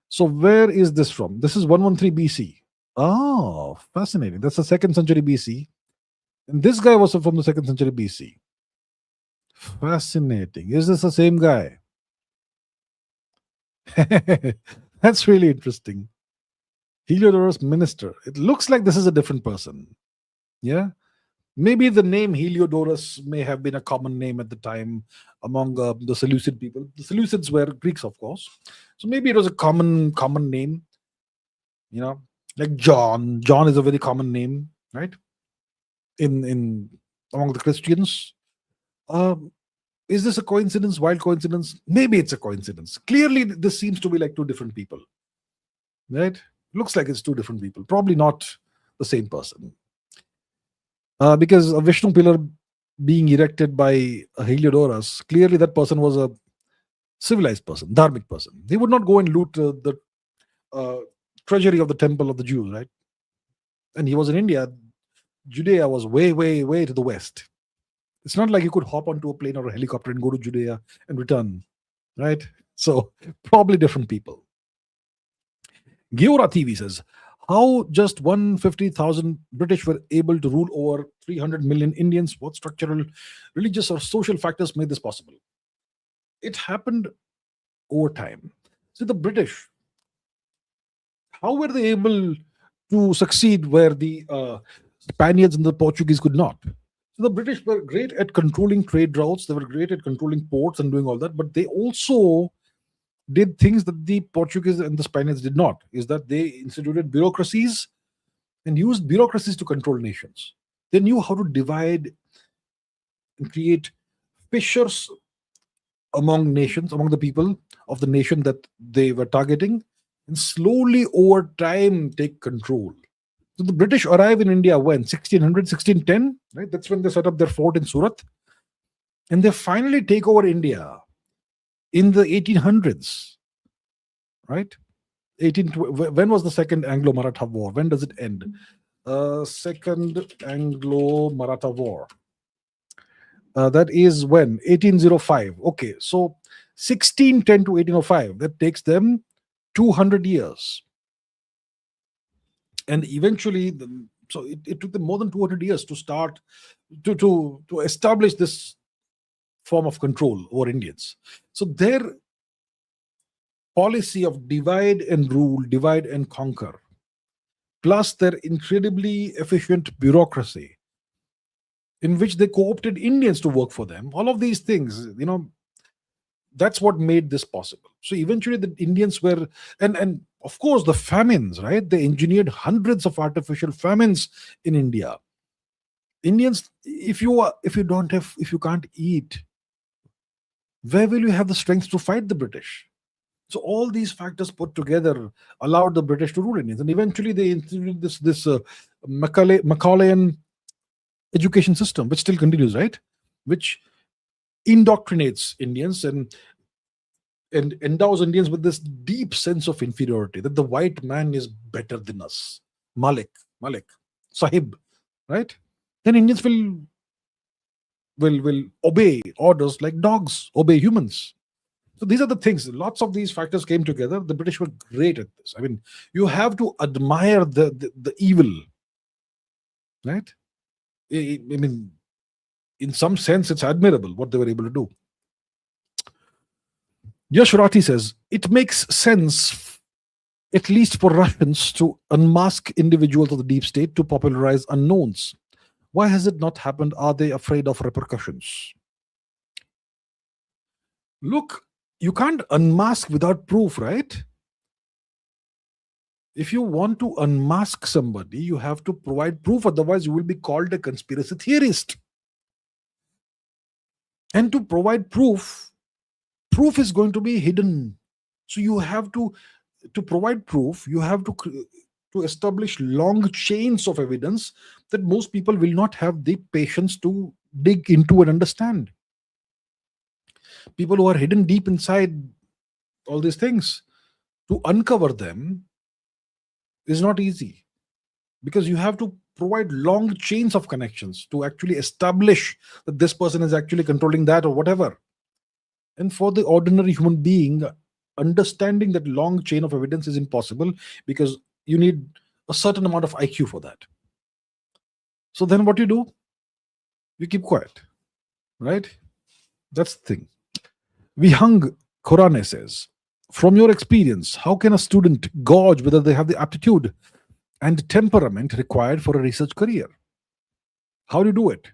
So where is this from? This is 113 BC. Oh, fascinating. That's the 2nd century BC. And this guy was from the 2nd century BC. Fascinating. Is this the same guy? That's really interesting. Heliodorus minister. It looks like this is a different person. Yeah. Maybe the name Heliodorus may have been a common name at the time among the Seleucid people. The Seleucids were Greeks, of course. So maybe it was a common name. You know, like John. John is a very common name, right? In among the Christians. Is this a coincidence? Wild coincidence? Maybe it's a coincidence. Clearly, this seems to be like two different people, right? Looks like it's two different people. Probably not the same person. Because a Vishnu pillar being erected by a Heliodorus, clearly that person was a civilized person, dharmic person. They would not go and loot the treasury of the temple of the Jews, right? And he was in India. Judea was way, way, way to the west. It's not like you could hop onto a plane or a helicopter and go to Judea and return, right? So probably different people. Giora TV says, how just 150,000 British were able to rule over 300 million Indians? What structural, religious, or social factors made this possible? It happened over time. So the British, how were they able to succeed where the Spaniards and the Portuguese could not? So the British were great at controlling trade routes. They were great at controlling ports and doing all that. But they also did things that the Portuguese and the Spaniards did not. Is that they instituted bureaucracies and used bureaucracies to control nations. They knew how to divide and create fissures among nations, among the people of the nation that they were targeting, and slowly over time take control. So the British arrive in India when? 1600, 1610, right? That's when they set up their fort in Surat. And they finally take over India in the 1800s, right? When was the Second Anglo-Maratha War? When does it end? Second Anglo-Maratha War. That is when? 1805. Okay, so 1610 to 1805. That takes them 200 years. And eventually, so it took them more than 200 years to start to establish this form of control over Indians. So their policy of divide and rule, divide and conquer, plus their incredibly efficient bureaucracy, in which they co-opted Indians to work for them. All of these things, that's what made this possible. So eventually the Indians were, and of course the famines, right? They engineered hundreds of artificial famines in India. Indians, if you can't eat, where will you have the strength to fight the British? So all these factors put together allowed the British to rule Indians, and eventually they instituted this Macaulayan education system, which still continues, right? Which indoctrinates Indians and endows Indians with this deep sense of inferiority, that the white man is better than us. Malik, Sahib, right? Then Indians will obey orders like dogs obey humans. So these are the things. Lots of these factors came together. The British were great at this. I mean, you have to admire the evil, right? I mean, in some sense, it's admirable what they were able to do. Yashurati says, it makes sense, at least for Russians, to unmask individuals of the deep state to popularize unknowns. Why has it not happened? Are they afraid of repercussions? Look, you can't unmask without proof, right? If you want to unmask somebody, you have to provide proof. Otherwise, you will be called a conspiracy theorist. And to provide proof is going to be hidden. So you have to provide proof, you have to establish long chains of evidence that most people will not have the patience to dig into and understand. People who are hidden deep inside all these things, to uncover them is not easy, because you have to provide long chains of connections to actually establish that this person is actually controlling that or whatever. And for the ordinary human being, understanding that long chain of evidence is impossible, because you need a certain amount of IQ for that. So then what you do? You keep quiet, right? That's the thing. Vihang Khorane says, from your experience, how can a student gauge whether they have the aptitude and temperament required for a research career? How do you do it?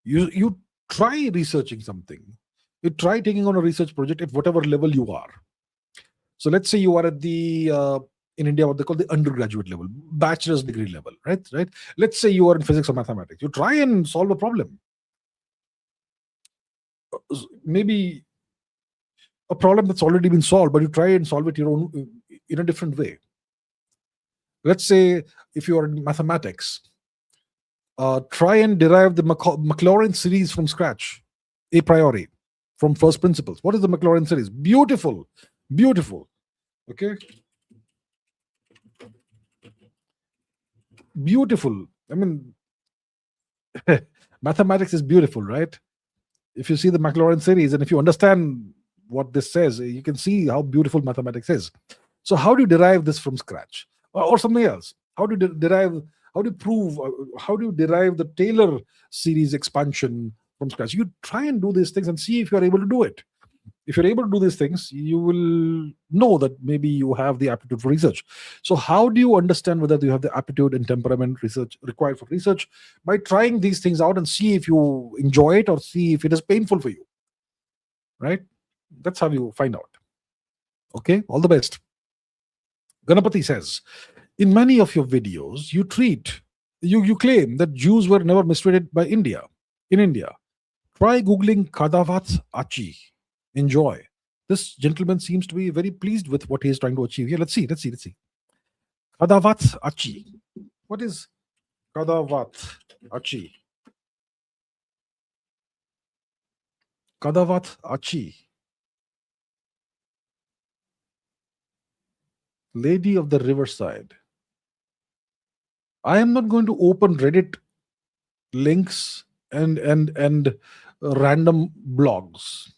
You try researching something. You try taking on a research project at whatever level you are. So let's say you are at the in India, what they call the undergraduate level, bachelor's degree level, right? Let's say you are in physics or mathematics. You try and solve a problem. Maybe a problem that's already been solved, but you try and solve it your own in a different way. Let's say if you are in mathematics, try and derive the Maclaurin series from scratch, a priori, from first principles. What is the Maclaurin series? Beautiful. Okay. Beautiful. I mean, mathematics is beautiful, right? If you see the Maclaurin series and if you understand what this says, you can see how beautiful mathematics is. So how do you derive this from scratch? Or something else? How do you derive the Taylor series expansion from scratch? You try and do these things and see if you're able to do it. If you're able to do these things, you will know that maybe you have the aptitude for research. So how do you understand whether you have the aptitude and temperament required for research? By trying these things out and see if you enjoy it or see if it is painful for you, right? That's how you find out. Okay, all the best. Ganapati says, in many of your videos, you claim that Jews were never mistreated in India. Try Googling Kadavat Achi. Enjoy. This gentleman seems to be very pleased with what he is trying to achieve here. Let's see. Kadavat Achi. What is Kadavat Achi? Kadavat Achi. Lady of the Riverside. I am not going to open Reddit links and random blogs.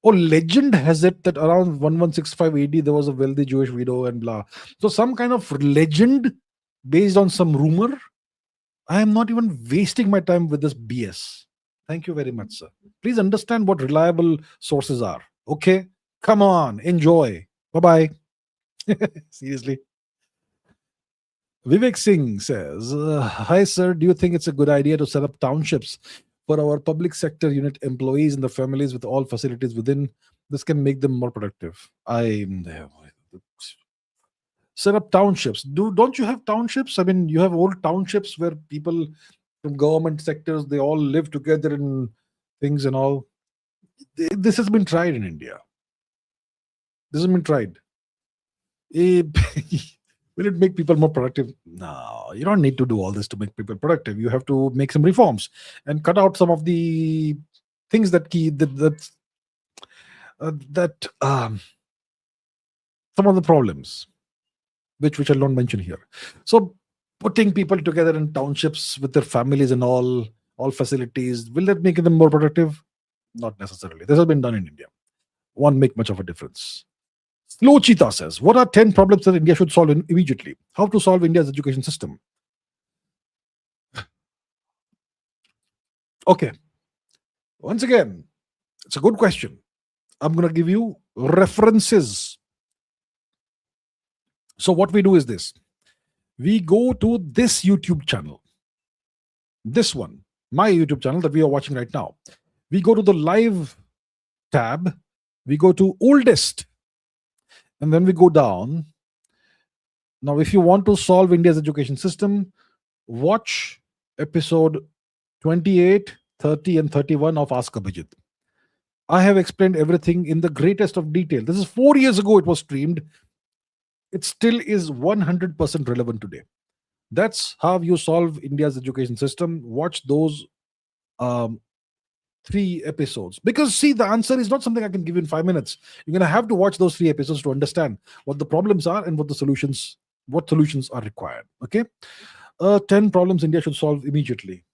Oh, legend has it that around 1165 AD there was a wealthy Jewish widow and blah. So some kind of legend based on some rumor. I am not even wasting my time with this BS. Thank you very much, sir. Please understand what reliable sources are. Okay? Come on, enjoy. Bye-bye. Seriously. Vivek Singh says, hi, sir. Do you think it's a good idea to set up townships for our public sector unit employees and the families with all facilities within? This can make them more productive. I set up townships. Don't you have townships? I mean, you have old townships where people from government sectors, they all live together in things and all. This has been tried in India. This has been tried. Eh, Will it make people more productive? No, you don't need to do all this to make people productive. You have to make some reforms and cut out some of the things that some of the problems which I don't mention here. So putting people together in townships with their families and all facilities, will that make them more productive? Not necessarily. This has been done in India. Won't make much of a difference. Slow Cheetah says, what are 10 problems that India should solve immediately? How to solve India's education system? Okay. Once again, it's a good question. I'm going to give you references. So what we do is this. We go to this YouTube channel. This one, my YouTube channel that we are watching right now. We go to the live tab. We go to oldest. And then we go down. Now, if you want to solve India's education system, watch episode 28, 30, and 31 of Ask Abhijit. I have explained everything in the greatest of detail. This is 4 years ago it was streamed. It still is 100% relevant today. That's how you solve India's education system. Watch those 3 episodes. Because, see, the answer is not something I can give you in 5 minutes. You're going to have to watch those 3 episodes to understand what the problems are and what solutions are required. Okay? 10 problems India should solve immediately.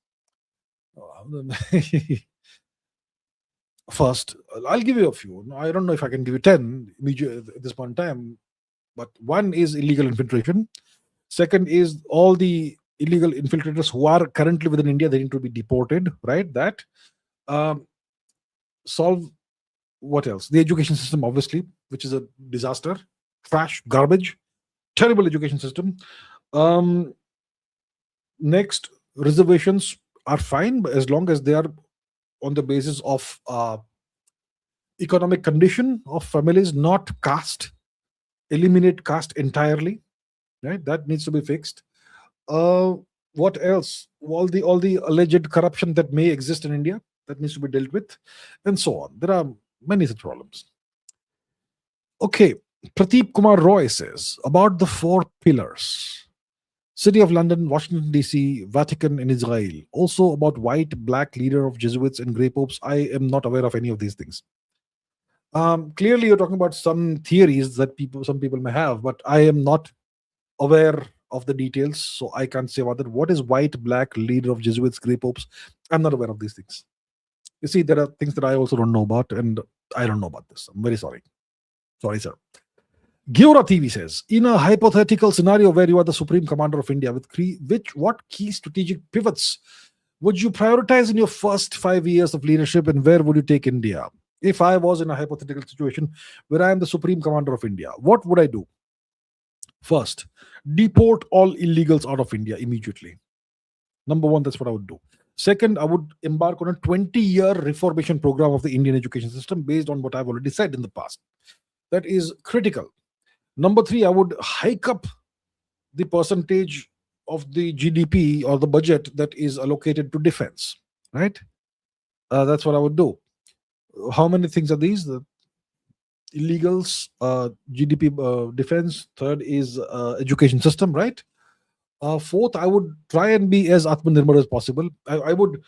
First, I'll give you a few. I don't know if I can give you 10 at this point in time, but one is illegal infiltration. Second is all the illegal infiltrators who are currently within India, they need to be deported, right? That. Solve what else? The education system, obviously, which is a disaster, trash, garbage, terrible education system. Next, reservations are fine, but as long as they are on the basis of economic condition of families, not caste. Eliminate caste entirely, right? That needs to be fixed. What else? All the alleged corruption that may exist in India, that needs to be dealt with, and so on. There are many such problems. Okay, Pradeep Kumar Roy says about the 4 pillars: City of London, Washington DC, Vatican, and Israel. Also about white, black leader of Jesuits and Grey Popes. I am not aware of any of these things. Clearly, you're talking about some theories that some people may have, but I am not aware of the details, so I can't say about that. What is white, black leader of Jesuits, Grey Popes? I'm not aware of these things. You see, there are things that I also don't know about, and I don't know about this. I'm very sorry. Sorry, sir. Giora TV says, in a hypothetical scenario where you are the Supreme Commander of India, what key strategic pivots would you prioritize in your first 5 years of leadership, and where would you take India? If I was in a hypothetical situation where I am the Supreme Commander of India, what would I do? First, deport all illegals out of India immediately. Number one, that's what I would do. Second, I would embark on a 20-year reformation program of the Indian education system based on what I've already said in the past. That is critical. Number 3, I would hike up the percentage of the GDP or the budget that is allocated to defense, right? That's what I would do. How many things are these? The illegals, GDP, defense. Third is education system, right? Fourth, I would try and be as Atmanirbhar as possible. I would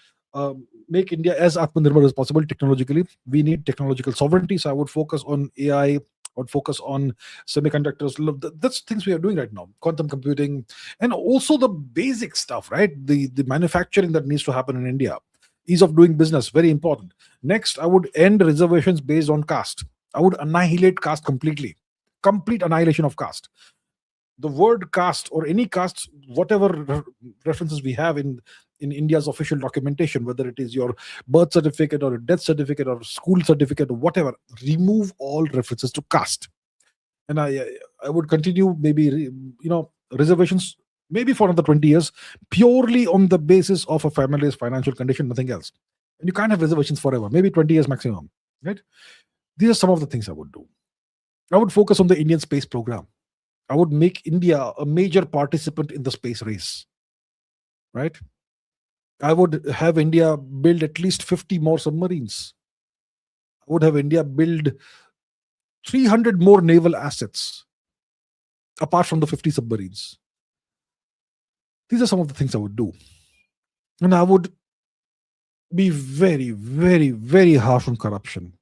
make India as Atmanirbhar as possible technologically. We need technological sovereignty, so I would focus on AI. I would focus on semiconductors. That's things we are doing right now. Quantum computing, and also the basic stuff, right? The manufacturing that needs to happen in India. Ease of doing business, very important. Next, I would end reservations based on caste. I would annihilate caste completely. Complete annihilation of caste. The word caste or any caste, whatever references we have in India's official documentation, whether it is your birth certificate or a death certificate or school certificate or whatever, remove all references to caste. And I would continue maybe reservations maybe for another 20 years, purely on the basis of a family's financial condition, nothing else. And you can't have reservations forever, maybe 20 years maximum, right? These are some of the things I would do. I would focus on the Indian space program. I would make India a major participant in the space race, right? I would have India build at least 50 more submarines. I would have India build 300 more naval assets apart from the 50 submarines. These are some of the things I would do. And I would be very, very, very harsh on corruption.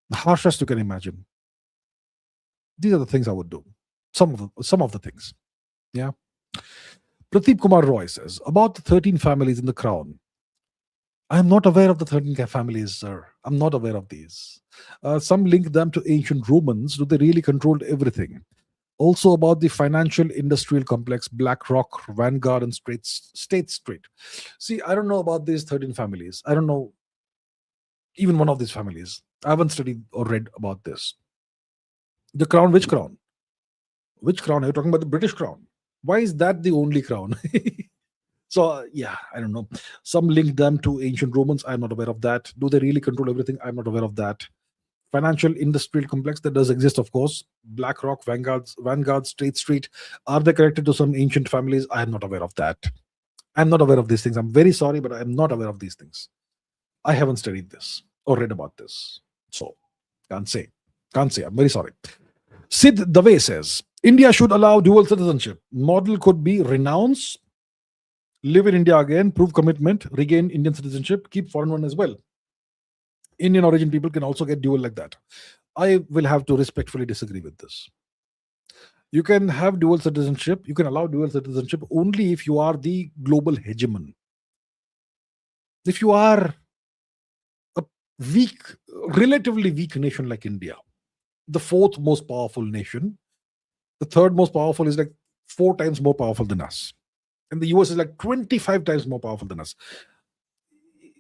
The harshest you can imagine. These are the things I would do. Some of the things. Yeah. Pradeep Kumar Roy says, about the 13 families in the crown. I am not aware of the 13 families, sir. I'm not aware of these. Some link them to ancient Romans. Do they really controlled everything? Also about the financial industrial complex, BlackRock, Vanguard, and State Street. See, I don't know about these 13 families. I don't know even one of these families. I haven't studied or read about this. The crown, which crown? Which crown? Are you talking about the British crown? Why is that the only crown? So, yeah, I don't know. Some link them to ancient Romans. I'm not aware of that. Do they really control everything? I'm not aware of that. Financial industrial complex that does exist, of course. BlackRock, Vanguard, State Street. Are they connected to some ancient families? I am not aware of that. I'm not aware of these things. I'm very sorry, but I'm not aware of these things. I haven't studied this or read about this. So, can't say. I'm very sorry. Sid Dave says, India should allow dual citizenship. Model could be renounce, live in India again, prove commitment, regain Indian citizenship, keep foreign one as well. Indian origin people can also get dual like that. I will have to respectfully disagree with this. You can have dual citizenship, you can allow dual citizenship only if you are the global hegemon. If you are a weak, relatively weak nation like India, the fourth most powerful nation, the third most powerful is like 4 times more powerful than us. And the US is like 25 times more powerful than us.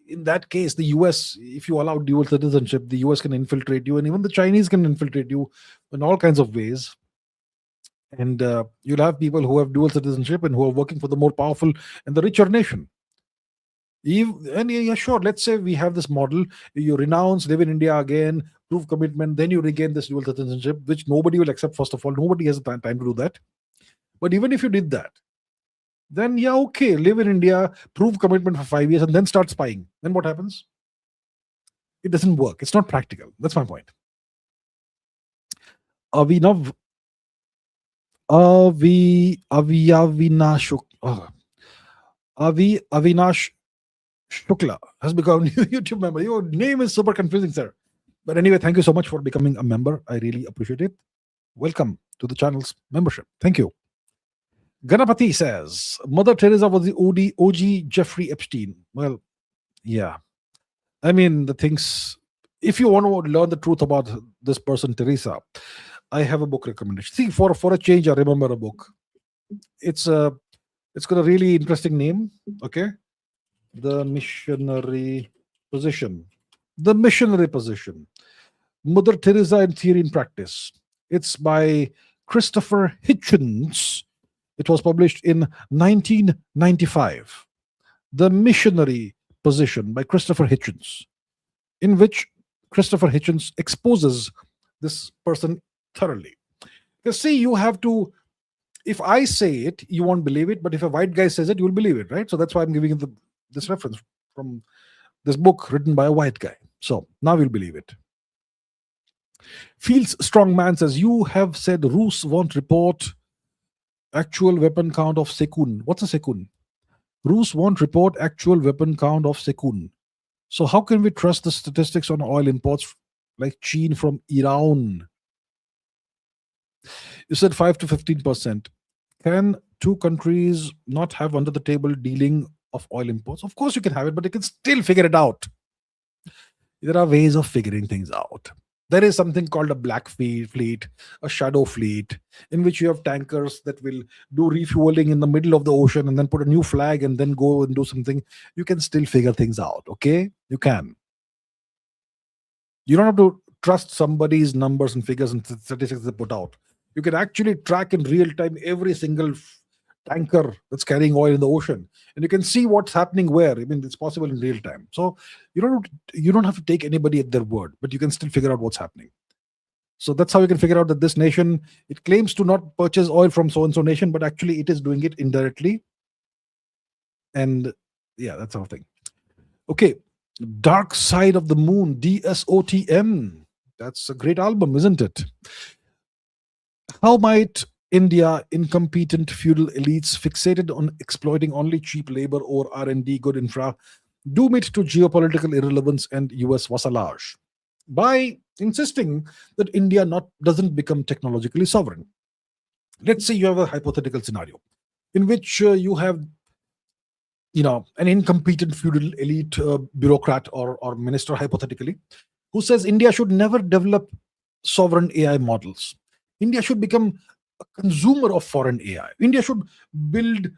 In that case, the US, if you allow dual citizenship, the US can infiltrate you, and even the Chinese can infiltrate you in all kinds of ways. And you'll have people who have dual citizenship and who are working for the more powerful and the richer nation. And yeah, sure, let's say we have this model, you renounce, live in India again, prove commitment, then you regain this dual citizenship, which nobody will accept. First of all, nobody has time to do that. But even if you did that, then yeah, okay, live in India, prove commitment for 5 years, and then start spying. Then what happens? It doesn't work. It's not practical. That's my point. Avinav Avinash Shukla has become a new YouTube member. Your name is super confusing, sir. But anyway, thank you so much for becoming a member. I really appreciate it. Welcome to the channel's membership. Thank you. Ganapati says, Mother Teresa was the OG Jeffrey Epstein. Well, yeah. I mean, the things, if you want to learn the truth about this person, Teresa, I have a book recommendation. See, for a change, I remember a book. It's got a really interesting name. Okay. The Missionary Position. The Missionary Position. Mother Teresa in Theory and Practice. It's by Christopher Hitchens. It was published in 1995. The Missionary Position by Christopher Hitchens, in which Christopher Hitchens exposes this person thoroughly. Because see, you have to, if I say it, you won't believe it, but if a white guy says it, you'll believe it, right? So that's why I'm giving you this reference from this book written by a white guy. So now you'll believe it. Fields Strong Man says, you have said Rus won't report actual weapon count of Sekun. What's a Sekun? Rus won't report actual weapon count of Sekun. So how can we trust the statistics on oil imports like China from Iran? You said 5 to 15%. Can two countries not have under the table dealing of oil imports? Of course you can have it, but you can still figure it out. There are ways of figuring things out. There is something called a black fleet, a shadow fleet, in which you have tankers that will do refueling in the middle of the ocean and then put a new flag and then go and do something. You can still figure things out, okay? You can. You don't have to trust somebody's numbers and figures and statistics they put out. You can actually track in real time every single tanker that's carrying oil in the ocean, and you can see what's happening where. I mean, it's possible in real time. So you don't have to take anybody at their word, but you can still figure out what's happening. So that's how you can figure out that this nation, it claims to not purchase oil from so and so nation, but actually it is doing it indirectly. And yeah, that's our thing. Okay, Dark Side of the Moon, DSOTM. That's a great album, isn't it? How might India, incompetent feudal elites fixated on exploiting only cheap labor or R&D good infra, doom it to geopolitical irrelevance and US vassalage? By insisting that India doesn't become technologically sovereign. Let's say you have a hypothetical scenario in which you have an incompetent feudal elite bureaucrat or minister, hypothetically, who says India should never develop sovereign AI models. India should become a consumer of foreign AI. India should build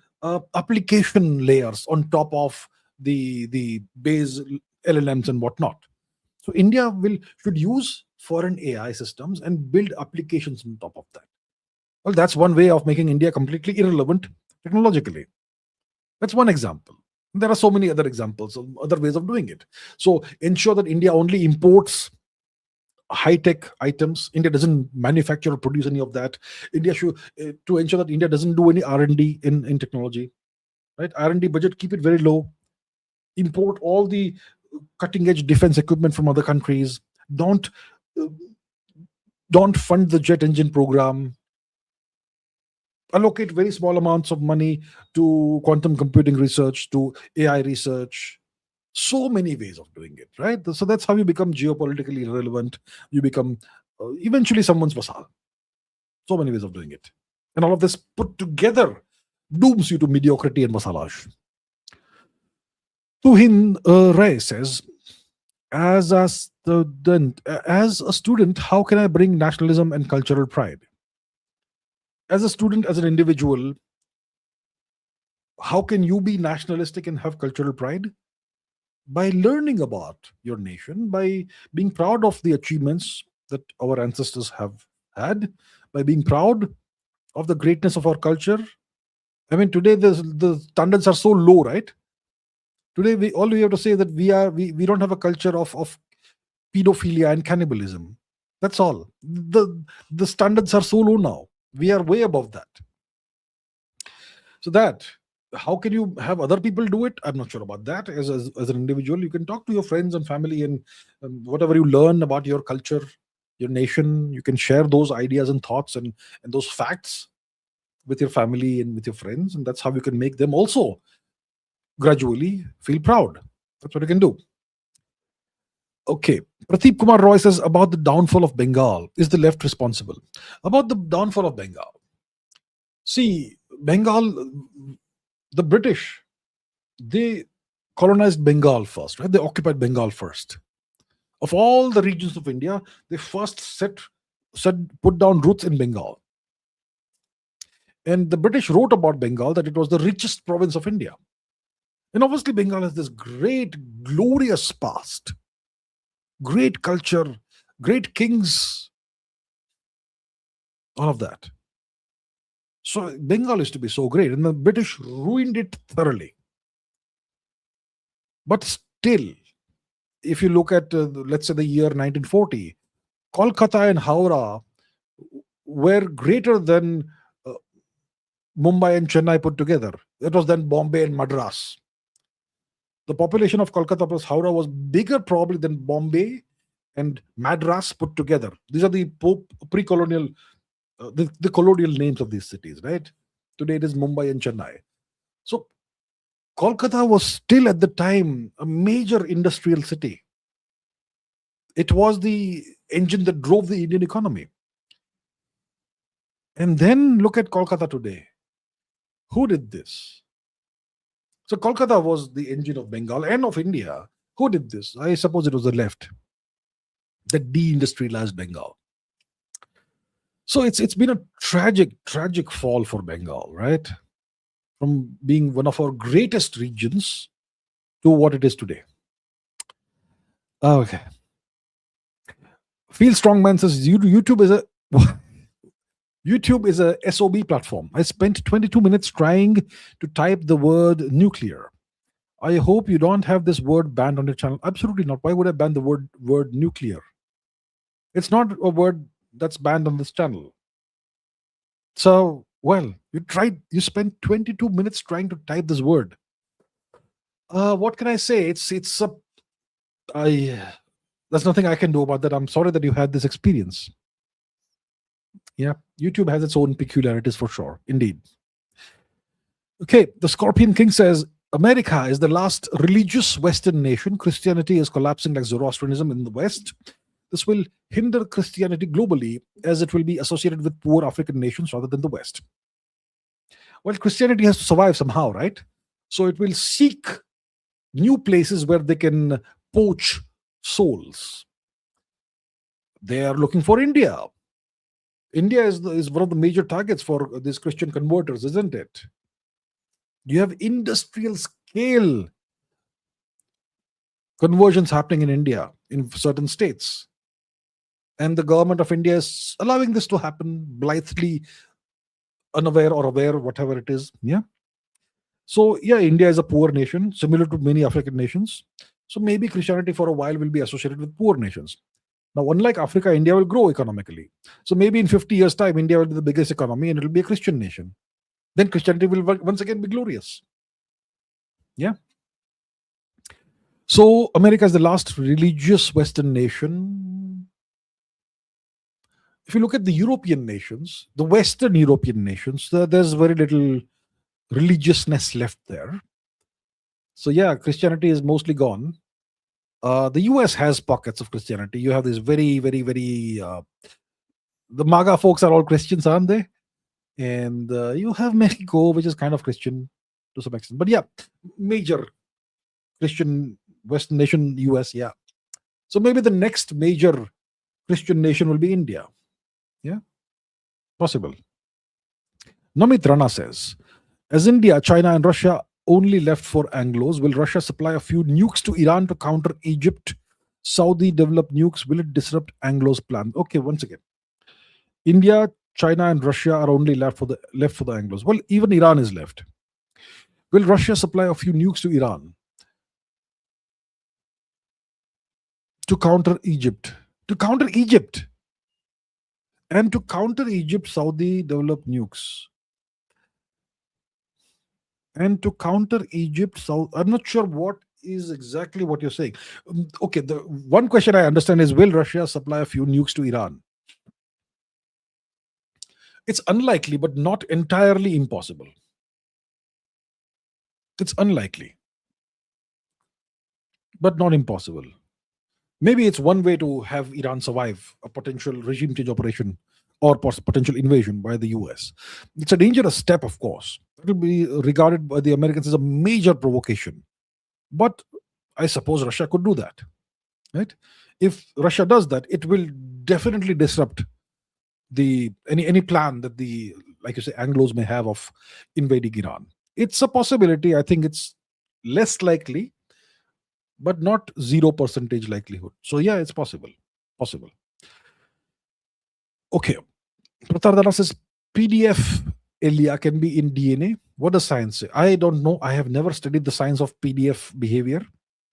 application layers on top of the base LLMs and whatnot. So India should use foreign AI systems and build applications on top of that. Well, that's one way of making India completely irrelevant technologically. That's one example. There are so many other examples of other ways of doing it. So ensure that India only imports high-tech items. India doesn't manufacture or produce any of that. India should, to ensure that India doesn't do any R&D in technology, right? R&D budget, keep it very low. Import all the cutting-edge defense equipment from other countries. Don't fund the jet engine program. Allocate very small amounts of money to quantum computing research, to AI research. So many ways of doing it, right? So that's how you become geopolitically irrelevant. You become eventually someone's vassal. So many ways of doing it. And all of this put together dooms you to mediocrity and vassalage. Tuhin Ray says, as a student, how can I bring nationalism and cultural pride? As a student, as an individual, how can you be nationalistic and have cultural pride? By learning about your nation, by being proud of the achievements that our ancestors have had, by being proud of the greatness of our culture. I mean, today the standards are so low, right? Today, all we have to say is that we don't have a culture of pedophilia and cannibalism. That's all. The standards are so low now. We are way above that. So how can you have other people do it? I'm not sure about that. As an individual, you can talk to your friends and family, and whatever you learn about your culture, your nation, you can share those ideas and thoughts and those facts with your family and with your friends, and that's how you can make them also gradually feel proud. That's what you can do. Okay, Pradeep Kumar Roy says about the downfall of Bengal. Is the left responsible? About the downfall of Bengal. See, Bengal, the British, they colonized Bengal first, right? They occupied Bengal first. Of all the regions of India, they first put down roots in Bengal. And the British wrote about Bengal that it was the richest province of India. And obviously, Bengal has this great, glorious past, great culture, great kings, all of that. So Bengal used to be so great, and the British ruined it thoroughly. But still, if you look at, let's say, the year 1940, Kolkata and Howrah were greater than Mumbai and Chennai put together. That was then Bombay and Madras. The population of Kolkata plus Howrah was bigger probably than Bombay and Madras put together. These are the pre-colonial, the colonial names of these cities, right? Today it is Mumbai and Chennai. So Kolkata was still at the time a major industrial city. It was the engine that drove the Indian economy. And then look at Kolkata today. Who did this? So Kolkata was the engine of Bengal and of India. Who did this? I suppose it was the left that deindustrialized Bengal. So it's been a tragic fall for Bengal, right? From being one of our greatest regions to what it is today. Okay. Feel Strongman says YouTube is a YouTube is a SOB platform. I spent 22 minutes trying to type the word nuclear. I hope you don't have this word banned on your channel. Absolutely not. Why would I ban the word nuclear? It's not a word that's banned on this channel. So, well, you spent 22 minutes trying to type this word. What can I say? There's nothing I can do about that. I'm sorry that you had this experience. Yeah, YouTube has its own peculiarities for sure. Indeed. Okay, the Scorpion King says, America is the last religious Western nation. Christianity is collapsing like Zoroastrianism in the West. This will hinder Christianity globally as it will be associated with poor African nations rather than the West. Well, Christianity has to survive somehow, right? So it will seek new places where they can poach souls. They are looking for India. India is one of the major targets for these Christian converters, isn't it? You have industrial scale conversions happening in India in certain states. And the government of India is allowing this to happen blithely, unaware or aware, whatever it is. Yeah. So, yeah, India is a poor nation, similar to many African nations. So maybe Christianity for a while will be associated with poor nations. Now, unlike Africa, India will grow economically. So maybe in 50 years' time, India will be the biggest economy and it will be a Christian nation. Then Christianity will once again be glorious. Yeah. So America is the last religious Western nation. If you look at the European nations, the Western European nations, there's very little religiousness left there. So yeah, Christianity is mostly gone. The US has pockets of Christianity. You have this very, very, very. The MAGA folks are all Christians, aren't they? And you have Mexico, which is kind of Christian to some extent. But yeah, major Christian Western nation, US, yeah. So maybe the next major Christian nation will be India. Yeah, possible. Namit Rana says, as India, China, and Russia only left for Anglos, will Russia supply a few nukes to Iran to counter Egypt? Saudi develop nukes? Will it disrupt Anglos' plan? Okay, once again, India, China, and Russia are only left for the Anglos. Well, even Iran is left. Will Russia supply a few nukes to Iran to counter Egypt? To counter Egypt. And to counter Egypt, Saudi develop nukes. And to counter Egypt, I'm not sure what is exactly what you're saying. Okay, the one question I understand is, will Russia supply a few nukes to Iran? It's unlikely, but not entirely impossible. It's unlikely, but not impossible. Maybe it's one way to have Iran survive a potential regime change operation or potential invasion by the US. It's a dangerous step, of course. It will be regarded by the Americans as a major provocation. But I suppose Russia could do that, right? If Russia does that, it will definitely disrupt any plan that the, like you say, Anglos may have of invading Iran. It's a possibility. I think it's less likely, but not 0% likelihood. So yeah, it's possible. Okay. Pratardana says PDF Elia can be in DNA. What does science say? I don't know. I have never studied the science of PDF behavior,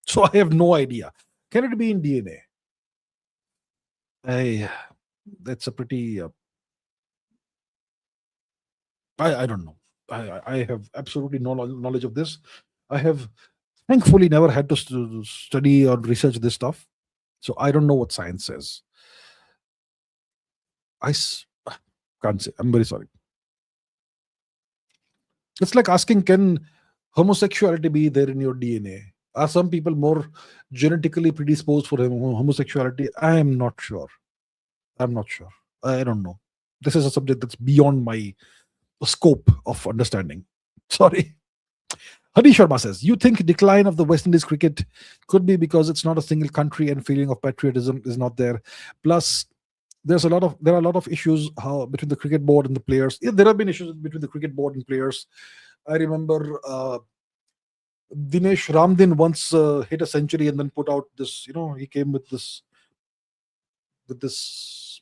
so I have no idea. Can it be in DNA? That's a pretty. I don't know. I have absolutely no knowledge of this. I have thankfully never had to study or research this stuff, so I don't know what science says. I can't say. I'm very sorry. It's like asking, can homosexuality be there in your DNA? Are some people more genetically predisposed for homosexuality? I am not sure. I don't know. This is a subject that's beyond my scope of understanding. Sorry. Hadi Sharma says, you think decline of the West Indies cricket could be because it's not a single country and feeling of patriotism is not there. Plus, there are a lot of issues between the cricket board and the players. Yeah, there have been issues between the cricket board and players. I remember Dinesh Ramdin once hit a century and then put out this, he came with this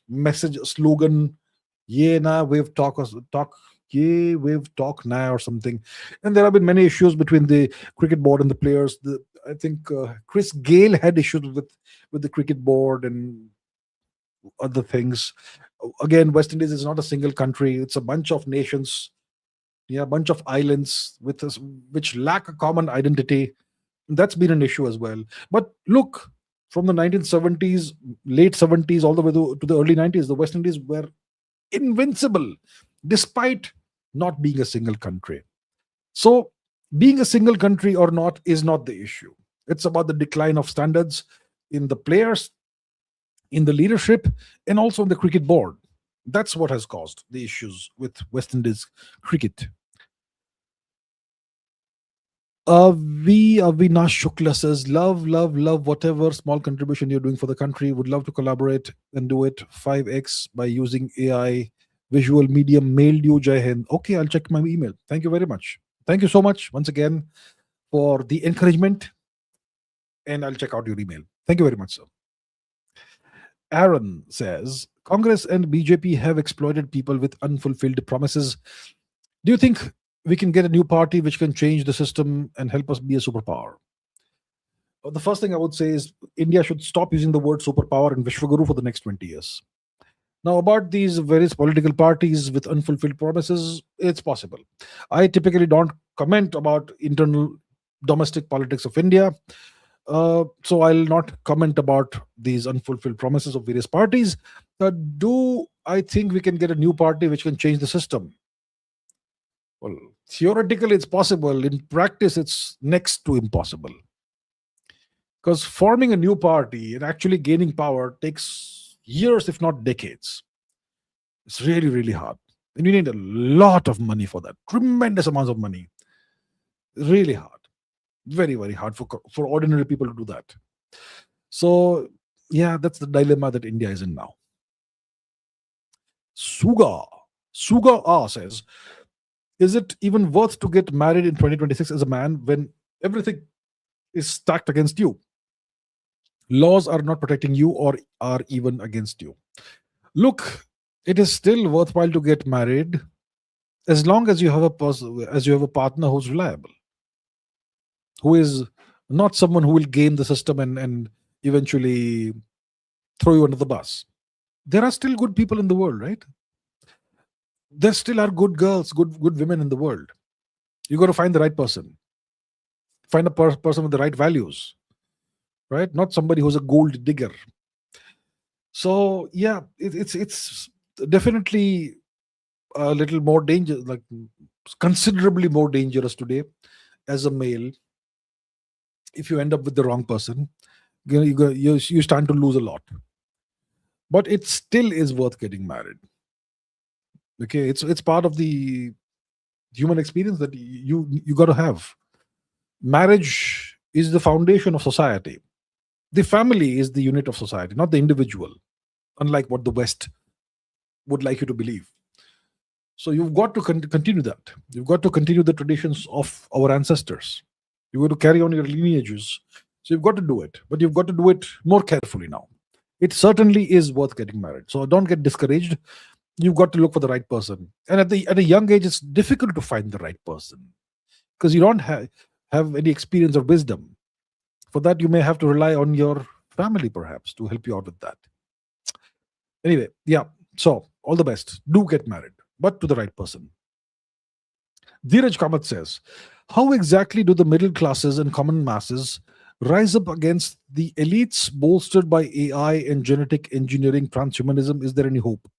message, slogan Yeah, now we've yeah, we've talked now or something. And there have been many issues between the cricket board and the players. I think Chris Gale had issues with the cricket board and other things. Again, West Indies is not a single country; it's a bunch of nations, yeah, a bunch of islands which lack a common identity. That's been an issue as well. But look, from the 1970s, late 70s, all the way to the early 90s, the West Indies were invincible despite not being a single country. So, being a single country or not is not the issue. It's about the decline of standards in the players, in the leadership, and also in the cricket board. That's what has caused the issues with West Indies cricket. Avinash Shukla says, love, love, love whatever small contribution you're doing for the country. Would love to collaborate and do it 5x by using AI visual medium. Mailed you, Jai Hind. Okay, I'll check my email. Thank you very much. Thank you so much once again for the encouragement, and I'll check out your email. Thank you very much, sir. Aaron says, Congress and BJP have exploited people with unfulfilled promises. Do you think we can get a new party which can change the system and help us be a superpower? The first thing I would say is India should stop using the word superpower and Vishwaguru for the next 20 years. Now, about these various political parties with unfulfilled promises, it's possible. I typically don't comment about internal domestic politics of India. So I'll not comment about these unfulfilled promises of various parties. Do I think we can get a new party which can change the system? Well, theoretically, it's possible. In practice, it's next to impossible. Because forming a new party and actually gaining power takes years, if not decades. It's really, really hard. And you need a lot of money for that. Tremendous amounts of money. Really hard. Very, very hard for ordinary people to do that. So, yeah, that's the dilemma that India is in now. Suga says, is it even worth to get married in 2026 as a man when everything is stacked against you? Laws are not protecting you or are even against you. Look, it is still worthwhile to get married as long as you have a partner who's reliable, who is not someone who will game the system and eventually throw you under the bus. There are still good people in the world, right? There still are good girls, good women in the world. You got to find the right person. Find a person with the right values, right? Not somebody who's a gold digger. So yeah, it's definitely a little more dangerous, like considerably more dangerous today as a male. If you end up with the wrong person, you stand to lose a lot. But it still is worth getting married. Okay, it's part of the human experience that you got to have. Marriage is the foundation of society. The family is the unit of society, not the individual, unlike what the West would like you to believe. So you've got to continue that. You've got to continue the traditions of our ancestors. You've got to carry on your lineages. So you've got to do it, but you've got to do it more carefully now. It certainly is worth getting married. So don't get discouraged. You've got to look for the right person. And at a young age, it's difficult to find the right person because you don't have any experience or wisdom. For that, you may have to rely on your family, perhaps, to help you out with that. Anyway, yeah. So all the best. Do get married, but to the right person. Dheeraj Kamath says, how exactly do the middle classes and common masses rise up against the elites bolstered by AI and genetic engineering transhumanism? Is there any hope?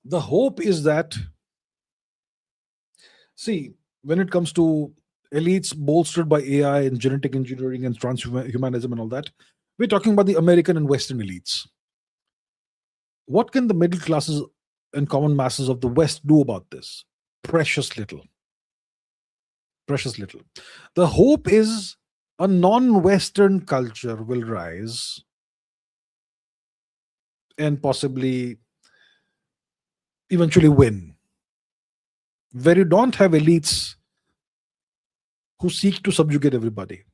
The hope is that, see, when it comes to elites bolstered by AI and genetic engineering and transhumanism and all that, we're talking about the American and Western elites. What can the middle classes and common masses of the West do about this? Precious little. Precious little. The hope is a non-Western culture will rise and possibly eventually win, where you don't have elites who seek to subjugate everybody,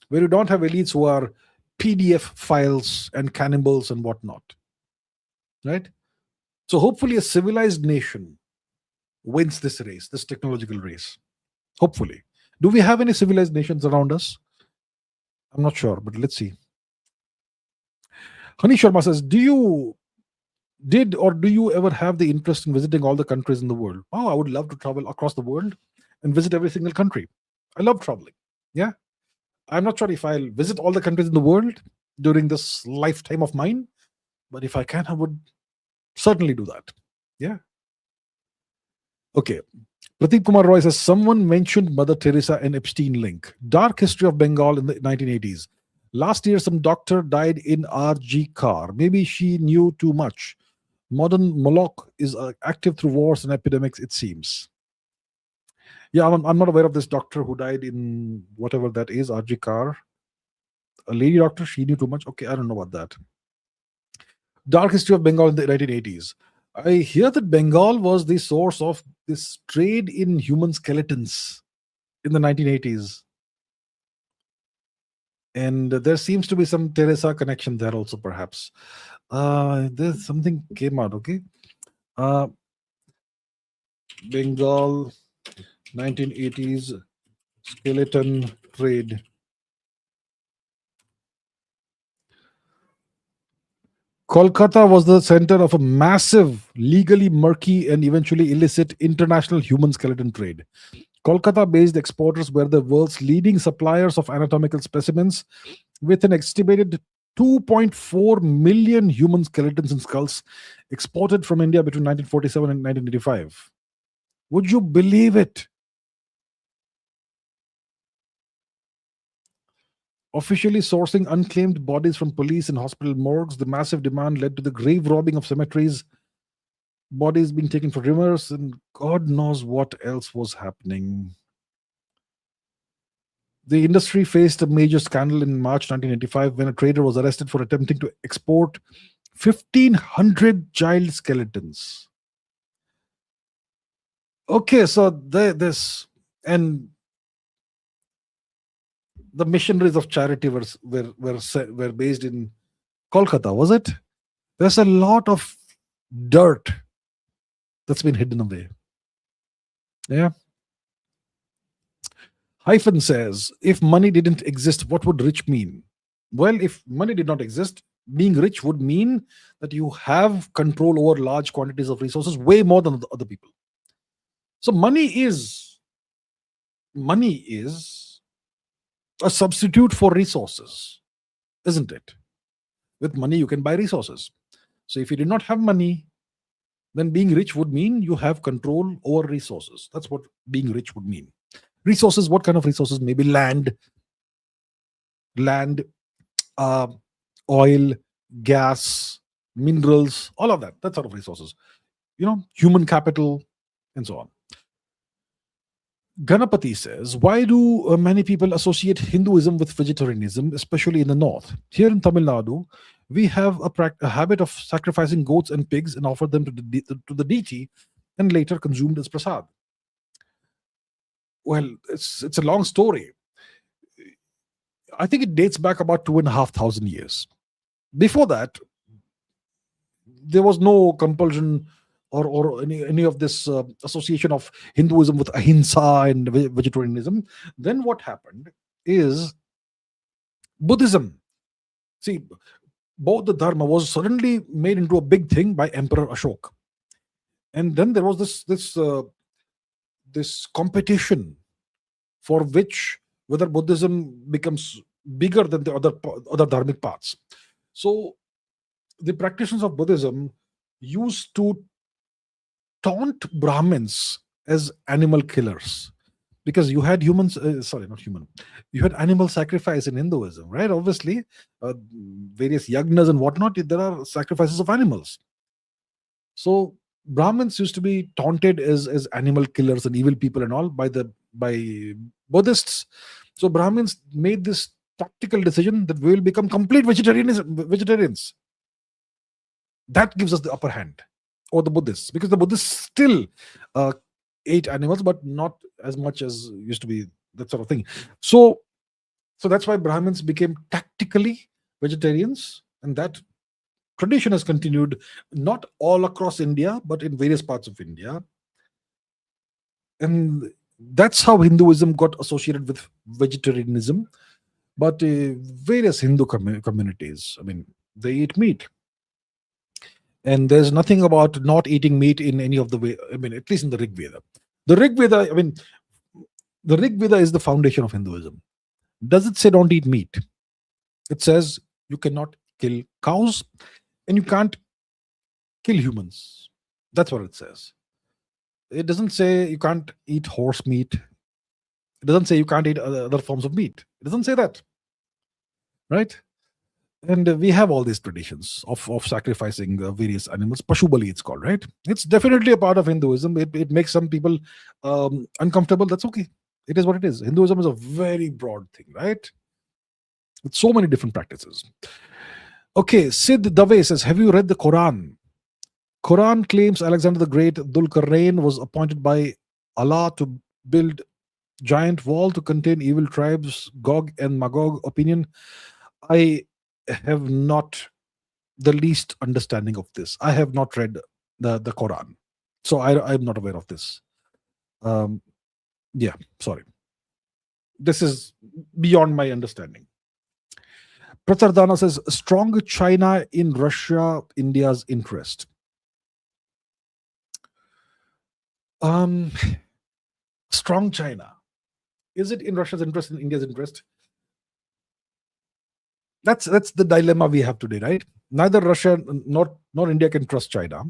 where you don't have elites who are PDF files and cannibals and whatnot. Right? So hopefully a civilized nation wins this race, this technological race. Hopefully. Do we have any civilized nations around us? I'm not sure, but let's see. Hani Sharma says, do you ever have the interest in visiting all the countries in the world? Oh, I would love to travel across the world and visit every single country. I love traveling. Yeah. I'm not sure if I'll visit all the countries in the world during this lifetime of mine, but if I can, I would certainly do that. Yeah. Okay. Pradeep Kumar Roy says, someone mentioned Mother Teresa and Epstein link. Dark history of Bengal in the 1980s. Last year, some doctor died in RG car. Maybe she knew too much. Modern Moloch is active through wars and epidemics, it seems. Yeah, I'm not aware of this doctor who died in whatever that is, RG car. A lady doctor, she knew too much. Okay, I don't know about that. Dark history of Bengal in the 1980s. I hear that Bengal was the source of this trade in human skeletons in the 1980s. And there seems to be some Teresa connection there also, perhaps. There's something came out, okay? Bengal 1980s skeleton trade. Kolkata was the center of a massive, legally murky and eventually illicit international human skeleton trade. Kolkata-based exporters were the world's leading suppliers of anatomical specimens, with an estimated 2.4 million human skeletons and skulls exported from India between 1947 and 1985. Would you believe it? Officially sourcing unclaimed bodies from police and hospital morgues, the massive demand led to the grave robbing of cemeteries, bodies being taken for rumors, and God knows what else was happening. The industry faced a major scandal in March 1985 when a trader was arrested for attempting to export 1,500 child skeletons. Okay, so this, and the missionaries of charity were based in Kolkata, was it? There's a lot of dirt that's been hidden away. Yeah. Hyphen says, if money didn't exist, what would rich mean? Well, if money did not exist, being rich would mean that you have control over large quantities of resources, way more than the other people. So money is a substitute for resources, isn't it? With money, you can buy resources. So if you did not have money, then being rich would mean you have control over resources. That's what being rich would mean. Resources, what kind of resources? Maybe land, oil, gas, minerals, all of that sort of resources. Human capital, and so on. Ganapati says, why do many people associate Hinduism with vegetarianism, especially in the north? Here in Tamil Nadu, we have a habit of sacrificing goats and pigs and offer them to the deity and later consumed as prasad. Well, it's a long story. I think it dates back about 2,500 years. Before that, there was no compulsion or any of this association of Hinduism with ahimsa and vegetarianism. Then what happened is Buddhism. See, both the Dharma was suddenly made into a big thing by Emperor Ashok, and then there was this competition for which whether Buddhism becomes bigger than the other dharmic paths. So the practitioners of Buddhism used to taunt Brahmins as animal killers, because you had you had animal sacrifice in Hinduism, right? Obviously, various yagnas and whatnot, there are sacrifices of animals. So Brahmins used to be taunted as animal killers and evil people and all by Buddhists. So Brahmins made this tactical decision that we will become complete vegetarians. That gives us the upper hand, or the Buddhists, because the Buddhists still ate animals, but not as much as used to be, that sort of thing. So that's why Brahmins became tactically vegetarians, and that tradition has continued not all across India, but in various parts of India. And that's how Hinduism got associated with vegetarianism. But various Hindu communities, I mean, they eat meat. And there's nothing about not eating meat in any of the way, I mean, at least in the Rig Veda. The Rig Veda, I mean, the Rig Veda is the foundation of Hinduism. Does it say don't eat meat? It says you cannot kill cows and you can't kill humans. That's what it says. It doesn't say you can't eat horse meat. It doesn't say you can't eat other forms of meat. It doesn't say that. Right? And we have all these traditions of sacrificing various animals. Pashubali, it's called, right? It's definitely a part of Hinduism. It makes some people uncomfortable. That's okay. It is what it is. Hinduism is a very broad thing, right? With so many different practices. Okay, Sid Dave says, have you read the Quran? Quran claims Alexander the Great, Dhul-Qarnain, was appointed by Allah to build giant wall to contain evil tribes, Gog and Magog. Opinion, I have not the least understanding of this. I have not read the Quran, so I'm not aware of this. Yeah, sorry. This is beyond my understanding. Prathardana says, strong China in Russia, India's interest. Strong China. Is it in Russia's interest, in India's interest? That's the dilemma we have today, right? Neither Russia nor India can trust China.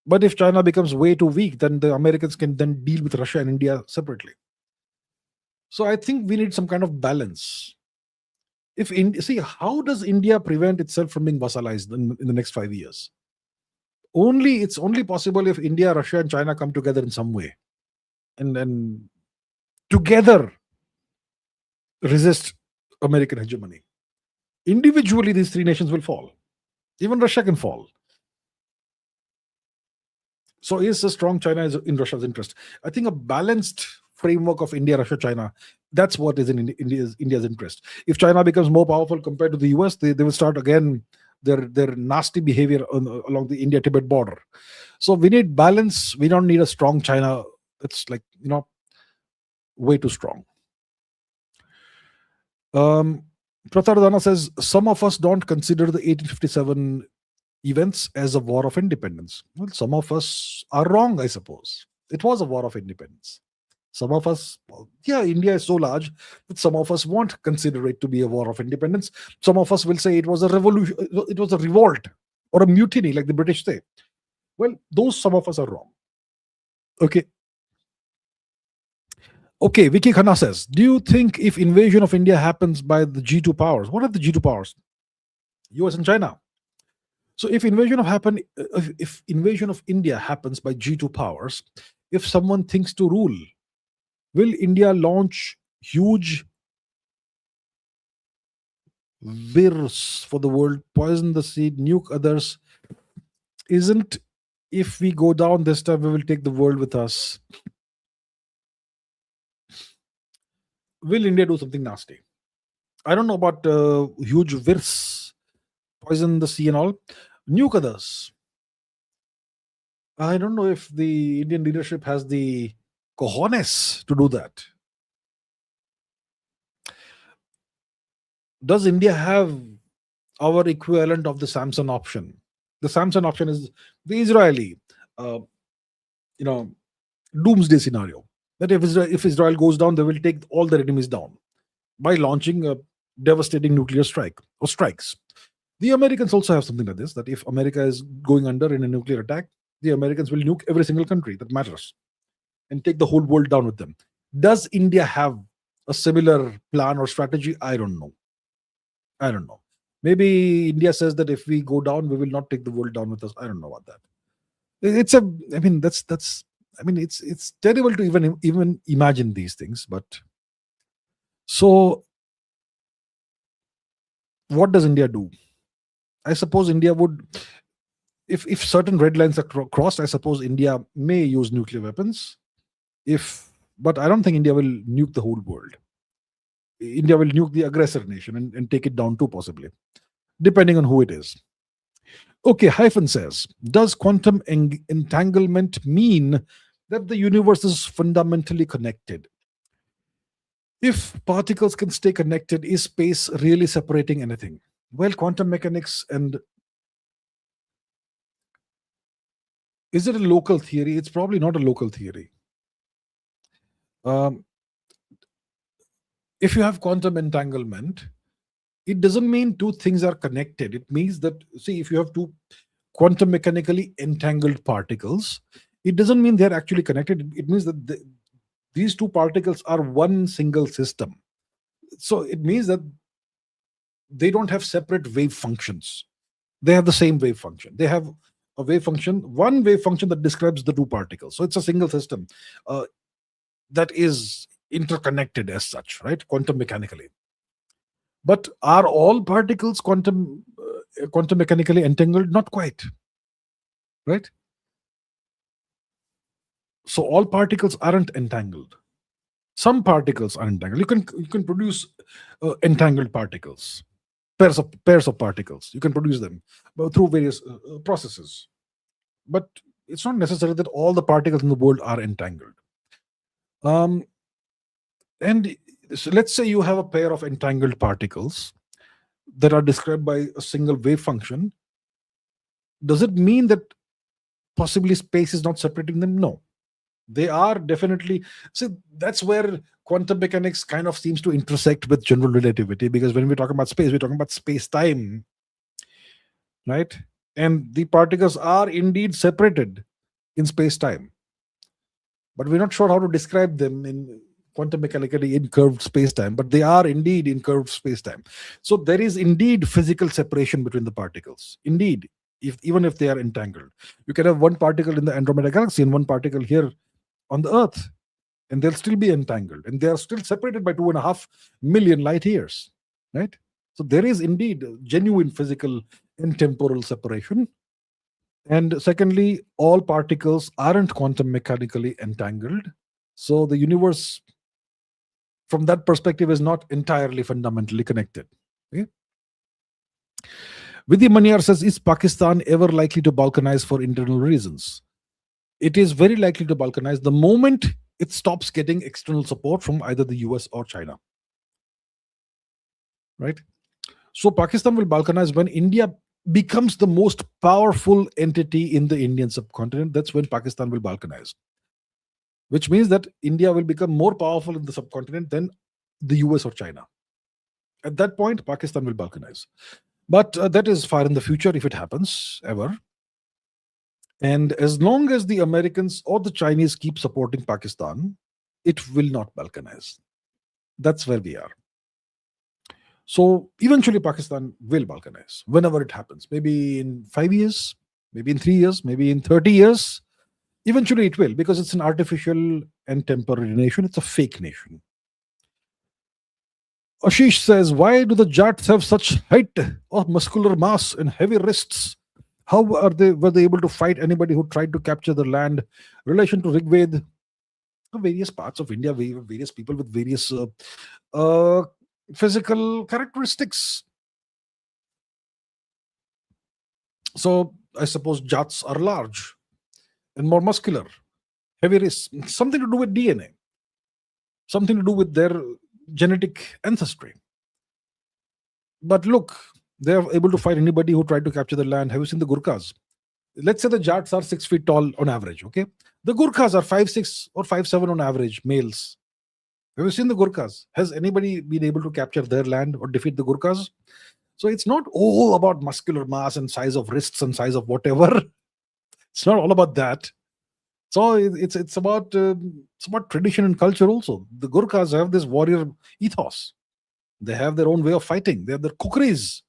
But if China becomes way too weak, then the Americans can then deal with Russia and India separately. So I think we need some kind of balance. See, how does India prevent itself from being vassalized in the next 5 years? It's only possible if India, Russia, and China come together in some way, and then together resist American hegemony. Individually, these three nations will fall. Even Russia can fall. So is a strong China is in Russia's interest? I think a balanced framework of India, Russia, China, that's what is in India's interest. If China becomes more powerful compared to the US, they will start again their nasty behavior along the India-Tibet border. So we need balance. We don't need a strong China. It's like, way too strong. Prathardana says, some of us don't consider the 1857 events as a war of independence. Well, some of us are wrong, I suppose. It was a war of independence. Some of us, India is so large that some of us won't consider it to be a war of independence. Some of us will say it was a revolution, it was a revolt or a mutiny, like the British say. Well, some of us are wrong. Okay, Vicky Khanna says, do you think if invasion of India happens by the G2 powers, what are the G2 powers? US and China. So if invasion of India happens by G2 powers, if someone thinks to rule, will India launch huge virs for the world, poison the seed, nuke others? Isn't, if we go down this time, we will take the world with us? Will India do something nasty? I don't know about huge virs, poison the sea and all. Nuke others. I don't know if the Indian leadership has the cojones to do that. Does India have our equivalent of the Samson option? The Samson option is the Israeli, doomsday scenario. That if Israel goes down, they will take all their enemies down by launching a devastating nuclear strike or strikes. The Americans also have something like this, that if America is going under in a nuclear attack, the Americans will nuke every single country that matters and take the whole world down with them. Does India have a similar plan or strategy? I don't know. Maybe India says that if we go down, we will not take the world down with us. I don't know about that. It's terrible to even imagine these things. But so what does India do? I suppose India would, if certain red lines are crossed, I suppose India may use nuclear weapons. But I don't think India will nuke the whole world. India will nuke the aggressor nation and take it down too, possibly, depending on who it is. Okay, Hyphen says, does quantum entanglement mean that the universe is fundamentally connected? If particles can stay connected, is space really separating anything? Well, quantum mechanics, and is it a local theory? It's probably not a local theory. If you have quantum entanglement, it doesn't mean two things are connected. It means that, see, if you have two quantum mechanically entangled particles, it doesn't mean they're actually connected. It means that these two particles are one single system. So it means that they don't have separate wave functions. They have the same wave function. They have a wave function, one wave function that describes the two particles. So it's a single system that is interconnected as such, right? Quantum mechanically. But are all particles quantum mechanically entangled? Not quite, right? So all particles aren't entangled. Some particles are entangled. You can produce entangled particles, pairs of particles. You can produce them through various processes. But it's not necessary that all the particles in the world are entangled. And so let's say you have a pair of entangled particles that are described by a single wave function. Does it mean that possibly space is not separating them? No. They are definitely. See, that's where quantum mechanics kind of seems to intersect with general relativity, because when we talk about space, we're talking about space-time, right? And the particles are indeed separated in space-time. But we're not sure how to describe them in quantum mechanically in curved space-time, but they are indeed in curved space-time. So there is indeed physical separation between the particles. Indeed, even if they are entangled. You can have one particle in the Andromeda galaxy and one particle here on the Earth, and they'll still be entangled, and they are still separated by 2.5 million light years, right? So there is indeed genuine physical and temporal separation. And secondly, all particles aren't quantum mechanically entangled. So the universe, from that perspective, is not entirely fundamentally connected. Okay? Vidhi Maniar says, is Pakistan ever likely to balkanize for internal reasons? It is very likely to balkanize the moment it stops getting external support from either the US or China. Right? So Pakistan will balkanize when India becomes the most powerful entity in the Indian subcontinent. That's when Pakistan will balkanize. Which means that India will become more powerful in the subcontinent than the US or China. At that point, Pakistan will balkanize. But that is far in the future if it happens, ever. And as long as the Americans or the Chinese keep supporting Pakistan, it will not balkanize. That's where we are. So eventually Pakistan will balkanize whenever it happens. Maybe in 5 years, maybe in 3 years, maybe in 30 years. Eventually it will, because it's an artificial and temporary nation. It's a fake nation. Ashish says, why do the Jats have such height of muscular mass and heavy wrists? How were they able to fight anybody who tried to capture the land? Relation to Rigved, various parts of India, various people with various physical characteristics. So I suppose Jats are large and more muscular, heavy wrists, something to do with DNA, something to do with their genetic ancestry. But look, they are able to fight anybody who tried to capture the land. Have you seen the Gurkhas? Let's say the Jats are 6 feet tall on average, okay? The Gurkhas are 5'6" or 5'7" on average, males. Have you seen the Gurkhas? Has anybody been able to capture their land or defeat the Gurkhas? So it's not all about muscular mass and size of wrists and size of whatever. It's not all about that. So it's about tradition and culture also. The Gurkhas have this warrior ethos. They have their own way of fighting. They have their kukris.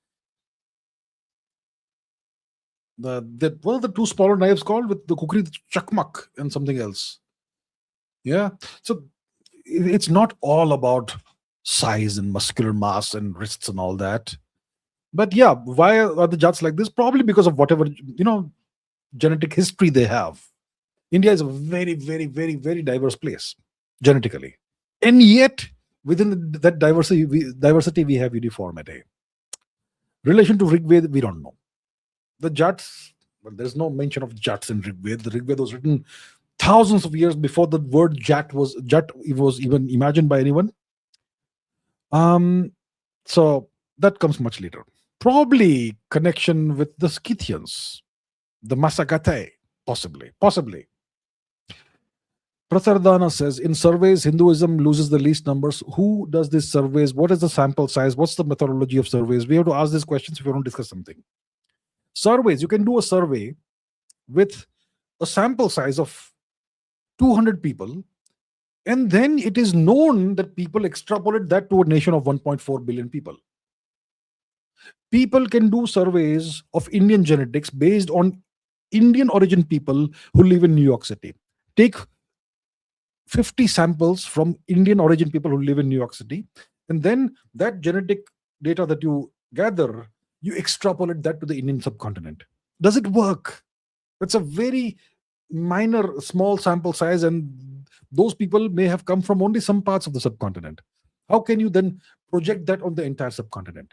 What are the two smaller knives called with the kukri? Chakmak and something else. Yeah. So it's not all about size and muscular mass and wrists and all that. But yeah, why are the Jats like this? Probably because of whatever, genetic history they have. India is a very, very, very, very diverse place genetically. And yet Within that diversity we have uniformity. Relation to Rig Veda, we don't know. The Jats, well, there's no mention of Jats in Rig Veda. The Rig Veda was written thousands of years before the word Jat was even imagined by anyone. So that comes much later. Probably connection with the Scythians, the Masakate, possibly. Prasardana says, in surveys, Hinduism loses the least numbers. Who does these surveys? What is the sample size? What's the methodology of surveys? We have to ask these questions if you want to discuss something. Surveys, you can do a survey with a sample size of 200 people, and then it is known that people extrapolate that to a nation of 1.4 billion people. People can do surveys of Indian genetics based on Indian origin people who live in New York City. Take 50 samples from Indian origin people who live in New York City, and then that genetic data that you gather, you extrapolate that to the Indian subcontinent. Does it work? It's a very minor, small sample size, and those people may have come from only some parts of the subcontinent. How can you then project that on the entire subcontinent?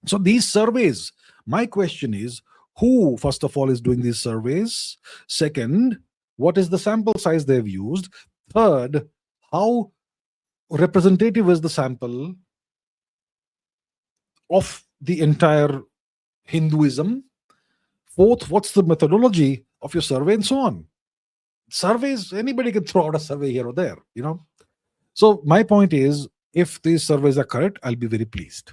So these surveys, my question is, who, first of all, is doing these surveys? Second, what is the sample size they've used? Third, how representative is the sample of the entire Hinduism? Fourth, what's the methodology of your survey, and so on? Surveys, anybody can throw out a survey here or there, So my point is, if these surveys are correct, I'll be very pleased.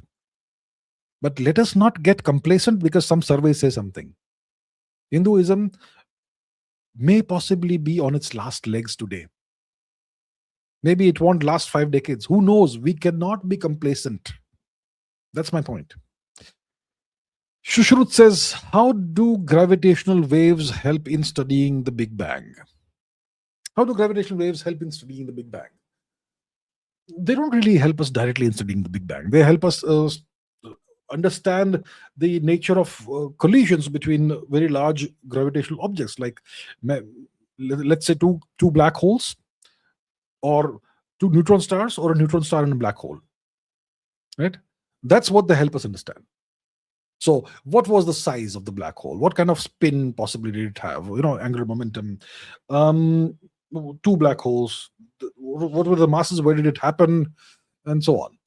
But let us not get complacent because some surveys say something. Hinduism may possibly be on its last legs today. Maybe it won't last 5 decades. Who knows? We cannot be complacent. That's my point. Shushrut says, how do gravitational waves help in studying the Big Bang? How do gravitational waves help in studying the Big Bang? They don't really help us directly in studying the Big Bang. They help us understand the nature of collisions between very large gravitational objects, like let's say two black holes, or two neutron stars, or a neutron star and a black hole. Right? That's what they help us understand. So what was the size of the black hole? What kind of spin possibly did it have? Angular momentum. Two black holes. What were the masses? Where did it happen? And so on.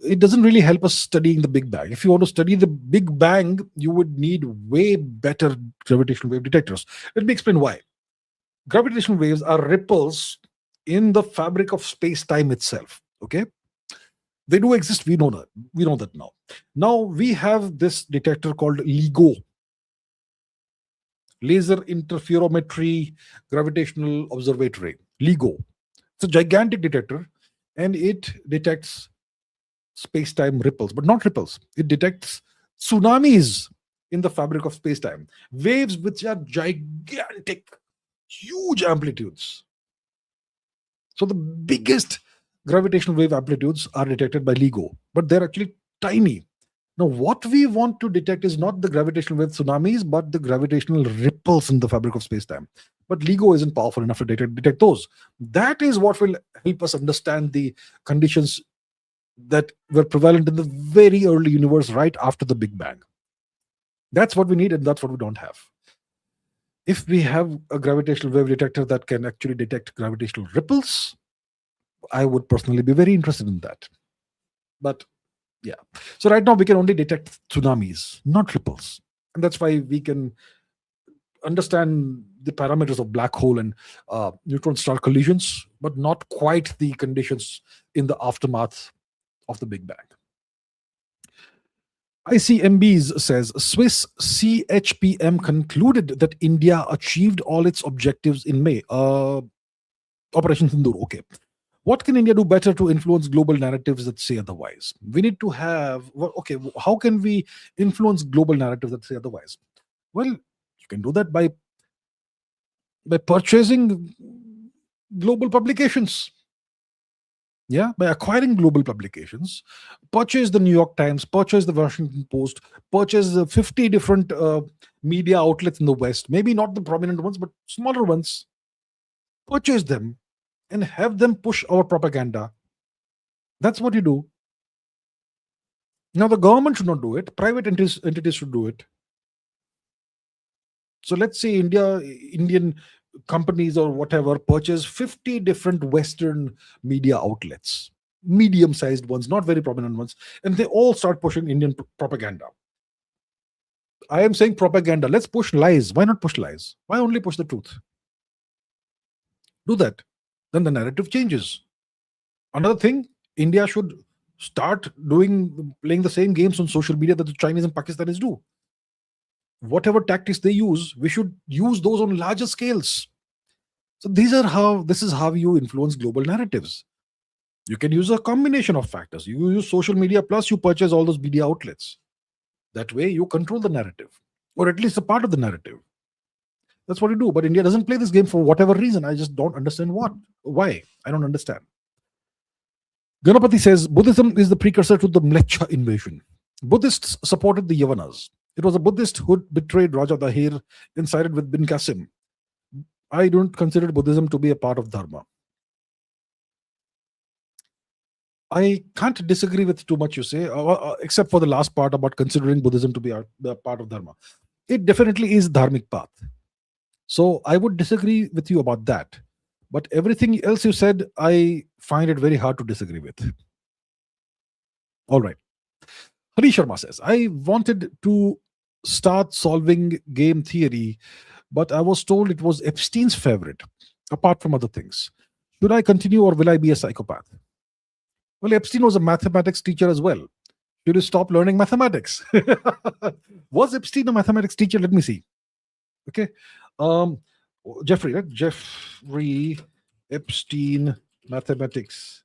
It doesn't really help us studying the Big Bang. If you want to study the Big Bang, you would need way better gravitational wave detectors. Let me explain why. Gravitational waves are ripples in the fabric of space-time itself. Okay? They do exist. We know that. We know that now. Now we have this detector called LIGO, Laser Interferometry Gravitational Observatory. LIGO. It's a gigantic detector, and it detects space-time ripples, but not ripples. It detects tsunamis in the fabric of space-time. Waves which are gigantic, huge amplitudes. So the biggest gravitational wave amplitudes are detected by LIGO, but they're actually tiny. Now, what we want to detect is not the gravitational wave tsunamis, but the gravitational ripples in the fabric of space-time. But LIGO isn't powerful enough to detect those. That is what will help us understand the conditions that were prevalent in the very early universe right after the Big Bang. That's what we need, and that's what we don't have. If we have a gravitational wave detector that can actually detect gravitational ripples, I would personally be very interested in that. But yeah. So right now we can only detect tsunamis, not ripples. And that's why we can understand the parameters of black hole and neutron star collisions, but not quite the conditions in the aftermath of the Big Bang. ICMBs says, Swiss CHPM concluded that India achieved all its objectives in May. Operation Sindoor, okay. What can India do better to influence global narratives that say otherwise? We need to have, okay, how can we influence global narratives that say otherwise? Well, you can do that by purchasing global publications. Yeah, by acquiring global publications. Purchase the New York Times, purchase the Washington Post, purchase 50 different media outlets in the West, maybe not the prominent ones, but smaller ones. Purchase them and have them push our propaganda That's what you do. Now, the government should not do it. Private entities should do it. So let's say Indian companies or whatever purchase 50 different Western media outlets, medium-sized ones, not very prominent ones, and they all start pushing Indian propaganda. I am saying propaganda. Let's push lies. Why not push lies? Why only push the truth? Do that. Then the narrative changes. Another thing, India should start playing the same games on social media that the Chinese and Pakistanis do. Whatever tactics they use, we should use those on larger scales. So this is how you influence global narratives. You can use a combination of factors. You use social media plus you purchase all those media outlets. That way you control the narrative, or at least a part of the narrative. That's what you do. But India doesn't play this game for whatever reason. I just don't understand why. I don't understand. Ganapati says Buddhism is the precursor to the Mleccha invasion. Buddhists supported the Yavanas. It was a Buddhist who betrayed Raja Dahir and sided with bin Qasim. I don't consider Buddhism to be a part of Dharma. I can't disagree with too much you say, except for the last part about considering Buddhism to be a part of Dharma. It definitely is dharmic path. So I would disagree with you about that. But everything else you said, I find it very hard to disagree with. All right. Hari Sharma says, I wanted to start solving game theory, but I was told it was Epstein's favorite, apart from other things. Should I continue or will I be a psychopath? Well, Epstein was a mathematics teacher as well. Should you stop learning mathematics? Was Epstein a mathematics teacher? Let me see. Okay. Jeffrey, right? Jeffrey Epstein, mathematics.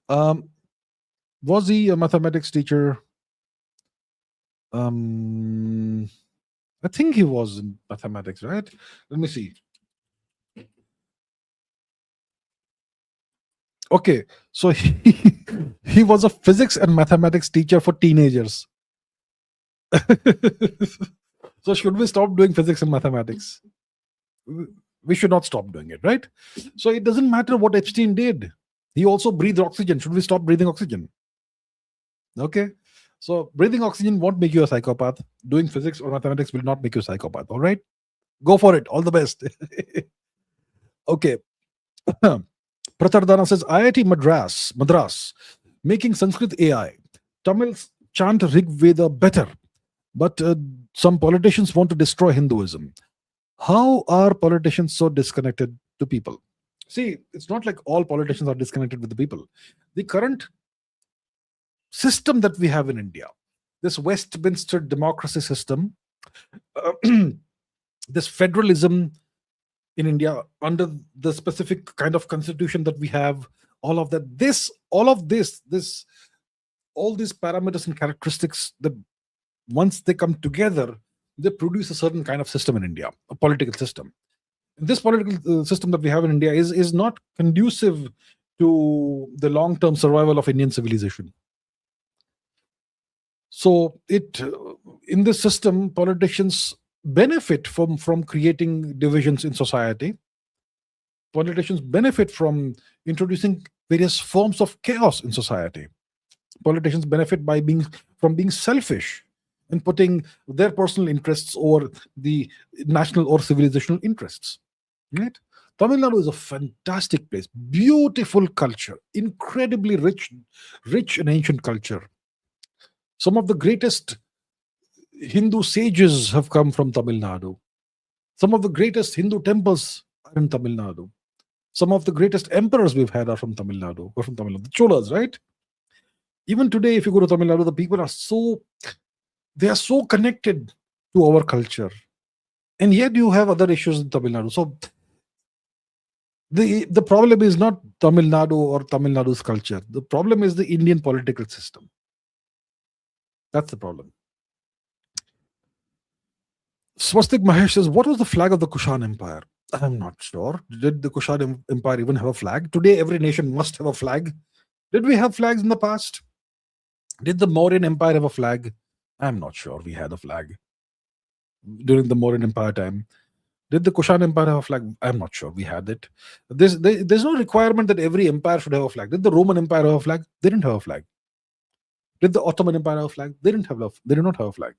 Was he a mathematics teacher? I think he was in mathematics, right? Let me see. Okay, so he was a physics and mathematics teacher for teenagers. So should we stop doing physics and mathematics? We should not stop doing it, right? So it doesn't matter what Epstein did. He also breathed oxygen. Should we stop breathing oxygen? Okay. So breathing oxygen won't make you a psychopath. Doing physics or mathematics will not make you a psychopath. All right? Go for it. All the best. Okay. Pratardana says, IIT Madras, making Sanskrit AI. Tamils chant Rig Veda better, but some politicians want to destroy Hinduism. How are politicians so disconnected to people? See, it's not like all politicians are disconnected with the people. The current system that we have in India, this Westminster democracy system, this federalism in India under the specific kind of constitution that we have, all of that, all these parameters and characteristics that once they come together, they produce a certain kind of system in India, a political system. This political system that we have in India is not conducive to the long-term survival of Indian civilization. So in this system, politicians benefit from creating divisions in society. Politicians benefit from introducing various forms of chaos in society. Politicians benefit from being selfish and putting their personal interests over the national or civilizational interests. Right? Tamil Nadu is a fantastic place, beautiful culture, incredibly rich and ancient culture. Some of the greatest Hindu sages have come from Tamil Nadu. Some of the greatest Hindu temples are in Tamil Nadu. Some of the greatest emperors we've had are from Tamil Nadu, the Cholas, right? Even today, if you go to Tamil Nadu, the people are so connected to our culture. And yet you have other issues in Tamil Nadu. So the problem is not Tamil Nadu or Tamil Nadu's culture. The problem is the Indian political system. That's the problem. Swastik Mahesh says, what was the flag of the Kushan Empire? I'm not sure. Did the Kushan Empire even have a flag? Today, every nation must have a flag. Did we have flags in the past? Did the Mauryan Empire have a flag? I'm not sure we had a flag during the Mauryan Empire time. Did the Kushan Empire have a flag? I'm not sure. We had it. There's no requirement that every empire should have a flag. Did the Roman Empire have a flag? They didn't have a flag. Did the Ottoman Empire have a flag? They didn't have they did not have a flag.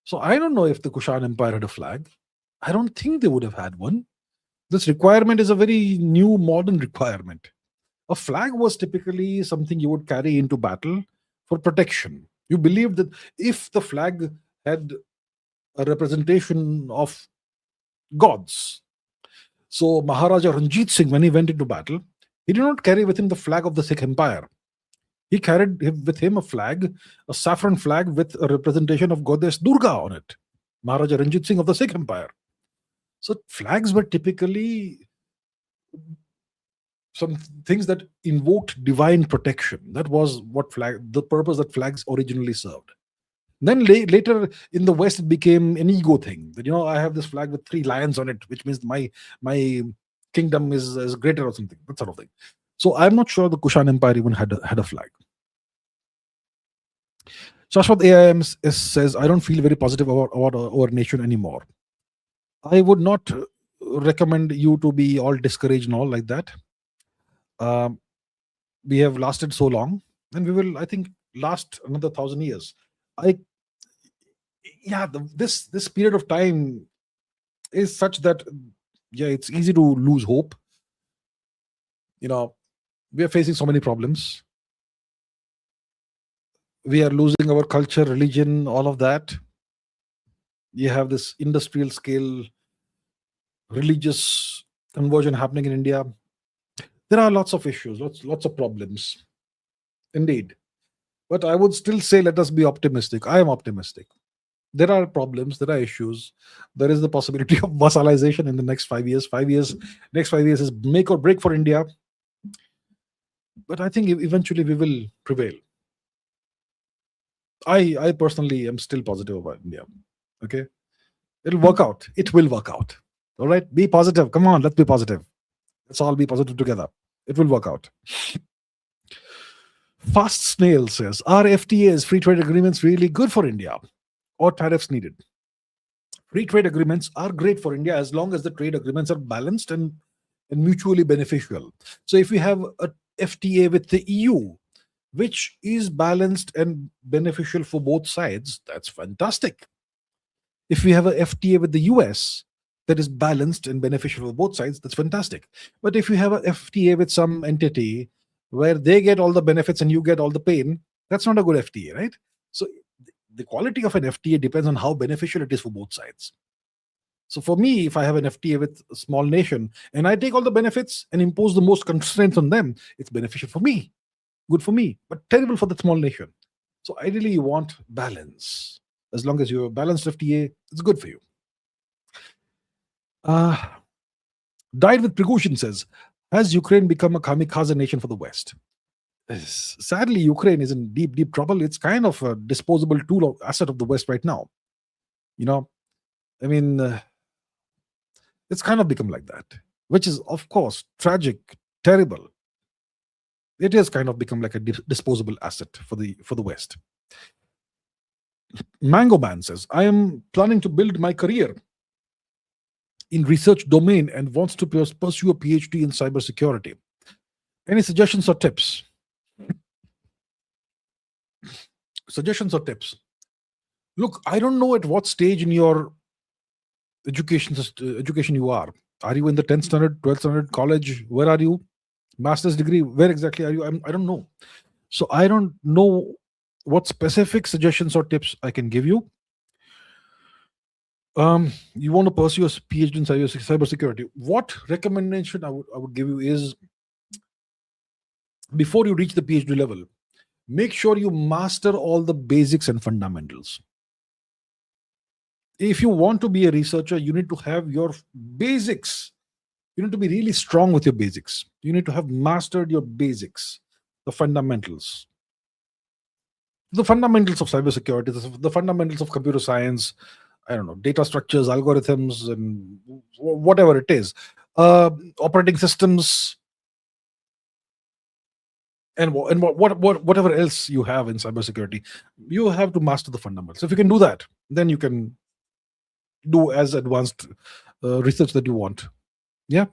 So I don't know if the Kushan Empire had a flag. I don't think they would have had one. This requirement is a very new modern requirement. A flag was typically something you would carry into battle for protection. You believed that if the flag had a representation of gods. So Maharaja Ranjit Singh, when he went into battle, he did not carry with him the flag of the Sikh Empire. He carried with him a flag, a saffron flag with a representation of goddess Durga on it. Maharaja Ranjit Singh of the Sikh Empire. So flags were typically some things that invoked divine protection. That was the purpose that flags originally served. Then later in the West, it became an ego thing. That, I have this flag with 3 lions on it, which means my kingdom is greater or something, that sort of thing. So I'm not sure the Kushan Empire even had a flag. Shashwat AIM says, I don't feel very positive about our nation anymore. I would not recommend you to be all discouraged and all like that. We have lasted so long, and we will, I think, last another 1,000 years. This period of time is such that, it's easy to lose hope. We are facing so many problems. We are losing our culture, religion, all of that. You have this industrial scale religious conversion happening in India. There are lots of issues, lots of problems. Indeed. But I would still say let us be optimistic. I am optimistic. There are problems, there are issues. There is the possibility of vassalization in the next 5 years. Next 5 years is make or break for India. But I think eventually we will prevail. I personally am still positive about India. Okay? It'll work out. It will work out. All right? Be positive. Come on, let's be positive. Let's all be positive together. It will work out. Fast Snail says, are FTAs, free trade agreements, really good for India, or tariffs needed? Free trade agreements are great for India as long as the trade agreements are balanced and mutually beneficial. So if we have a FTA with the EU, which is balanced and beneficial for both sides, that's fantastic. If we have a FTA with the US that is balanced and beneficial for both sides, that's fantastic. But if you have a FTA with some entity where they get all the benefits and you get all the pain, that's not a good FTA, right? So the quality of an FTA depends on how beneficial it is for both sides. So for me, if I have an FTA with a small nation and I take all the benefits and impose the most constraints on them, it's beneficial for me, good for me, but terrible for the small nation. So ideally, you want balance. As long as you have a balanced FTA, it's good for you. Died with Precaution says, has Ukraine become a kamikaze nation for the West? Sadly, Ukraine is in deep, deep trouble. It's kind of a disposable tool or asset of the West right now. It's kind of become like that, which is, of course, tragic, terrible. It has kind of become like a disposable asset for the West. Mango Man says, I am planning to build my career in research domain and wants to pursue a PhD in cybersecurity. Any suggestions or tips? Suggestions or tips? Look, I don't know at what stage in your education you are. Are you in the 10th standard, 12th standard, college? Where are you? Master's degree? Where exactly are you? I don't know. So I don't know what specific suggestions or tips I can give you. You want to pursue a PhD in cybersecurity. What recommendation I would give you is, before you reach the PhD level, make sure you master all the basics and fundamentals. If you want to be a researcher, you need to have your basics. You need to be really strong with your basics. You need to have mastered your basics, the fundamentals. The fundamentals of cybersecurity, the fundamentals of computer science, I don't know, data structures, algorithms, and whatever it is, operating systems, and whatever else you have in cybersecurity, you have to master the fundamentals. If you can do that, then you can do as advanced research that you want. Yeah.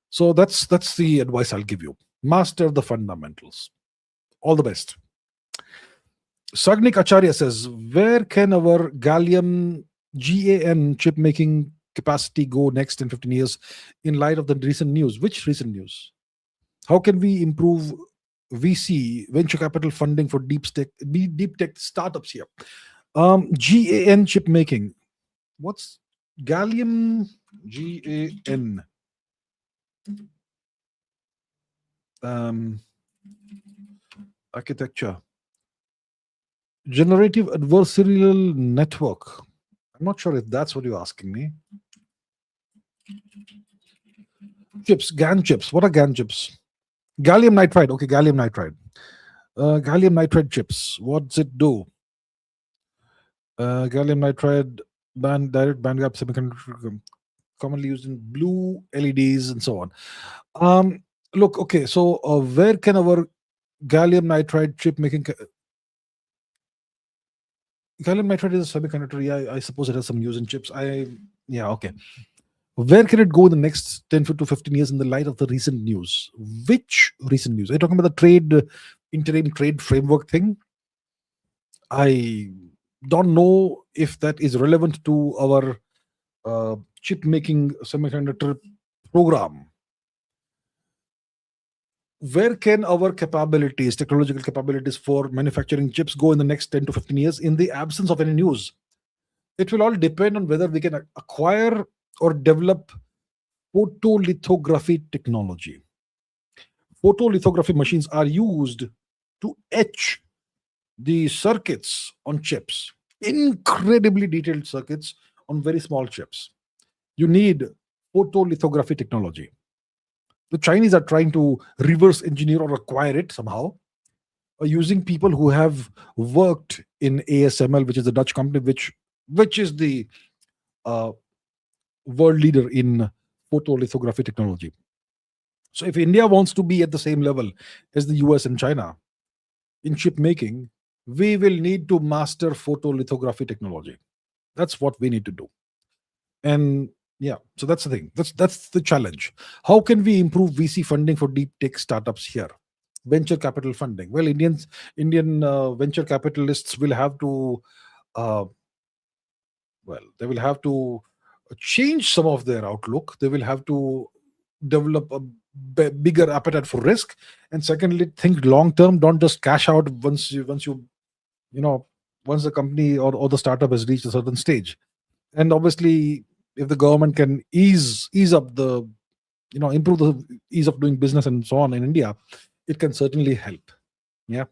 So that's the advice I'll give you. Master the fundamentals. All the best. Sagnik Acharya says, where can our gallium GAN chip making capacity go next in 15 years in light of the recent news? Which recent news? How can we improve VC, venture capital funding for deep tech startups here? GAN chip making. What's gallium GAN? Architecture. Generative adversarial network. I'm not sure if that's what you're asking me. Chips, GAN chips. What are GAN chips? Gallium nitride. Okay, gallium nitride. Gallium nitride chips. What does it do? Gallium nitride direct bandgap semiconductor, commonly used in blue LEDs and so on. Look, okay, so where can our gallium nitride chip making gallium nitride is a semiconductor. Yeah, I suppose it has some use in chips. Yeah, okay. Where can it go in the next 10 to 15 years in the light of the recent news? Which recent news? Are you talking about the interim trade framework thing? I don't know if that is relevant to our chip making semiconductor program. Where can our capabilities, technological capabilities for manufacturing chips go in the next 10 to 15 years in the absence of any news? It will all depend on whether we can acquire or develop photolithography technology. Photolithography machines are used to etch the circuits on chips, incredibly detailed circuits on very small chips. You need photolithography technology. The Chinese are trying to reverse engineer or acquire it somehow, using people who have worked in ASML, which is a Dutch company, which is the world leader in photolithography technology. So if India wants to be at the same level as the US and China in chip making, we will need to master photolithography technology. That's what we need to do. And yeah, so that's the thing. That's the challenge. How can we improve VC funding for deep tech startups here? Venture capital funding. Well, Indian venture capitalists will have to they will have to change some of their outlook. They will have to develop a bigger appetite for risk, and secondly, think long term. Don't just cash out once the company or the startup has reached a certain stage. And obviously, if the government can ease up the improve the ease of doing business and so on in India, it can certainly help. Yeah.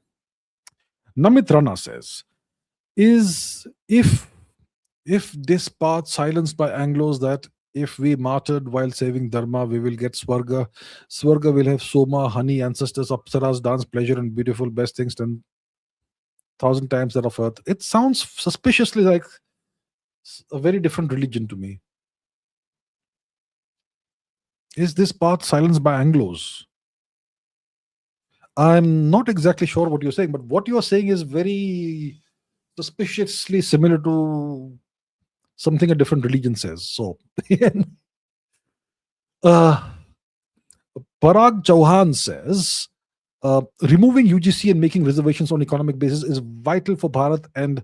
Namit Rana says, if this path silenced by Anglos, that if we martyred while saving Dharma, we will get Swarga. Swarga will have Soma, honey, ancestors, Apsaras, dance, pleasure, and beautiful, best things 10,000 times that of earth. It sounds suspiciously like a very different religion to me. Is this path silenced by Anglos? I'm not exactly sure what you're saying, but what you're saying is very suspiciously similar to something a different religion says. So, Parag Chauhan says, removing UGC and making reservations on economic basis is vital for Bharat, and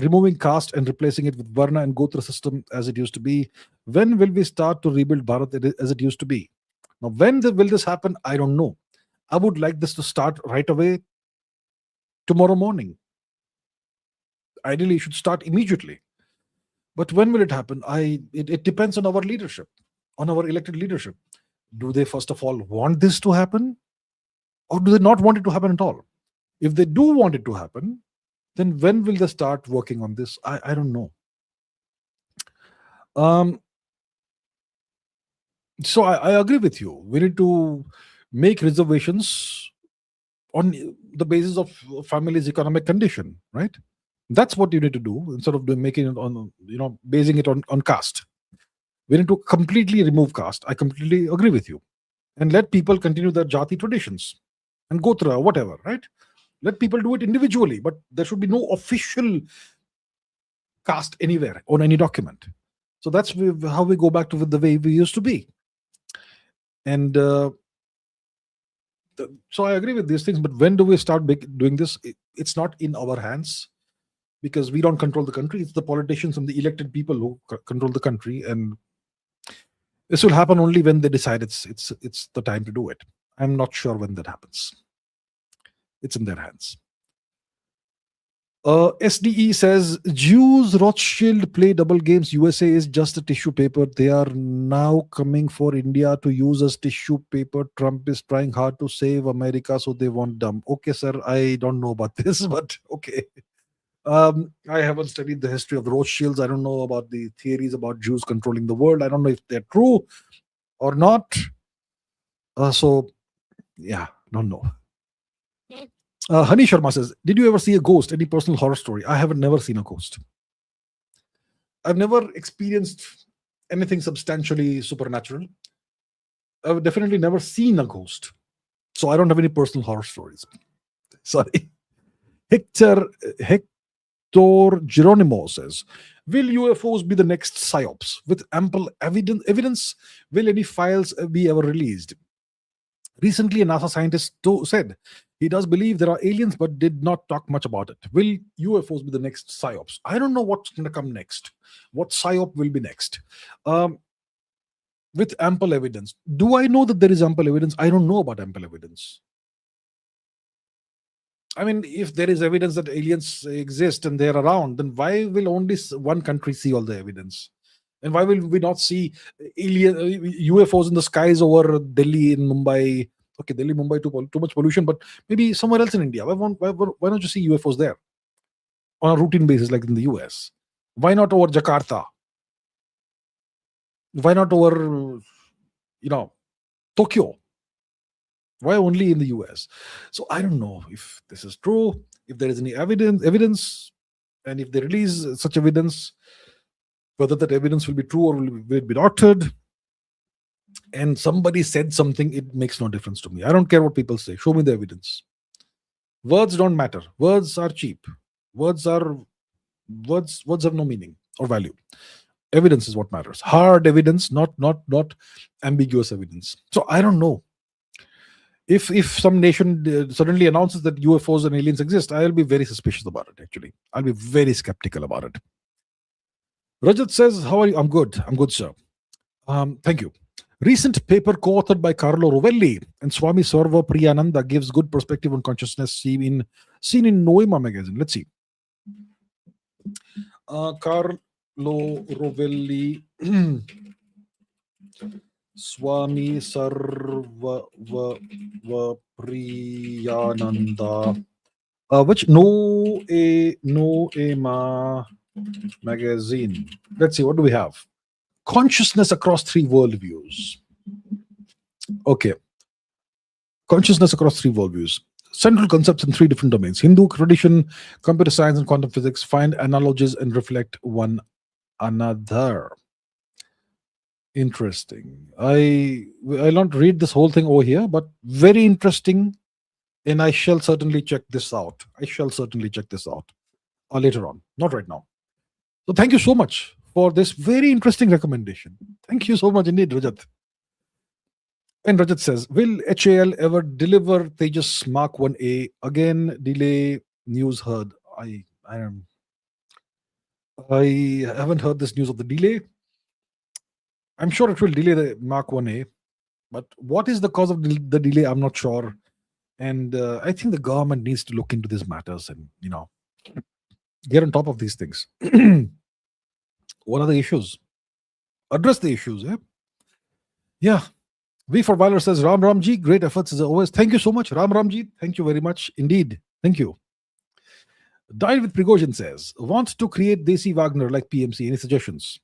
removing caste and replacing it with Varna and Gotra system as it used to be. When will we start to rebuild Bharat as it used to be? Now, when will this happen? I don't know. I would like this to start right away tomorrow morning. Ideally, it should start immediately. But when will it happen? It depends on our leadership, on our elected leadership. Do they, first of all, want this to happen? Or do they not want it to happen at all? If they do want it to happen, then when will they start working on this? I don't know. So I agree with you. We need to make reservations on the basis of family's economic condition, right? That's what you need to do instead of making it on, basing it on caste. We need to completely remove caste. I completely agree with you. And let people continue their jati traditions and gotra, whatever, right? Let people do it individually, but there should be no official caste anywhere on any document. So that's how we go back to the way we used to be. And so I agree with these things, but when do we start doing this? It's not in our hands, because we don't control the country. It's the politicians and the elected people who control the country, and this will happen only when they decide it's the time to do it. I'm not sure when that happens. It's in their hands. SDE says, Jews, Rothschild play double games. USA is just a tissue paper. They are now coming for India to use as tissue paper. Trump is trying hard to save America, so they want dumb. Okay, sir, I don't know about this, but okay. I haven't studied the history of the Rothschilds. I don't know about the theories about Jews controlling the world. I don't know if they're true or not. So, yeah, don't know. Hani Sharma says, did you ever see a ghost? Any personal horror story? I haven't never seen a ghost. I've never experienced anything substantially supernatural. I've definitely never seen a ghost. So I don't have any personal horror stories. Sorry. Hector Geronimo says, will UFOs be the next psyops? With ample evidence, will any files be ever released? Recently, a NASA scientist said he does believe there are aliens, but did not talk much about it. Will UFOs be the next psyops? I don't know what's going to come next. What psyop will be next? With ample evidence. Do I know that there is ample evidence? I don't know about ample evidence. I mean, if there is evidence that aliens exist and they're around, then why will only one country see all the evidence? And why will we not see UFOs in the skies over Delhi and Mumbai? Okay, Delhi, Mumbai, too much pollution, but maybe somewhere else in India. Why don't you see UFOs there on a routine basis like in the US? Why not over Jakarta? Why not over, Tokyo? Why only in the US? So I don't know if this is true, if there is any evidence, and if they release such evidence, whether that evidence will be true or will it be doctored. And somebody said something, it makes no difference to me. I don't care what people say. Show me the evidence. Words don't matter. Words are cheap. Words have no meaning or value. Evidence is what matters. Hard evidence, not ambiguous evidence. So I don't know. If some nation suddenly announces that UFOs and aliens exist, I'll be very suspicious about it, actually. I'll be very skeptical about it. Rajat says, how are you? I'm good, sir. Thank you. Recent paper co-authored by Carlo Rovelli and Swami Sarva Priyananda gives good perspective on consciousness seen in Noema magazine. Let's see. Carlo Rovelli, Swami Sarva Priyananda. Which Noema magazine. Let's see, what do we have? Consciousness across three worldviews. Okay. Consciousness across three worldviews. Central concepts in three different domains. Hindu tradition, computer science, and quantum physics find analogies and reflect one another. Interesting. I'll not read this whole thing over here, but very interesting. And I shall certainly check this out. Later on, not right now. So thank you so much for this very interesting recommendation. Thank you so much indeed, Rajat. And Rajat says, will HAL ever deliver Tejas Mark 1A? Again, delay, news heard. I haven't heard this news of the delay. I'm sure it will delay the Mark 1A. But what is the cause of the delay? I'm not sure. And I think the government needs to look into these matters and, get on top of these things. What are the issues? Address the issues. Yeah. V for Valor says, Ram Ramji, great efforts as always. Thank you so much, Ram Ramji. Thank you very much indeed. Thank you. Died with Prigozhin says, want to create Desi Wagner like PMC. Any suggestions?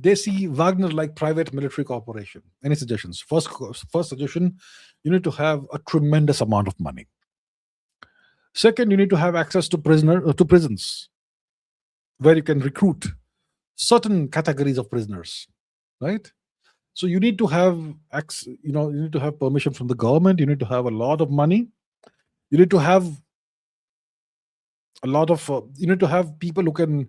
Desi Wagner like private military corporation. Any suggestions? First suggestion, you need to have a tremendous amount of money. Second, you need to have access to prisons where you can recruit certain categories of prisoners, right? So you need to have you need to have permission from the government. You need to have a lot of money. You need to have a lot of you need to have people who can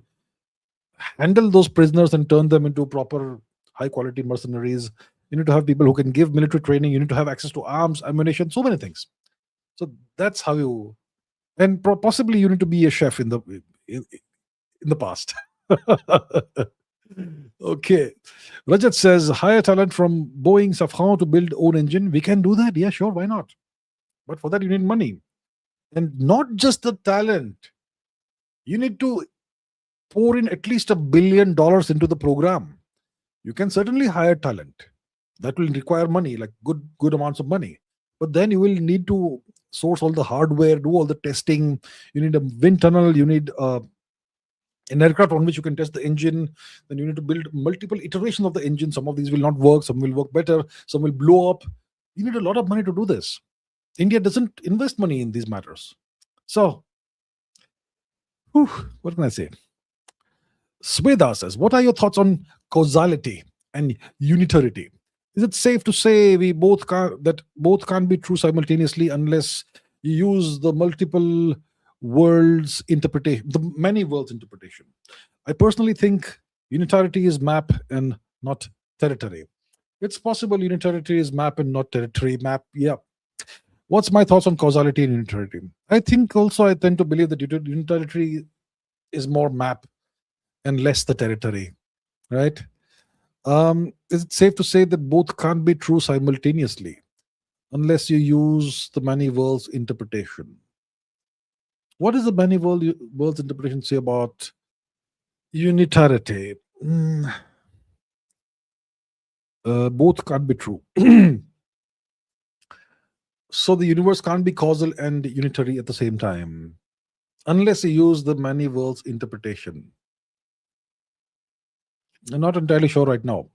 handle those prisoners and turn them into proper high quality mercenaries. You need to have people who can give military training. You need to have access to arms, ammunition, so many things. So that's how you, and possibly you need to be a chef in the past. Okay. Rajat says, hire talent from Boeing, Safran to build own engine. We can do that. Yeah, sure. Why not? But for that, you need money. And not just the talent. You need to pour in at least $1 billion into the program. You can certainly hire talent. That will require money, like good amounts of money. But then you will need to source all the hardware, do all the testing. You need a wind tunnel. You need an aircraft on which you can test the engine. Then you need to build multiple iterations of the engine. Some of these will not work, some will work better, some will blow up. You need a lot of money to do this. India doesn't invest money in these matters. So, what can I say? Sweda says, what are your thoughts on causality and unitarity? Is it safe to say that both can't be true simultaneously unless you use the multiple worlds interpretation, the many worlds interpretation? I personally think unitarity is map and not territory. It's possible unitarity is map and not territory. Map, yeah. What's my thoughts on causality and unitarity? I think also I tend to believe that unitarity is more map and less the territory, right? Is it safe to say that both can't be true simultaneously unless you use the many worlds interpretation? What does the many worlds interpretation say about unitarity? Both can't be true. So the universe can't be causal and unitary at the same time unless you use the many worlds interpretation. I'm not entirely sure right now.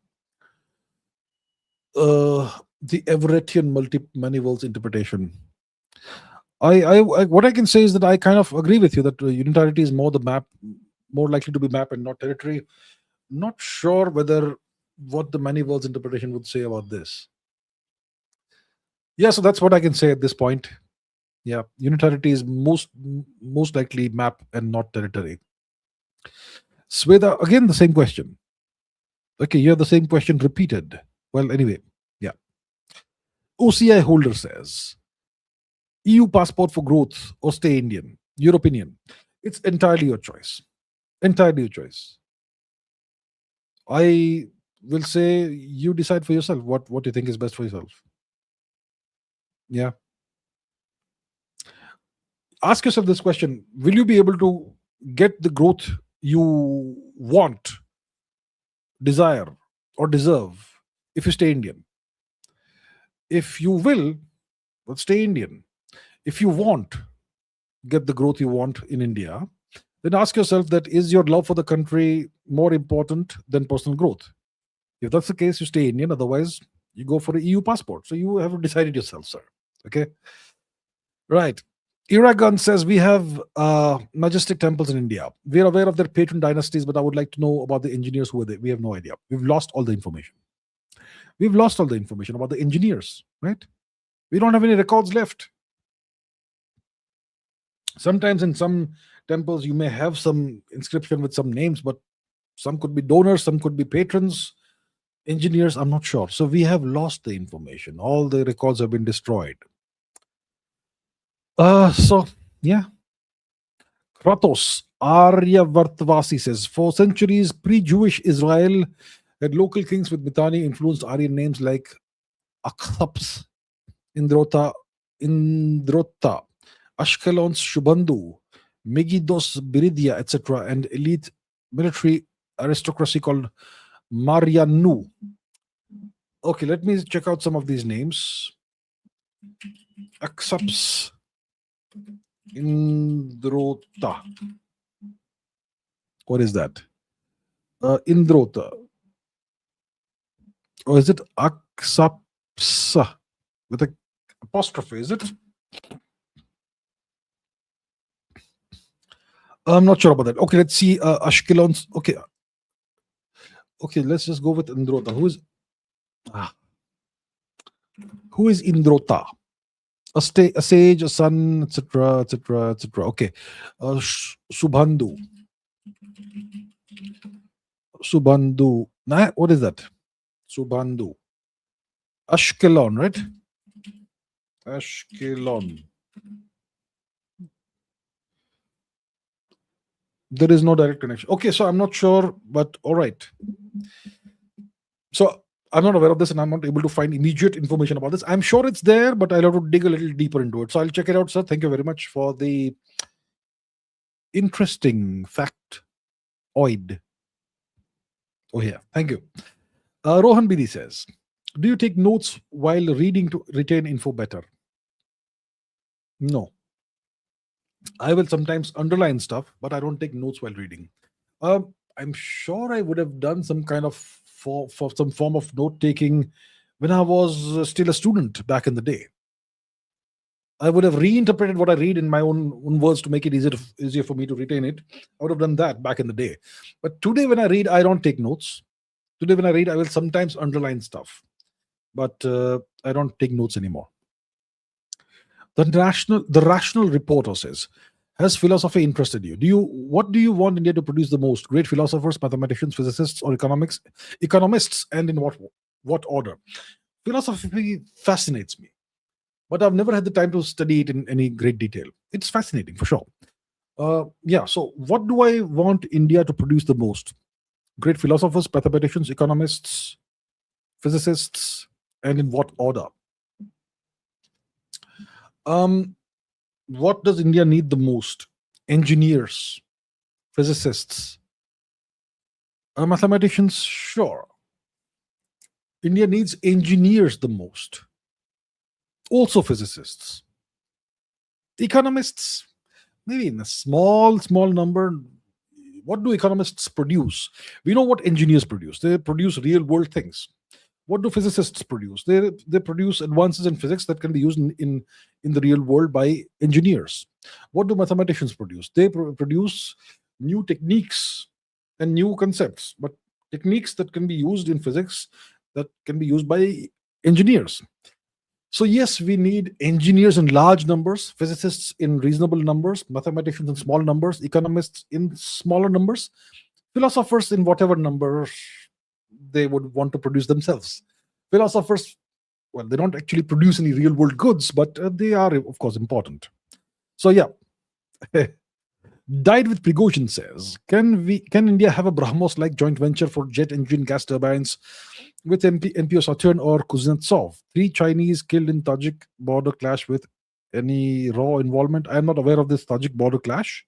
The Everettian many worlds interpretation. I what I can say is that I kind of agree with you that unitarity is more the map, more likely to be map and not territory. Not sure what the many worlds interpretation would say about this. Yeah, so that's what I can say at this point. Yeah, unitarity is most likely map and not territory. Sweda, again the same question. Okay, you have the same question repeated. Well, anyway, yeah. OCI holder says, EU passport for growth or stay Indian? Your opinion? It's entirely your choice. Entirely your choice. I will say you decide for yourself what you think is best for yourself. Yeah. Ask yourself this question. Will you be able to get the growth you want, desire, or deserve if you stay Indian? If you will, well, stay Indian. If you won't get the growth you want in India, then ask yourself that is your love for the country more important than personal growth? If that's the case, you stay Indian. Otherwise, you go for an EU passport. So you have decided yourself, sir. Okay. Right. Iragan says we have majestic temples in India. We are aware of their patron dynasties, but I would like to know about the engineers who were there. We have no idea. We've lost all the information. We've lost all the information about the engineers, right? We don't have any records left. Sometimes in some temples, you may have some inscription with some names, but some could be donors, some could be patrons, engineers, I'm not sure. So we have lost the information. All the records have been destroyed. So, yeah. Kratos Aryavartvasi says, for centuries, pre-Jewish Israel had local kings with Mitanni influenced Aryan names like Akthaps, Indrota, Ashkelon's Shubandhu, Megiddos, Biridia, etc., and elite military aristocracy called Marianu. Okay, let me check out some of these names. Aksaps, Indrota. What is that? Indrota. Or is it Aksapsa with an apostrophe? Is it? I'm not sure about that. Okay, let's see. Ashkelon's. Okay. Okay, let's just go with Indrota. Who is Indrota? A sage, a son, etc., etc., etc. Okay. Subandhu. Subandhu. Nah, what is that? Subandhu. Ashkelon, right? Ashkelon. There is no direct connection. Okay, so I'm not sure, but all right. So I'm not aware of this and I'm not able to find immediate information about this. I'm sure it's there, but I'll have to dig a little deeper into it. So I'll check it out, sir. Thank you very much for the interesting fact. Oid. Oh, yeah. Thank you. Rohan Bidi says, do you take notes while reading to retain info better? No. I will sometimes underline stuff, but I don't take notes while reading. I'm sure I would have done some kind of for some form of note taking when I was still a student back in the day. I would have reinterpreted what I read in my own words to make it easier for me to retain it. I would have done that back in the day. But today, when I read, I don't take notes. Today, when I read, I will sometimes underline stuff, but I don't take notes anymore. The rational reporter says, has philosophy interested you? What do you want India to produce the most? Great philosophers, mathematicians, physicists, or economists, and in what order? Philosophy fascinates me, but I've never had the time to study it in any great detail. It's fascinating for sure. So what do I want India to produce the most? Great philosophers, mathematicians, economists, physicists, and in what order? What does India need the most? Engineers, physicists, mathematicians, sure. India needs engineers the most. Also physicists. Economists, maybe in a small number. What do economists produce? We know what engineers produce. They produce real world things. What do physicists produce? They produce advances in physics that can be used in the real world by engineers. What do mathematicians produce? They produce new techniques and new concepts, but techniques that can be used in physics that can be used by engineers. So yes, we need engineers in large numbers, physicists in reasonable numbers, mathematicians in small numbers, economists in smaller numbers, philosophers in whatever numbers they would want to produce themselves. Philosophers, well, they don't actually produce any real world goods, but they are, of course, important. So yeah. Died with Prigozhin says, can India have a BrahMos-like joint venture for jet engine gas turbines with NPO Saturn or Kuznetsov? 3 Chinese killed in Tajik border clash with any raw involvement. I am not aware of this Tajik border clash.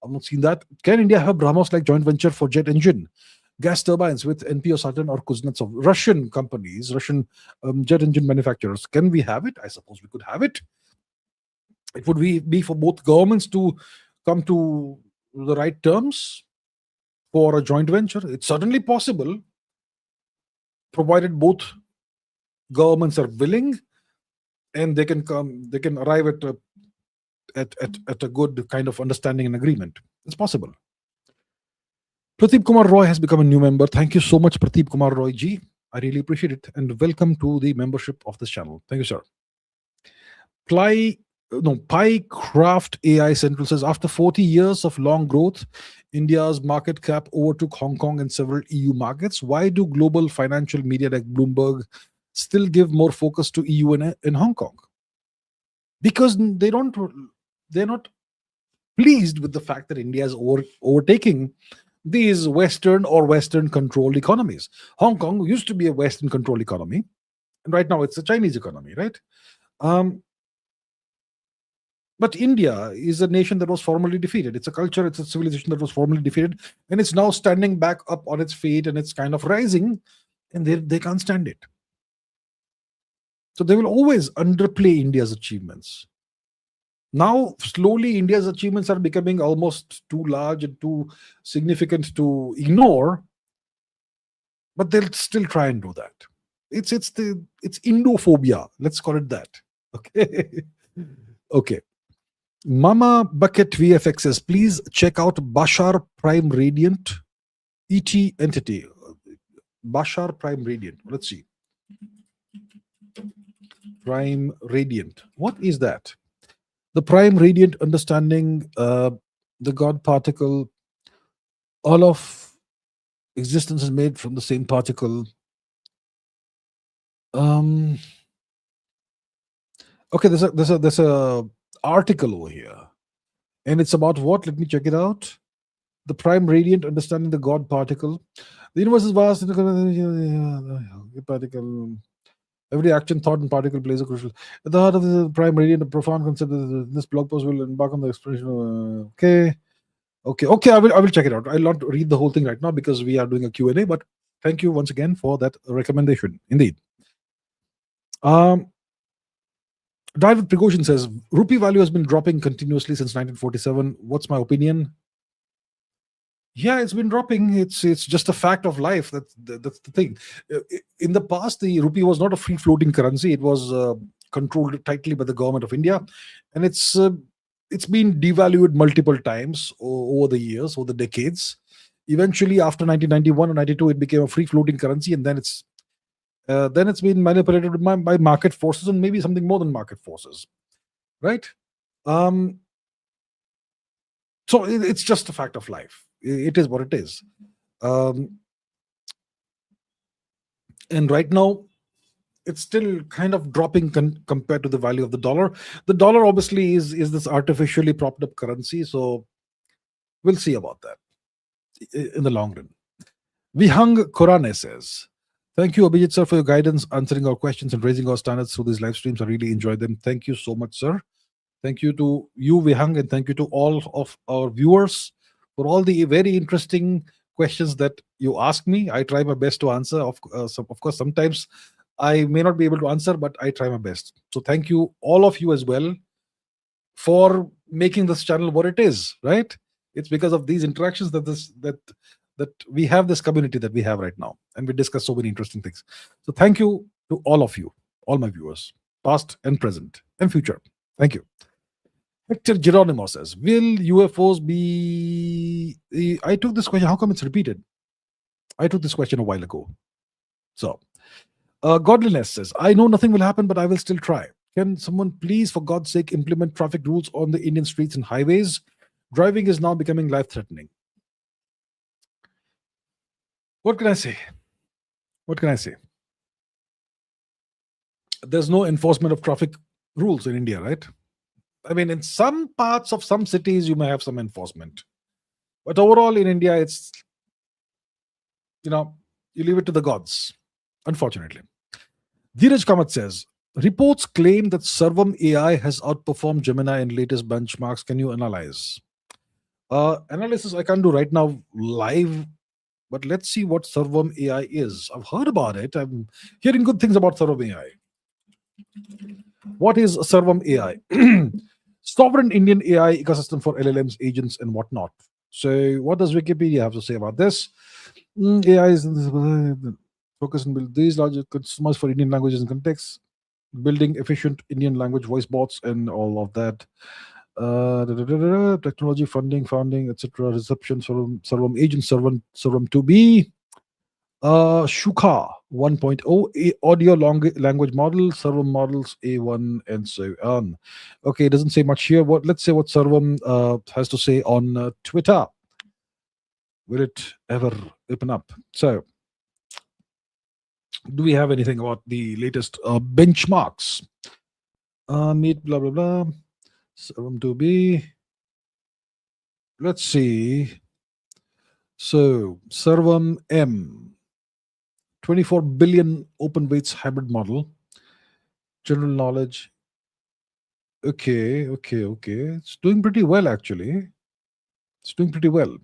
I've not seen that. Can India have a BrahMos-like joint venture for jet engine gas turbines with NPO Saturn or Kuznetsov? Russian companies, Russian jet engine manufacturers. Can we have it? I suppose we could have it. It would be for both governments to come to the right terms for a joint venture. It's certainly possible, provided both governments are willing and they can arrive at a good kind of understanding and agreement. It's possible. Pradeep Kumar Roy has become a new member. Thank you so much, Pradeep Kumar Roy ji. I really appreciate it, and welcome to the membership of this channel. Thank you, sir. Pycraft AI Central says, after 40 years of long growth, India's market cap overtook Hong Kong and several EU markets. Why do global financial media like Bloomberg still give more focus to EU and Hong Kong? Because they're not pleased with the fact that India is overtaking these Western or Western-controlled economies. Hong Kong used to be a Western-controlled economy, and right now it's a Chinese economy, right? But India is a nation that was formally defeated. It's a culture, it's a civilization that was formally defeated, and it's now standing back up on its feet, and it's kind of rising, and they can't stand it. So they will always underplay India's achievements. Now, slowly, India's achievements are becoming almost too large and too significant to ignore, but they'll still try and do that. It's Indophobia. Let's call it that. Okay. Okay. Mama Bucket VFX says, please check out Bashar Prime Radiant ET entity. Bashar Prime Radiant. Let's see. Prime Radiant. What is that? The Prime Radiant understanding the God particle, all of Existence is made from the same particle. Okay, there's a article over here, and it's about what? Let me check it out. The prime radiant, understanding the God particle. The universe is vast. Particle. Every action, thought, and particle plays a crucial. At the heart of the prime radiant, a profound concept. This blog post will embark on the exploration. Okay. I will check it out. I'll not read the whole thing right now because we are doing a Q&A. But thank you once again for that recommendation. Indeed. Died with Precaution says rupee value has been dropping continuously since 1947. What's my opinion? Yeah, it's been dropping. It's just a fact of life. That's the thing. In the past, the rupee was not a free floating currency. It was controlled tightly by the government of India, and it's been devalued multiple times over the years, over the decades. Eventually, after 1991 or 92, it became a free floating currency, and then it's been manipulated by market forces and maybe something more than market forces, right? So it's just a fact of life. It is what it is. And right now, it's still kind of dropping compared to the value of the dollar. The dollar obviously is this artificially propped up currency, so we'll see about that in the long run. Vihang Korane says, thank you, Abhijit sir, for your guidance, answering our questions and raising our standards through these live streams. I really enjoyed them. Thank you so much, sir. Thank you to you, Vihang, and thank you to all of our viewers for all the very interesting questions that you ask me. I try my best to answer. Of course, sometimes I may not be able to answer, but I try my best. So thank you, all of you as well, for making this channel what it is, right? It's because of these interactions that we have this community that we have right now, and we discuss so many interesting things. So thank you to all of you, all my viewers, past and present and future. Thank you. Hector Geronimo says, will UFOs be... I took this question. How come it's repeated? I took this question a while ago. So, Godliness says, I know nothing will happen, but I will still try. Can someone please, for God's sake, implement traffic rules on the Indian streets and highways? Driving is now becoming life-threatening. What can I say? What can I say? There's no enforcement of traffic rules in India, right? I mean, in some parts of some cities, you may have some enforcement. But overall, in India, it's, you leave it to the gods, unfortunately. Dheeraj Kamath says, reports claim that Sarvam AI has outperformed Gemini in latest benchmarks. Can you analyze? Analysis I can't do right now live, but let's see what Sarvam AI is. I've heard about it. I'm hearing good things about Sarvam AI. What is Sarvam AI? Sovereign Indian AI ecosystem for LLMs, agents, and whatnot. So, what does Wikipedia have to say about this? AI is focus on build these large customers for Indian languages and contexts, building efficient Indian language voice bots, and all of that. Technology, founding, etc. Reception, Sarvam agent, Sarvam 2B. Shuka 1.0, audio language model, Sarvam models A1, and so on. Okay, it doesn't say much here. Let's say what Sarvam has to say on Twitter. Will it ever open up? So, do we have anything about the latest benchmarks? Meet blah blah blah. Sarvam 2B. Let's see. So, Sarvam M. 24 billion open weights hybrid model. General knowledge. Okay. It's doing pretty well, actually. It's doing pretty well.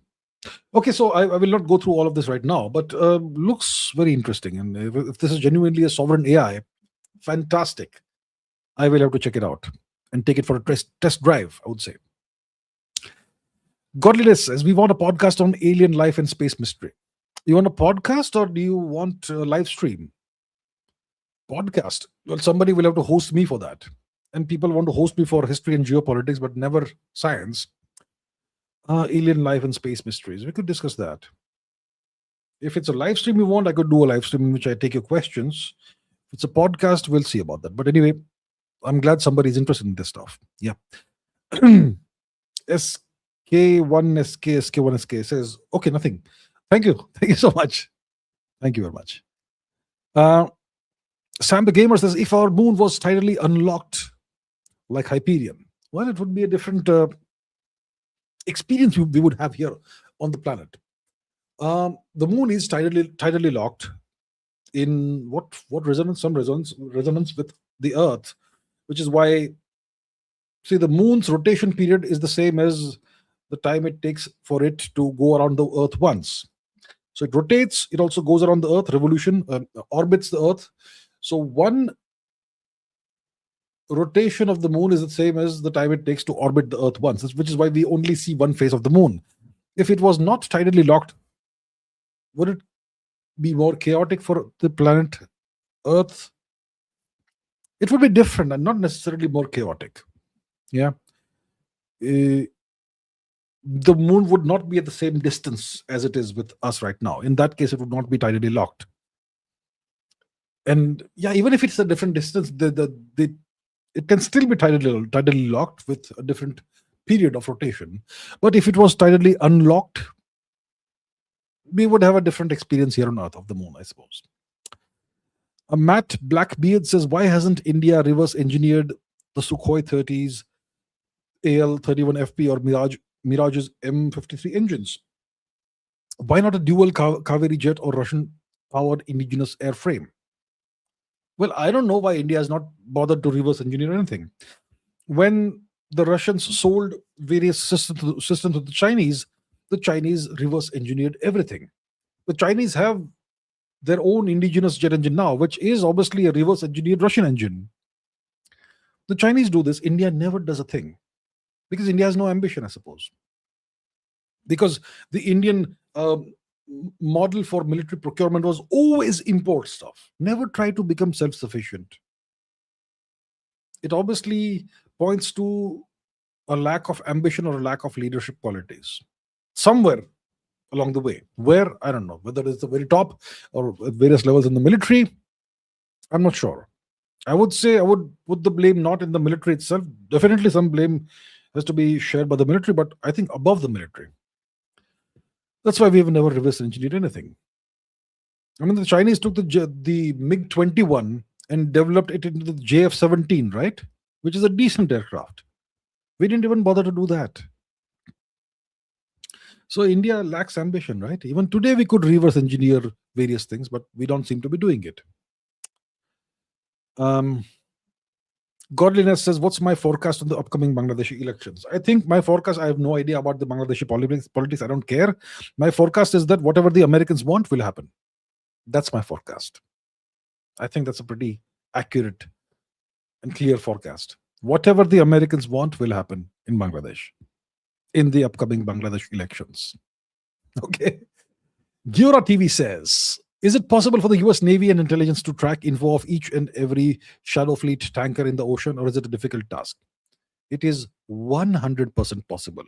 Okay, so I will not go through all of this right now, but looks very interesting. And if this is genuinely a sovereign AI, fantastic. I will have to check it out and take it for a test drive, I would say. Godliness says, we want a podcast on alien life and space mystery. You want a podcast or do you want a live stream? Podcast. Well, somebody will have to host me for that. And people want to host me for history and geopolitics, but never science. Alien life and space mysteries. We could discuss that. If it's a live stream you want, I could do a live stream in which I take your questions. If it's a podcast, we'll see about that. But anyway, I'm glad somebody's interested in this stuff. Yeah. SK1SK says, okay, nothing. Thank you. Thank you so much. Thank you very much. Uh, Sam the Gamer says, if our moon was tidally unlocked like Hyperion, well, it would be a different experience we would have here on the planet. The moon is tidally locked in what resonance? Some resonance with the Earth, which is why, see, the moon's rotation period is the same as the time it takes for it to go around the Earth once. So it rotates, it also goes around the Earth, orbits the Earth. So one rotation of the moon is the same as the time it takes to orbit the Earth once, which is why we only see one face of the moon. If it was not tidally locked, would it be more chaotic for the planet Earth? It would be different and not necessarily more chaotic. Yeah. The moon would not be at the same distance as it is with us right now. In that case, it would not be tidally locked. And yeah, even if it's a different distance, it can still be tidally locked with a different period of rotation. But if it was tidally unlocked, we would have a different experience here on Earth of the moon, I suppose. Matt Blackbeard says, why hasn't India reverse engineered the Sukhoi 30s, AL-31FP or Mirage's M53 engines? Why not a dual Kaveri jet or Russian-powered indigenous airframe? Well, I don't know why India has not bothered to reverse engineer anything. When the Russians sold various systems to the Chinese reverse engineered everything. The Chinese have their own indigenous jet engine now, which is obviously a reverse engineered Russian engine. The Chinese do this. India never does a thing because India has no ambition, I suppose. Because the Indian model for military procurement was always import stuff, never try to become self-sufficient. It obviously points to a lack of ambition or a lack of leadership qualities somewhere along the way. Where, I don't know, whether it's the very top or at various levels in the military, I'm not sure. I would say I would put the blame not in the military itself. Definitely some blame has to be shared by the military, but I think above the military. That's why we have never reverse engineered anything. I mean, the Chinese took the MiG-21 and developed it into the JF-17, right? Which is a decent aircraft. We didn't even bother to do that. So India lacks ambition, right? Even today we could reverse engineer various things, but we don't seem to be doing it. Godliness says, what's my forecast on the upcoming Bangladeshi elections? I think my forecast, I have no idea about the Bangladeshi politics. I don't care. My forecast is that whatever the Americans want will happen. That's my forecast. I think that's a pretty accurate and clear forecast. Whatever the Americans want will happen in Bangladesh in the upcoming Bangladesh elections. Okay. Giora TV says, is it possible for the US Navy and intelligence to track info of each and every Shadow Fleet tanker in the ocean, or is it a difficult task? It is 100% possible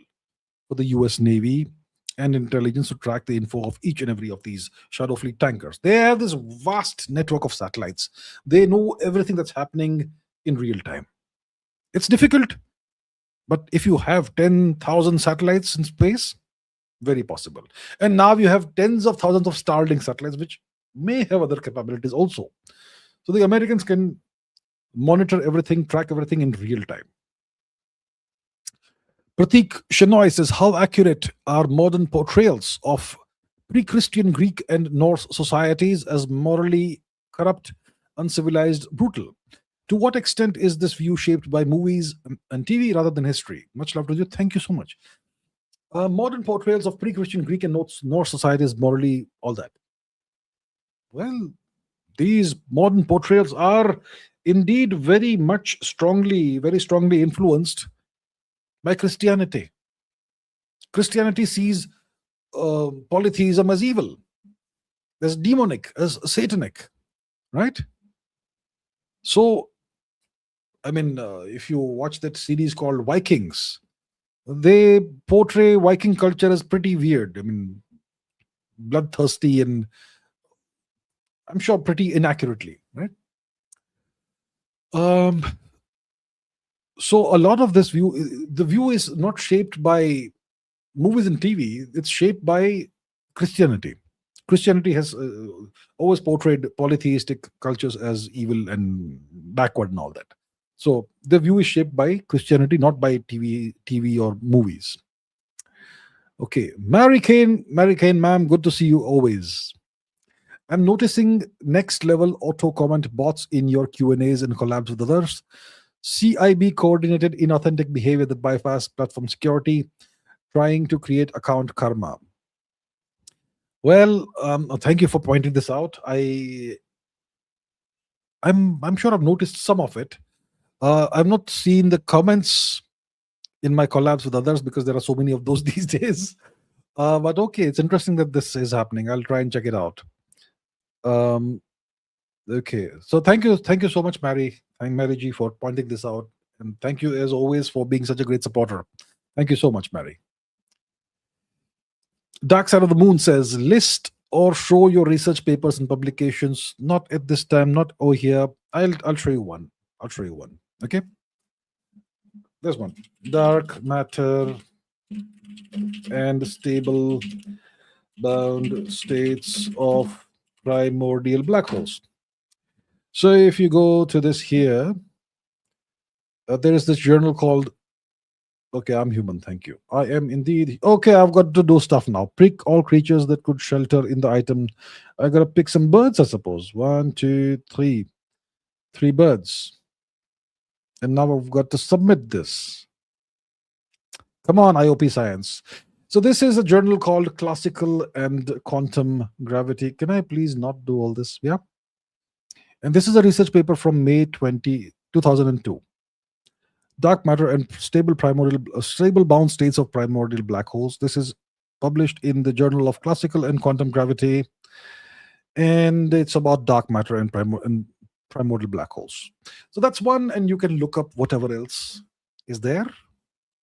for the US Navy and intelligence to track the info of each and every of these Shadow Fleet tankers. They have this vast network of satellites. They know everything that's happening in real time. It's difficult, but if you have 10,000 satellites in space, very possible. And now you have tens of thousands of Starlink satellites, which may have other capabilities also. So the Americans can monitor everything, track everything in real time. Pratik Shenoy says, how accurate are modern portrayals of pre-Christian Greek and Norse societies as morally corrupt, uncivilized, brutal? To what extent is this view shaped by movies and TV rather than history? Much love to you. Thank you so much. Modern portrayals of pre-Christian Greek and Norse societies morally all that. Well, these modern portrayals are indeed very strongly influenced by Christianity. Christianity sees polytheism as evil, as demonic, as satanic, right? So, I mean, if you watch that series called Vikings, they portray Viking culture as pretty weird. I mean, bloodthirsty and I'm sure pretty inaccurately, right? So a lot of this view, the view is not shaped by movies and TV. It's shaped by Christianity. Christianity has always portrayed polytheistic cultures as evil and backward and all that. So the view is shaped by Christianity, not by TV or movies. Okay, Mary Kane, ma'am, good to see you always. I'm noticing next level auto comment bots in your Q&As and collabs with others. CIB coordinated inauthentic behavior that bypass platform security, trying to create account karma. Well, thank you for pointing this out. I'm sure I've noticed some of it. I've not seen the comments in my collabs with others because there are so many of those these days. But okay, it's interesting that this is happening. I'll try and check it out. Okay, so thank you so much, Mary. Thank Mary G for pointing this out, and thank you as always for being such a great supporter. Thank you so much, Mary. Dark Side of the Moon says, list or show your research papers and publications. Not at this time, not over here. I'll show you one. I'll show you one. Okay. There's one. Dark matter and stable bound states of primordial black holes. So if you go to this here, there is this journal called, okay, I'm human, thank you. I am indeed, okay, I've got to do stuff now. Prick all creatures that could shelter in the item. I gotta pick some birds, I suppose. 1, 2, 3. 3 birds. And now I've got to submit this. Come on, IOP Science. So this is a journal called Classical and Quantum Gravity. Can I please not do all this? Yeah. And this is a research paper from May 2002. Dark matter and stable bound states of primordial black holes. This is published in the Journal of Classical and Quantum Gravity. And it's about dark matter and primordial black holes. So that's one, and you can look up whatever else is there.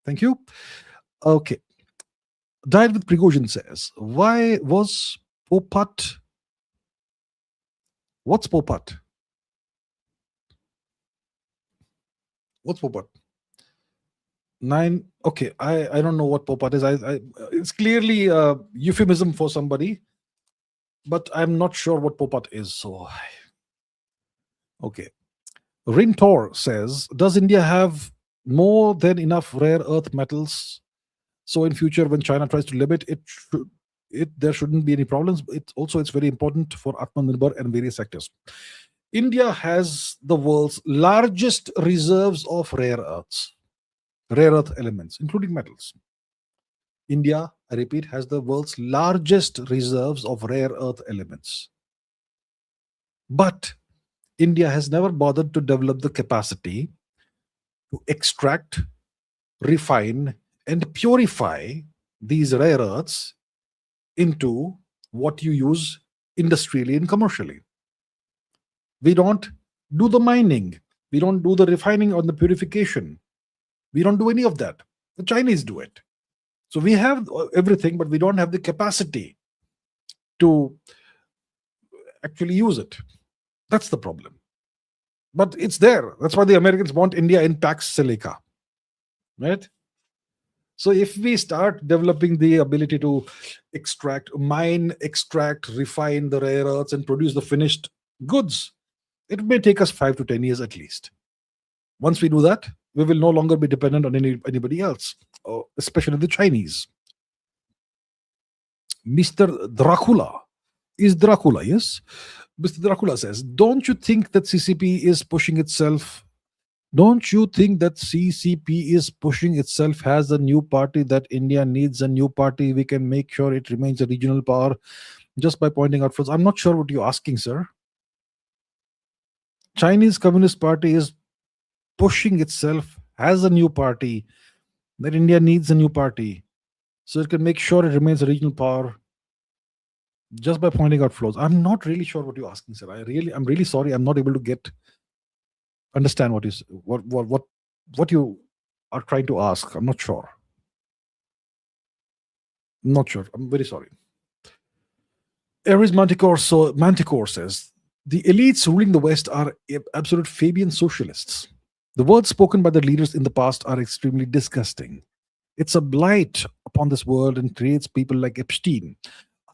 Thank you. Okay. Died with Prigozhin says, why was Popat? What's Popat? What's Popat? 9. Okay, I don't know what Popat is. It's clearly a euphemism for somebody, but I'm not sure what Popat is. So, okay. Rintor says, does India have more than enough rare earth metals? So in future, when China tries to limit it, there shouldn't be any problems. It's very important for Atmanirbhar and various sectors. India has the world's largest reserves of rare earth elements, including metals. India, I repeat, has the world's largest reserves of rare earth elements. But India has never bothered to develop the capacity to extract, refine, and purify these rare earths into what you use industrially and commercially. We don't do the mining. We don't do the refining or the purification. We don't do any of that. The Chinese do it. So we have everything, but we don't have the capacity to actually use it. That's the problem. But it's there. That's why the Americans want India in Pax Silica. Right? So if we start developing the ability to mine, extract, refine the rare earths and produce the finished goods, it may take us 5 to 10 years at least. Once we do that, we will no longer be dependent on anybody else, especially the Chinese. Mr. Dracula. Is Dracula, yes? Mr. Dracula says, don't you think that CCP is pushing itself? Don't you think that CCP is pushing itself as a new party, that India needs a new party? We can make sure it remains a regional power just by pointing out flaws. I'm not sure what you're asking, sir. Chinese Communist Party is pushing itself as a new party, that India needs a new party so it can make sure it remains a regional power just by pointing out flaws. I'm not really sure what you're asking, sir. I'm really sorry. I'm not able to understand what you are trying to ask. I'm not sure. I'm very sorry. Aries Manticore says, the elites ruling the West are absolute Fabian socialists. The words spoken by the leaders in the past are extremely disgusting. It's a blight upon this world and creates people like Epstein.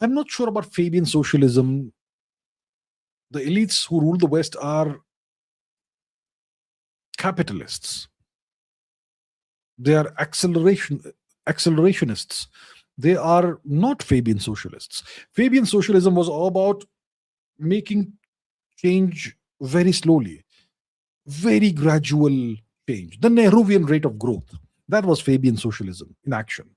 I'm not sure about Fabian socialism. The elites who rule the West are capitalists. They are accelerationists. They are not Fabian socialists. Fabian socialism was all about making change very slowly, very gradual change, the Nehruvian rate of growth. That was Fabian socialism in action.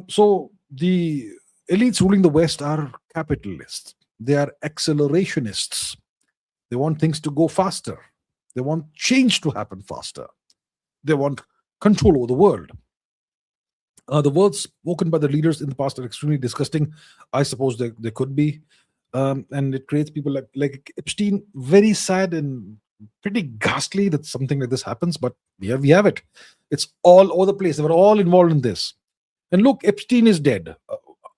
So the elites ruling the West are capitalists. They are accelerationists. They want things to go faster. They want change to happen faster. They want control over the world. The words spoken by the leaders in the past are extremely disgusting. I suppose they could be. And it creates people like Epstein, very sad and pretty ghastly that something like this happens. But we have it. It's all over the place. They were all involved in this. And look, Epstein is dead,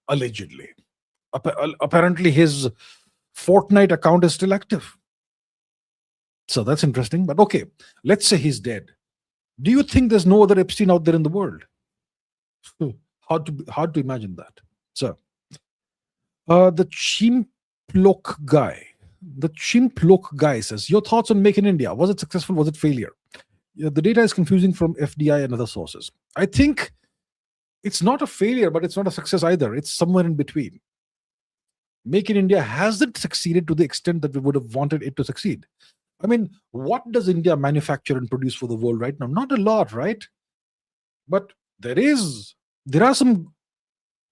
allegedly. Apparently, his Fortnite account is still active. So that's interesting. But okay, let's say he's dead. Do you think there's no other Epstein out there in the world? Hard to imagine that. So, the Chimplok guy says, your thoughts on Make in India? Was it successful? Was it failure? Yeah, the data is confusing from FDI and other sources. I think it's not a failure, but it's not a success either. It's somewhere in between. Make in India hasn't succeeded to the extent that we would have wanted it to succeed. I mean, what does India manufacture and produce for the world right now? Not a lot, right? But there are some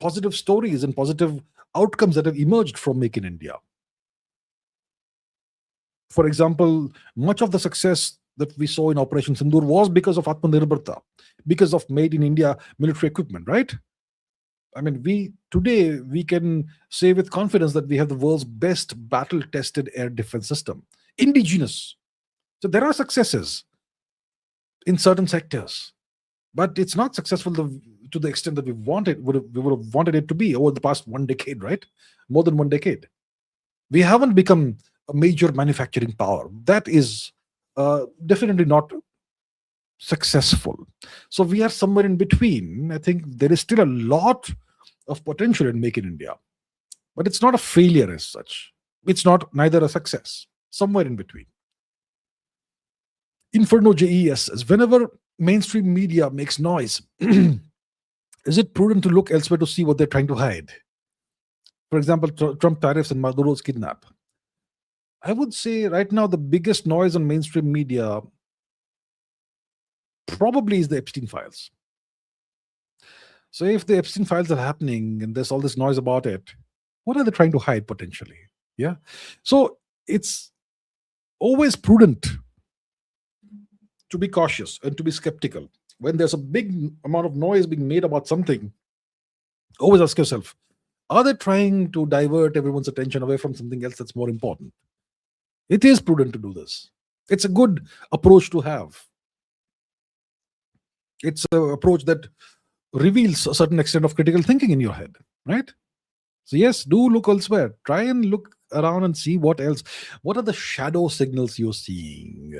positive stories and positive outcomes that have emerged from Make in India. For example, much of the success that we saw in Operation Sindoor was because of Atmanirbharta, because of made in India military equipment, right? I mean, today we can say with confidence that we have the world's best battle-tested air defense system, indigenous. So there are successes in certain sectors, but it's not successful to the extent that we would have wanted it to be over the past 1 decade, right? More than 1 decade. We haven't become a major manufacturing power. That is definitely not successful. So we are somewhere in between. I think there is still a lot of potential in Make in India, but it's not a failure as such. It's neither a success. Somewhere in between. Inferno JES says, whenever mainstream media makes noise, is it prudent to look elsewhere to see what they're trying to hide? For example, Trump tariffs and Maduro's kidnap. I would say right now the biggest noise on mainstream media probably is the Epstein files. So if the Epstein files are happening and there's all this noise about it, what are they trying to hide potentially? Yeah. So it's always prudent to be cautious and to be skeptical. When there's a big amount of noise being made about something, always ask yourself, are they trying to divert everyone's attention away from something else that's more important? It is prudent to do this. It's a good approach to have. It's an approach that reveals a certain extent of critical thinking in your head, right? So yes, do look elsewhere. Try and look around and see what else. What are the shadow signals you're seeing?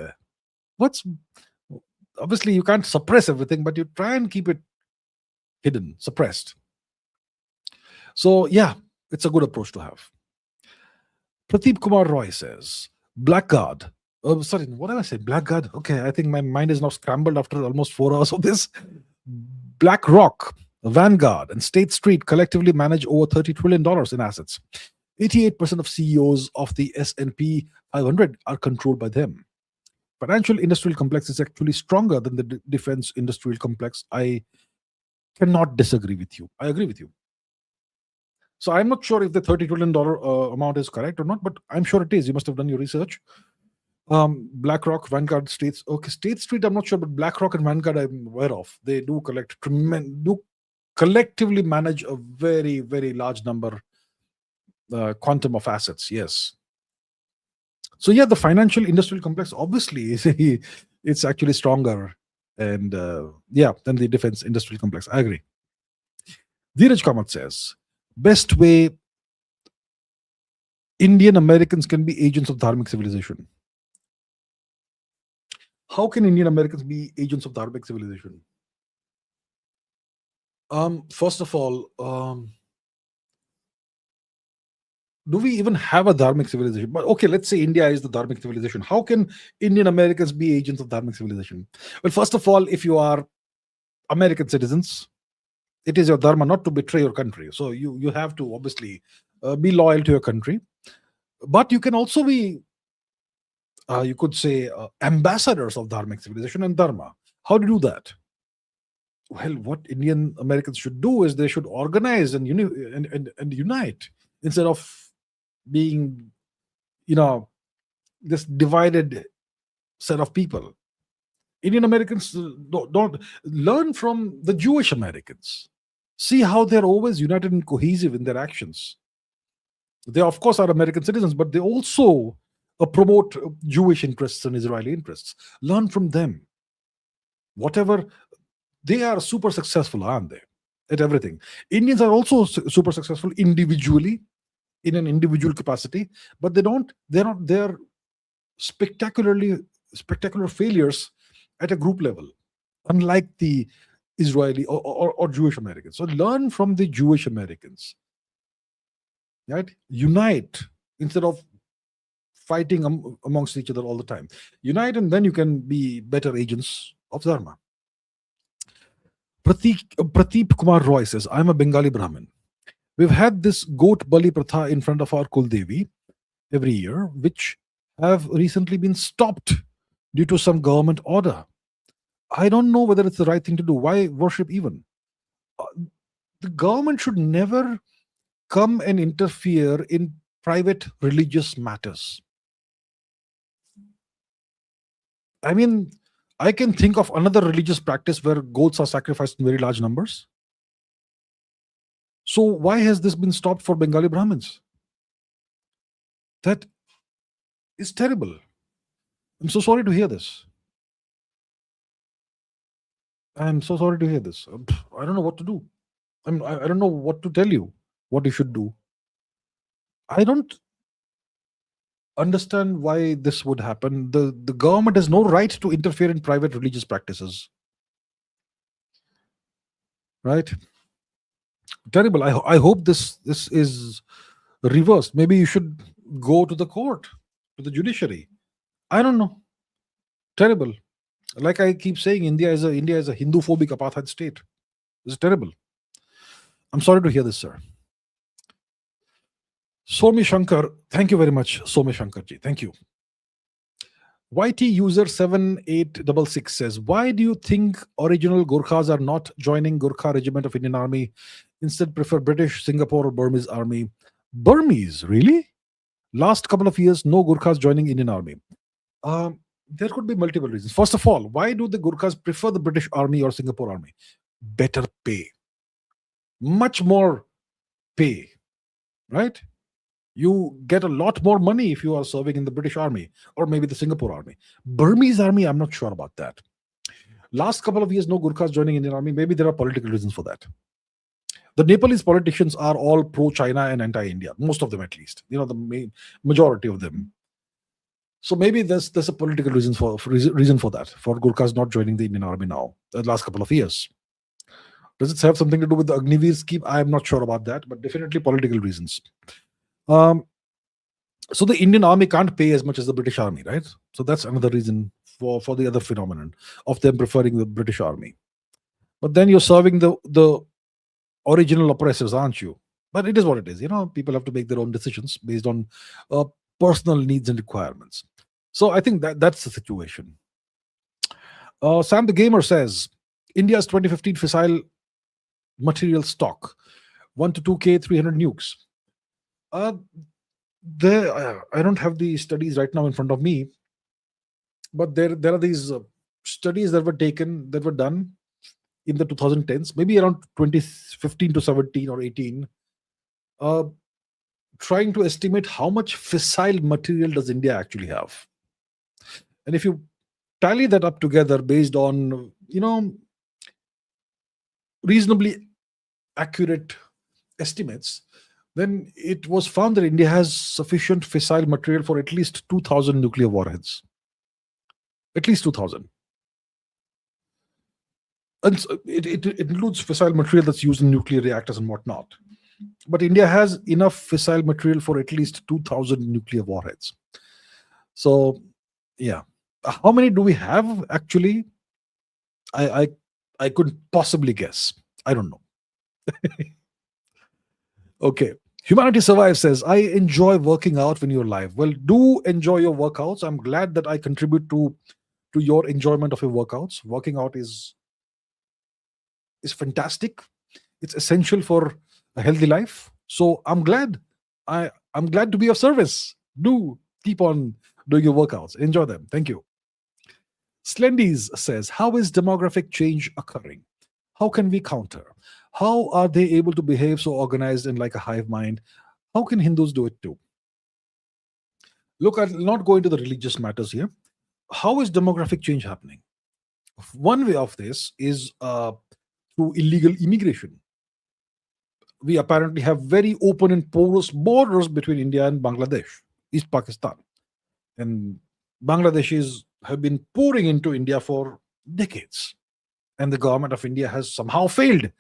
Obviously you can't suppress everything, but you try and keep it hidden, suppressed. So yeah, it's a good approach to have. Pradeep Kumar Roy says, Blackguard. Oh, sorry, what did I say? Blackguard? Okay, I think my mind is now scrambled after almost 4 hours of this. BlackRock, Vanguard, and State Street collectively manage over $30 trillion in assets. 88% of CEOs of the S&P 500 are controlled by them. Financial industrial complex is actually stronger than the defense industrial complex. I cannot disagree with you. I agree with you. So I'm not sure if the $30 trillion amount is correct or not, but I'm sure it is. You must have done your research. BlackRock, Vanguard, State Street, I'm not sure, but BlackRock and Vanguard I'm aware of. They do collectively manage a very, very large number, quantum of assets. Yes. So yeah, the financial industrial complex obviously it's actually stronger and than the defense industrial complex. I agree. Dheeraj Kamath says, best way Indian Americans can be agents of dharmic civilization. How can Indian Americans be agents of dharmic civilization? First of all, do we even have a dharmic civilization? But okay, let's say India is the dharmic civilization. How can Indian Americans be agents of dharmic civilization? Well, first of all, if you are American citizens, it is your dharma not to betray your country. So you have to obviously be loyal to your country. But you can also be, you could say, ambassadors of dharmic civilization and dharma. How do you do that? Well, what Indian Americans should do is they should organize and and unite instead of being, this divided set of people. Indian Americans don't learn from the Jewish Americans. See how they're always united and cohesive in their actions. They, of course, are American citizens, but they also promote Jewish interests and Israeli interests. Learn from them. Whatever, they are super successful, aren't they? At everything. Indians are also super successful individually, in an individual capacity, but they're spectacular failures at a group level, unlike the Israeli or Jewish Americans. So learn from the Jewish Americans, right? Unite instead of fighting amongst each other all the time. Unite, and then you can be better agents of Dharma. Prateep Kumar Roy says, I'm a Bengali Brahmin. We've had this goat bali pratha in front of our Kuldevi every year, which have recently been stopped due to some government order. I don't know whether it's the right thing to do. Why worship even? The government should never come and interfere in private religious matters. I mean, I can think of another religious practice where goats are sacrificed in very large numbers. So why has this been stopped for Bengali Brahmins? That is terrible. I'm so sorry to hear this. I'm so sorry to hear this. I don't know what to do. I don't know what to tell you, what you should do. I don't understand why this would happen. The government has no right to interfere in private religious practices. Right? Terrible. I hope this is reversed. Maybe you should go to the court, to the judiciary. I don't know. Terrible. Like I keep saying, India is a Hindu-phobic apartheid state. It's terrible. I'm sorry to hear this, sir. Somi Shankar, thank you very much, Somi Shankar ji. Thank you. YT user 7866 says, why do you think original Gurkhas are not joining Gurkha Regiment of Indian Army, instead prefer British, Singapore, or Burmese army? Burmese, really? Last couple of years, no Gurkhas joining Indian Army. There could be multiple reasons. First of all, why do the Gurkhas prefer the British Army or Singapore Army? Better pay. Much more pay, right? You get a lot more money if you are serving in the British Army or maybe the Singapore Army. Burmese Army, I'm not sure about that. Last couple of years, no Gurkhas joining Indian Army. Maybe there are political reasons for that. The Nepalese politicians are all pro-China and anti-India, most of them at least. The majority of them. So maybe there's a political reason for that, for Gurkhas not joining the Indian Army now, the last couple of years. Does it have something to do with the Agniveer scheme? I'm not sure about that, but definitely political reasons. So the Indian Army can't pay as much as the British Army, right? So that's another reason for the other phenomenon of them preferring the British Army. But then you're serving the original oppressors, aren't you? But it is what it is. People have to make their own decisions based on personal needs and requirements. So I think that's the situation. Sam the Gamer says, India's 2015 fissile material stock, 1 to 2K, 300 nukes. I don't have the studies right now in front of me, but there are these studies that were done in the 2010s, maybe around 2015 to 17 or 18, trying to estimate how much fissile material does India actually have. And if you tally that up together based on, reasonably accurate estimates, then it was found that India has sufficient fissile material for at least 2,000 nuclear warheads. At least 2,000. And it includes fissile material that's used in nuclear reactors and whatnot. But India has enough fissile material for at least 2,000 nuclear warheads. So, yeah. How many do we have actually? I, I, I couldn't possibly guess. I don't know. Okay. Humanity Survives says, I enjoy working out when you're live. Well, do enjoy your workouts. I'm glad that I contribute to your enjoyment of your workouts. Working out is fantastic. It's essential for a healthy life. So I'm glad. I'm glad to be of service. Do keep on doing your workouts. Enjoy them. Thank you. Slendies says, how is demographic change occurring? How can we counter? How are they able to behave so organized and like a hive mind? How can Hindus do it too? Look, I'll not go into the religious matters here. How is demographic change happening? One way of this is through illegal immigration. We apparently have very open and porous borders between India and Bangladesh, East Pakistan. And Bangladeshis have been pouring into India for decades. And the government of India has somehow failed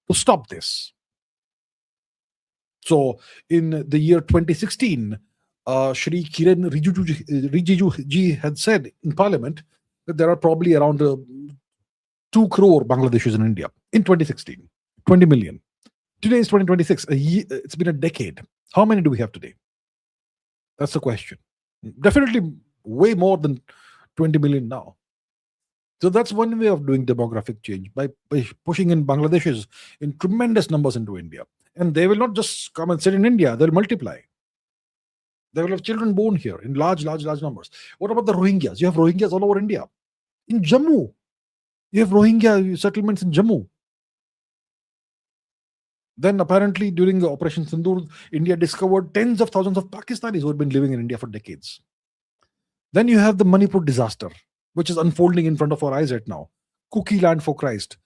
to stop this. So in the year 2016, Shri Kiren Rijiju ji had said in parliament that there are probably around 2 crore Bangladeshis in India in 2016, 20 million. Today is 2026. It's been a decade. How many do we have today? That's the question. Definitely way more than 20 million now. So that's one way of doing demographic change, by pushing in Bangladeshis in tremendous numbers into India. And they will not just come and sit in India, they'll multiply. They will have children born here in large numbers. What about the Rohingyas? You have Rohingyas all over India. In Jammu, you have Rohingya settlements in Jammu. Then apparently during the Operation Sindoor, India discovered tens of thousands of Pakistanis who had been living in India for decades. Then you have the Manipur disaster, which is unfolding in front of our eyes right now. Cookie land for Christ.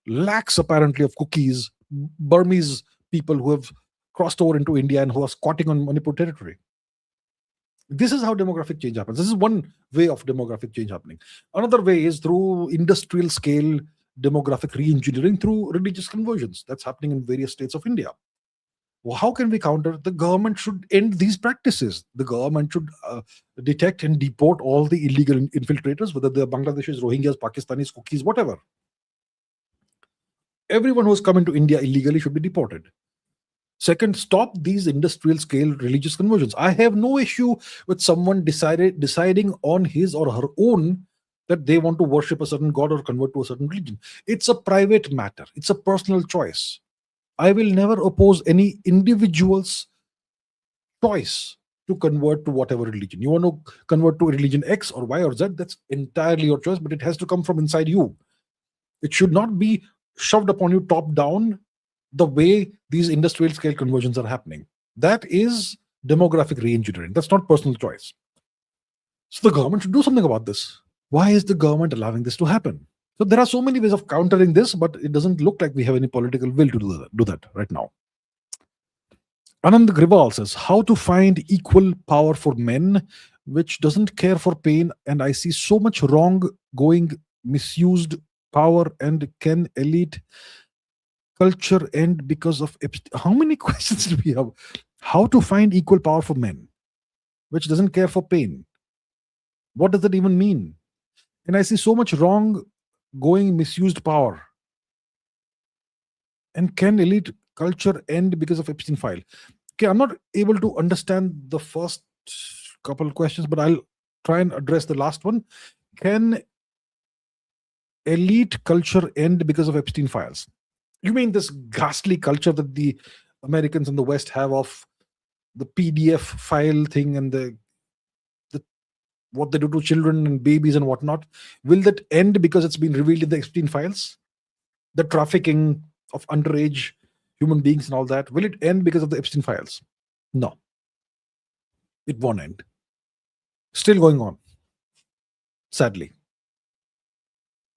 Lakhs apparently of cookies, Burmese people who have crossed over into India and who are squatting on Manipur territory. This is how demographic change happens. This is one way of demographic change happening. Another way is through industrial scale demographic re-engineering through religious conversions. That's happening in various states of India. Well, how can we counter? The government should end these practices. The government should detect and deport all the illegal infiltrators, whether they're Bangladeshis, Rohingyas, Pakistanis, cookies, whatever. Everyone who has come into India illegally should be deported. Second, stop these industrial scale religious conversions. I have no issue with someone deciding on his or her own that they want to worship a certain god or convert to a certain religion. It's a private matter. It's a personal choice. I will never oppose any individual's choice to convert to whatever religion. You want to convert to religion X or Y or Z, that's entirely your choice, but it has to come from inside you. It should not be shoved upon you top down the way these industrial scale conversions are happening. That is demographic re-engineering. That's not personal choice. So the government should do something about this. Why is the government allowing this to happen? So there are so many ways of countering this, but it doesn't look like we have any political will to do that right now. Anand Grewal says, how to find equal power for men, which doesn't care for pain, and I see so much wrong going, misused power, and can elite culture end because of Epstein? How many questions do we have? How to find equal power for men, which doesn't care for pain? What does that even mean? And I see so much wrong going, misused power, and can elite culture end because of Epstein file? Okay, I'm not able to understand the first couple of questions, but I'll try and address the last one. Can elite culture end because of Epstein files? You mean this ghastly culture that the Americans in the West have of the PDF file thing and the what they do to children and babies and whatnot? Will that end because it's been revealed in the Epstein files? The trafficking of underage human beings and all that, will it end because of the Epstein files? No. It won't end. Still going on. Sadly.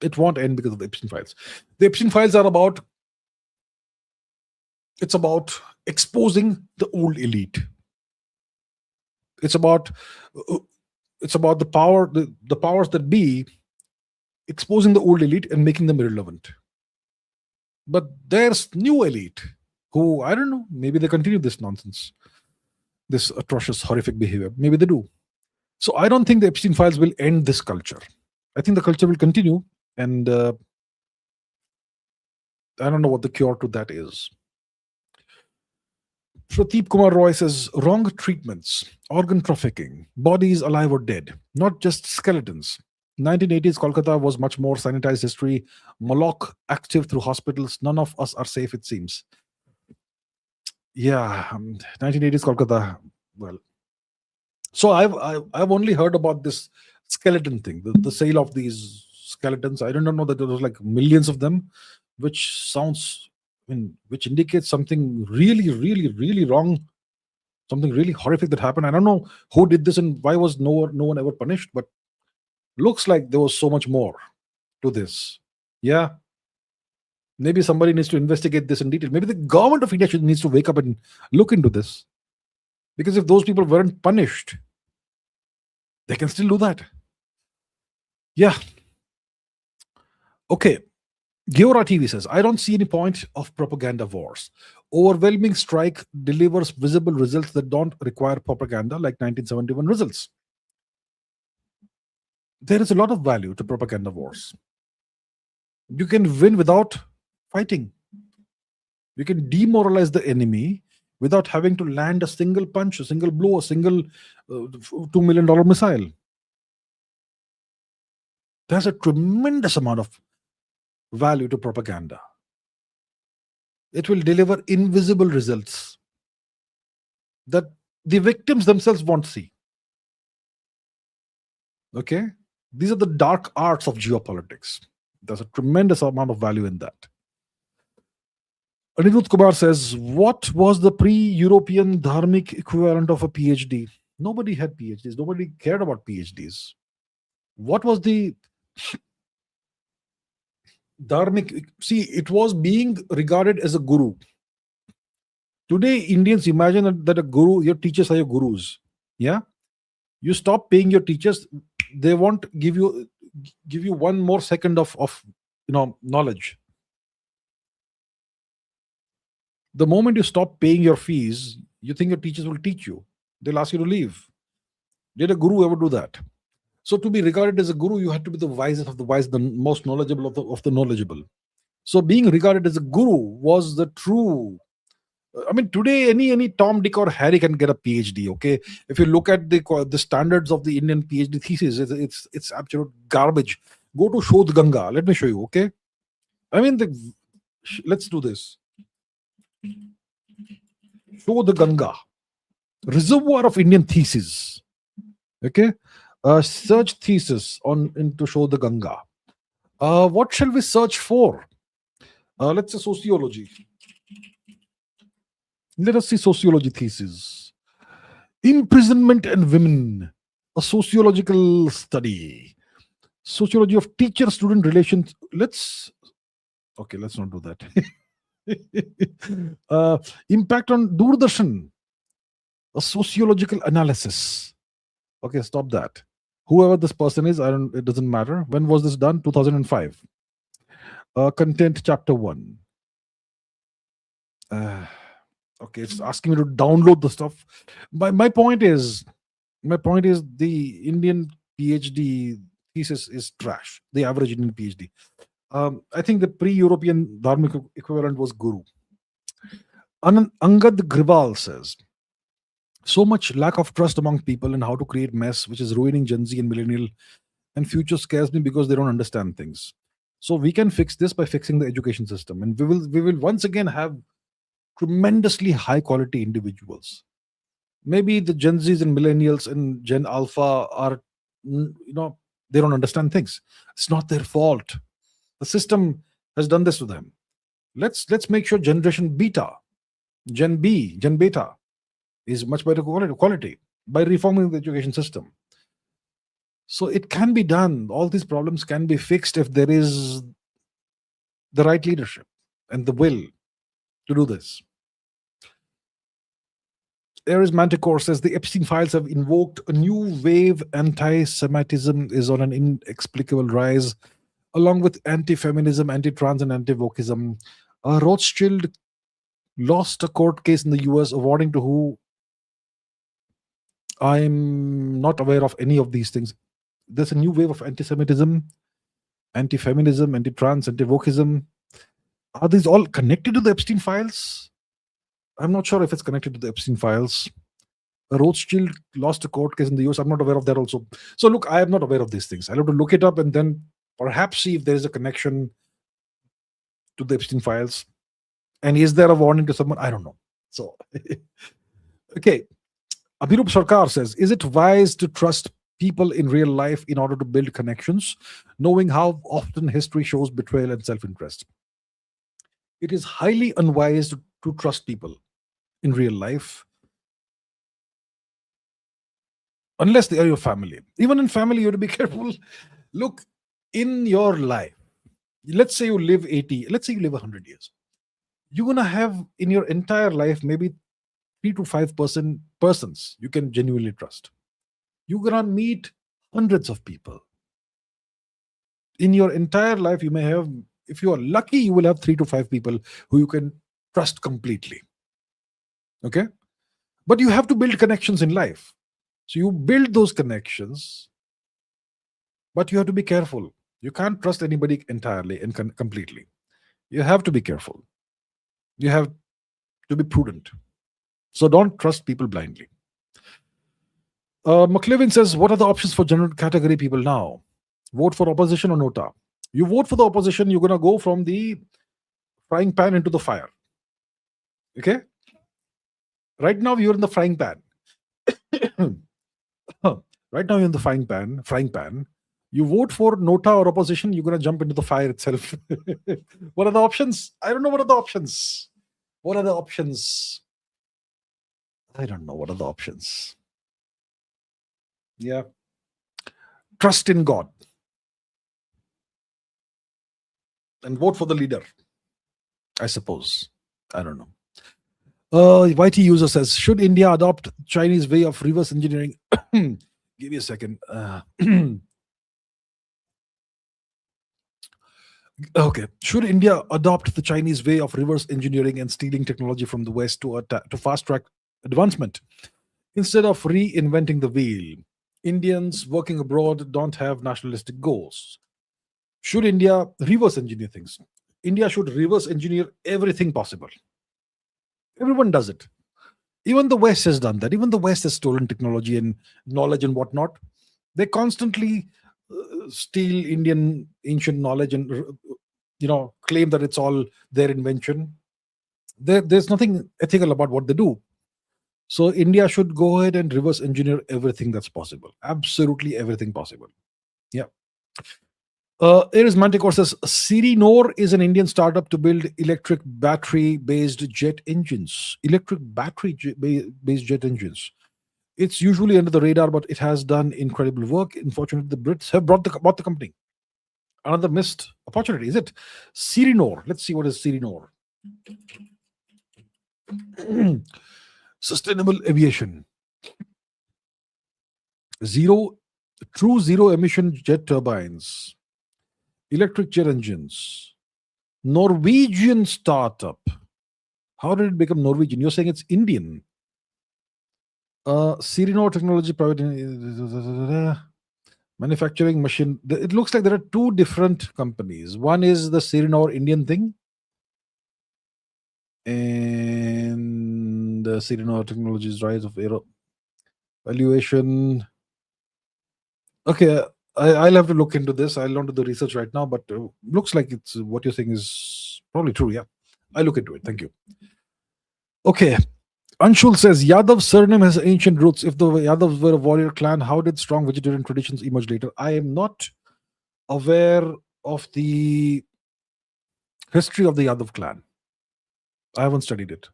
It won't end because of the Epstein files. The Epstein files are about exposing the old elite. It's about the power, the powers that be, exposing the old elite and making them irrelevant. But there's new elite who, I don't know, maybe they continue this nonsense, this atrocious, horrific behavior. Maybe they do. So I don't think the Epstein files will end this culture. I think the culture will continue, and I don't know what the cure to that is. Pradeep Kumar Roy says, wrong treatments, organ trafficking, bodies alive or dead, not just skeletons. 1980s Kolkata was much more sanitized history. Moloch active through hospitals. None of us are safe, it seems. Yeah, 1980s Kolkata. Well, so I've only heard about this skeleton thing, the sale of these skeletons. I didn't know that there was like millions of them, which sounds, which indicates something really, really, really wrong, something really horrific that happened. I don't know who did this and why was no one ever punished, but looks like there was so much more to this. Yeah. Maybe somebody needs to investigate this in detail. Maybe the government of India needs to wake up and look into this. Because if those people weren't punished, they can still do that. Yeah. Okay. Giora TV says, I don't see any point of propaganda wars. Overwhelming strike delivers visible results that don't require propaganda, like 1971 results. There is a lot of value to propaganda wars. You can win without fighting. You can demoralize the enemy without having to land a single punch, a single blow, a single $2 million missile. There's a tremendous amount of value to propaganda. It will deliver invisible results that the victims themselves won't see. Okay? These are the dark arts of geopolitics. There's a tremendous amount of value in that. Anirudh Kumar says, what was the pre-European dharmic equivalent of a PhD? Nobody had PhDs. Nobody cared about PhDs. What was the dharmic? See, it was being regarded as a guru. Today, Indians imagine that a guru, your teachers are your gurus. Yeah? You stop paying your teachers, they won't give you 1 more second of knowledge. The moment you stop paying your fees, you think your teachers will teach you. They'll ask you to leave. Did a guru ever do that? So to be regarded as a guru, you have to be the wisest of the wise, the most knowledgeable of the knowledgeable. So being regarded as a guru was the true. I mean, today any Tom, Dick, or Harry can get a PhD. Okay, if you look at the standards of the Indian PhD thesis, it's absolute garbage. Go to Shodh Ganga. Let me show you. Okay, I mean, let's do this. Shodh Ganga, reservoir of Indian thesis. Okay, search thesis into Shodh Ganga. What shall we search for? Let's say sociology. Let us see sociology thesis. Imprisonment and women, a sociological study. Sociology of teacher-student relations. Let's not do that. Impact on Doordarshan, a sociological analysis. Okay, stop that. Whoever this person is, it doesn't matter. When was this done? 2005. Content chapter 1. Okay, it's asking me to download the stuff. My point is the Indian PhD thesis is trash. The average Indian PhD. I think the pre-European dharmic equivalent was guru. Angad Gribal says, so much lack of trust among people in how to create mess, which is ruining Gen Z and millennial and future scares me because they don't understand things. So we can fix this by fixing the education system, and we will once again have tremendously high quality individuals. Maybe the Gen Zs and millennials and Gen Alpha are, they don't understand things. It's not their fault. The system has done this to them. Let's make sure generation beta, Gen B, Gen beta is much better quality by reforming the education system. So it can be done. All these problems can be fixed if there is the right leadership and the will to do this. Aries Manticore says the Epstein files have invoked a new wave. Anti-Semitism is on an inexplicable rise, along with anti-feminism, anti-trans, and anti-wokeism. Rothschild lost a court case in the US awarding to who? I'm not aware of any of these things. There's a new wave of anti-Semitism, anti-feminism, anti-trans, anti-wokeism. Are these all connected to the Epstein files? I'm not sure if it's connected to the Epstein files. A Rothschild lost a court case in the US. I'm not aware of that also. So look, I am not aware of these things. I'll have to look it up and then perhaps see if there is a connection to the Epstein files. And is there a warning to someone? I don't know. So, okay. Abhirup Sarkar says, is it wise to trust people in real life in order to build connections, knowing how often history shows betrayal and self-interest? It is highly unwise to trust people in real life unless they are your family. Even in family, you have to be careful. Look, in your life, let's say you live 80, let's say you live 100 years. You're going to have in your entire life maybe 3 to 5% persons you can genuinely trust. You're going to meet hundreds of people. In your entire life, you may have, if you are lucky, you will have 3 to 5 people who you can trust completely. Okay? But you have to build connections in life. So you build those connections, but you have to be careful. You can't trust anybody entirely and completely. You have to be careful. You have to be prudent. So don't trust people blindly. McLevin says, what are the options for general category people now? Vote for opposition or nota? You vote for the opposition, you're going to go from the frying pan into the fire. Okay? Right now, you're in the frying pan. Right now, you're in the frying pan. You vote for nota or opposition, you're going to jump into the fire itself. What are the options? I don't know what are the options. What are the options? I don't know what are the options. Yeah. Trust in God. And vote for the leader, I suppose. I don't know. YT user says, should India adopt Chinese way of reverse engineering? Give me a second. Okay. Should India adopt the Chinese way of reverse engineering and stealing technology from the West to fast track advancement instead of reinventing the wheel? Indians working abroad don't have nationalistic goals. Should India reverse engineer things? India should reverse engineer everything possible. Everyone does it. Even the West has done that. Even the West has stolen technology and knowledge and whatnot. They constantly steal Indian ancient knowledge and claim that it's all their invention. There's nothing ethical about what they do. So India should go ahead and reverse engineer everything that's possible. Absolutely everything possible. Yeah. Ares Manticore says, Sirinor is an Indian startup to build electric battery-based jet engines. Electric battery-based jet engines. It's usually under the radar, but it has done incredible work. Unfortunately, the Brits have bought the company. Another missed opportunity, is it? Sirinor. Let's see what is Sirinor. Sustainable aviation. True zero emission jet turbines. Electric jet engines. Norwegian startup. How did it become Norwegian? You're saying it's Indian. Sirinor Technology Private Manufacturing Machine. It looks like there are two different companies. One is the Sirinor Indian thing, and the Sirinor Technologies Rise of Aero Valuation. Okay, I'll have to look into this. I'll not do the research right now, but looks like it's what you're saying is probably true. Yeah, I'll look into it. Thank you. Okay. Anshul says, Yadav's surname has ancient roots. If the Yadavs were a warrior clan, how did strong vegetarian traditions emerge later? I am not aware of the history of the Yadav clan. I haven't studied it.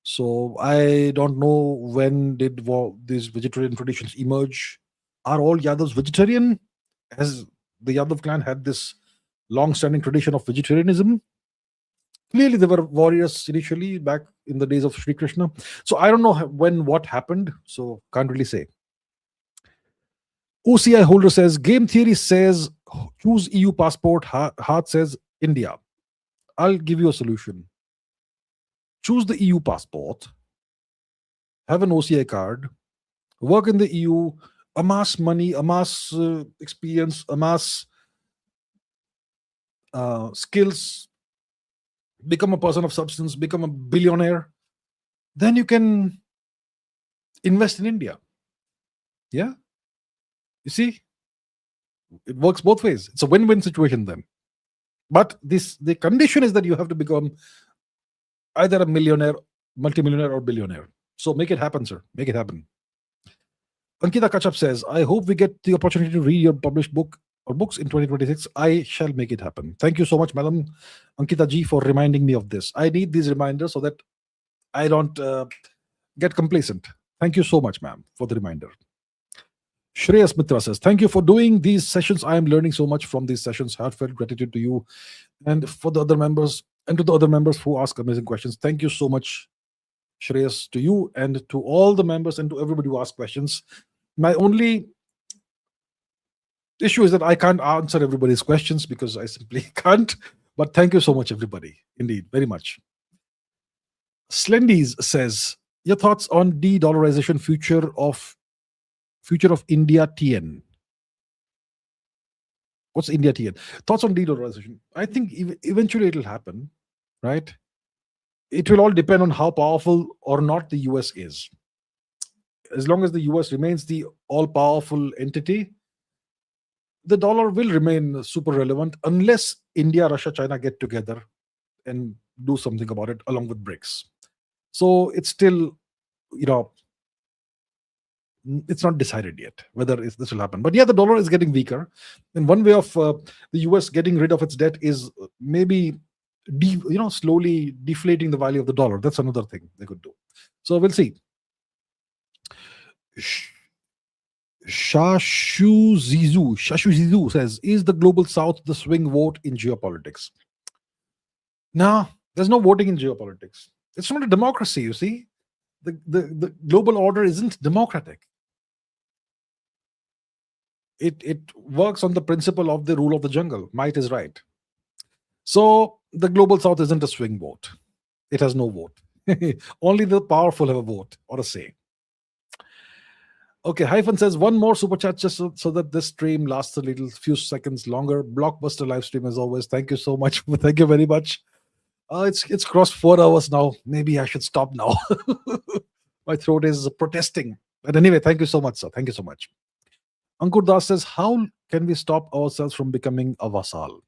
So I don't know when did these vegetarian traditions emerge. Are all Yadavs vegetarian? Has the Yadav clan had this long-standing tradition of vegetarianism? Clearly, they were warriors initially back in the days of Sri Krishna. So I don't know when what happened. So can't really say. OCI holder says, game theory says choose EU passport. Heart says India. I'll give you a solution. choose the EU passport, have an OCI card, work in the EU, amass money, amass experience, amass skills, become a person of substance, become a billionaire, then you can invest in India. Yeah? You see? It works both ways. It's a win-win situation then. But the condition is that you have to become either a millionaire, multimillionaire, or billionaire. So make it happen, sir. Make it happen. Ankita Kachap says, I hope we get the opportunity to read your published book or books in 2026. I shall make it happen. Thank you so much, Madam Ankita Ji, for reminding me of this. I need these reminders so that I don't get complacent. Thank you so much, ma'am, for the reminder. Shreyas Mitra says, thank you for doing these sessions. I am learning so much from these sessions. Heartfelt gratitude to you and for the other members and to the other members who ask amazing questions. Thank you so much, Shreyas, to you and to all the members and to everybody who asked questions. My only issue is that I can't answer everybody's questions because I simply can't. But thank you so much, everybody. Indeed, very much. Slendies says, your thoughts on de-dollarization future of India TN. What's India TN? Thoughts on de-dollarization. I think eventually it will happen, right? It will all depend on how powerful or not the US is. As long as the US remains the all-powerful entity, the dollar will remain super relevant unless India, Russia, China get together and do something about it along with BRICS. So it's still, it's not decided yet whether this will happen. But yeah, the dollar is getting weaker. And one way of the US getting rid of its debt is maybe slowly deflating the value of the dollar. That's another thing they could do. So we'll see. Shashu Zizu says, is the global south the swing vote in geopolitics? No, there's no voting in geopolitics. It's not a democracy, you see. The global order isn't democratic. It works on the principle of the rule of the jungle. Might is right. So the global south isn't a swing vote. It has no vote. Only the powerful have a vote or a say. Okay, Hyphen says, one more super chat just so that this stream lasts a few seconds longer. Blockbuster live stream as always. Thank you so much. Thank you very much. It's crossed 4 hours now. Maybe I should stop now. My throat is protesting. But anyway, thank you so much, sir. Thank you so much. Ankur Das says, how can we stop ourselves from becoming a vassal?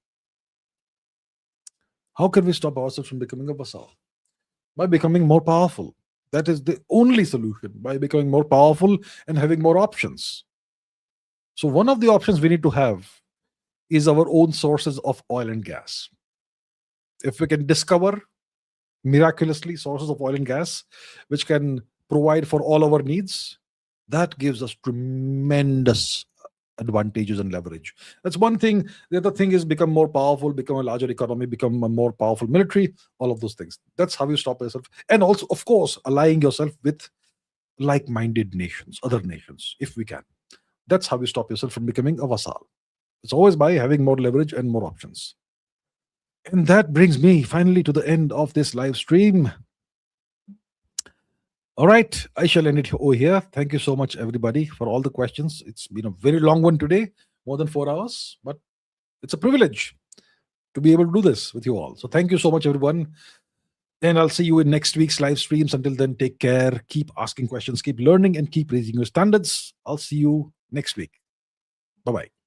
How can we stop ourselves from becoming a vassal? By becoming more powerful. That is the only solution, by becoming more powerful and having more options. So one of the options we need to have is our own sources of oil and gas. If we can discover miraculously sources of oil and gas which can provide for all our needs, that gives us tremendous advantages and leverage. That's one thing. The other thing is become more powerful, become a larger economy, become a more powerful military, all of those things. That's how you stop yourself. And also, of course, allying yourself with like-minded nations, other nations, if we can. That's how you stop yourself from becoming a vassal. It's always by having more leverage and more options. And that brings me finally to the end of this live stream. All right, I shall end it over here. Thank you so much, everybody, for all the questions. It's been a very long one today, more than 4 hours, but it's a privilege to be able to do this with you all. So thank you so much, everyone. And I'll see you in next week's live streams. Until then, take care, keep asking questions, keep learning, and keep raising your standards. I'll see you next week. Bye-bye.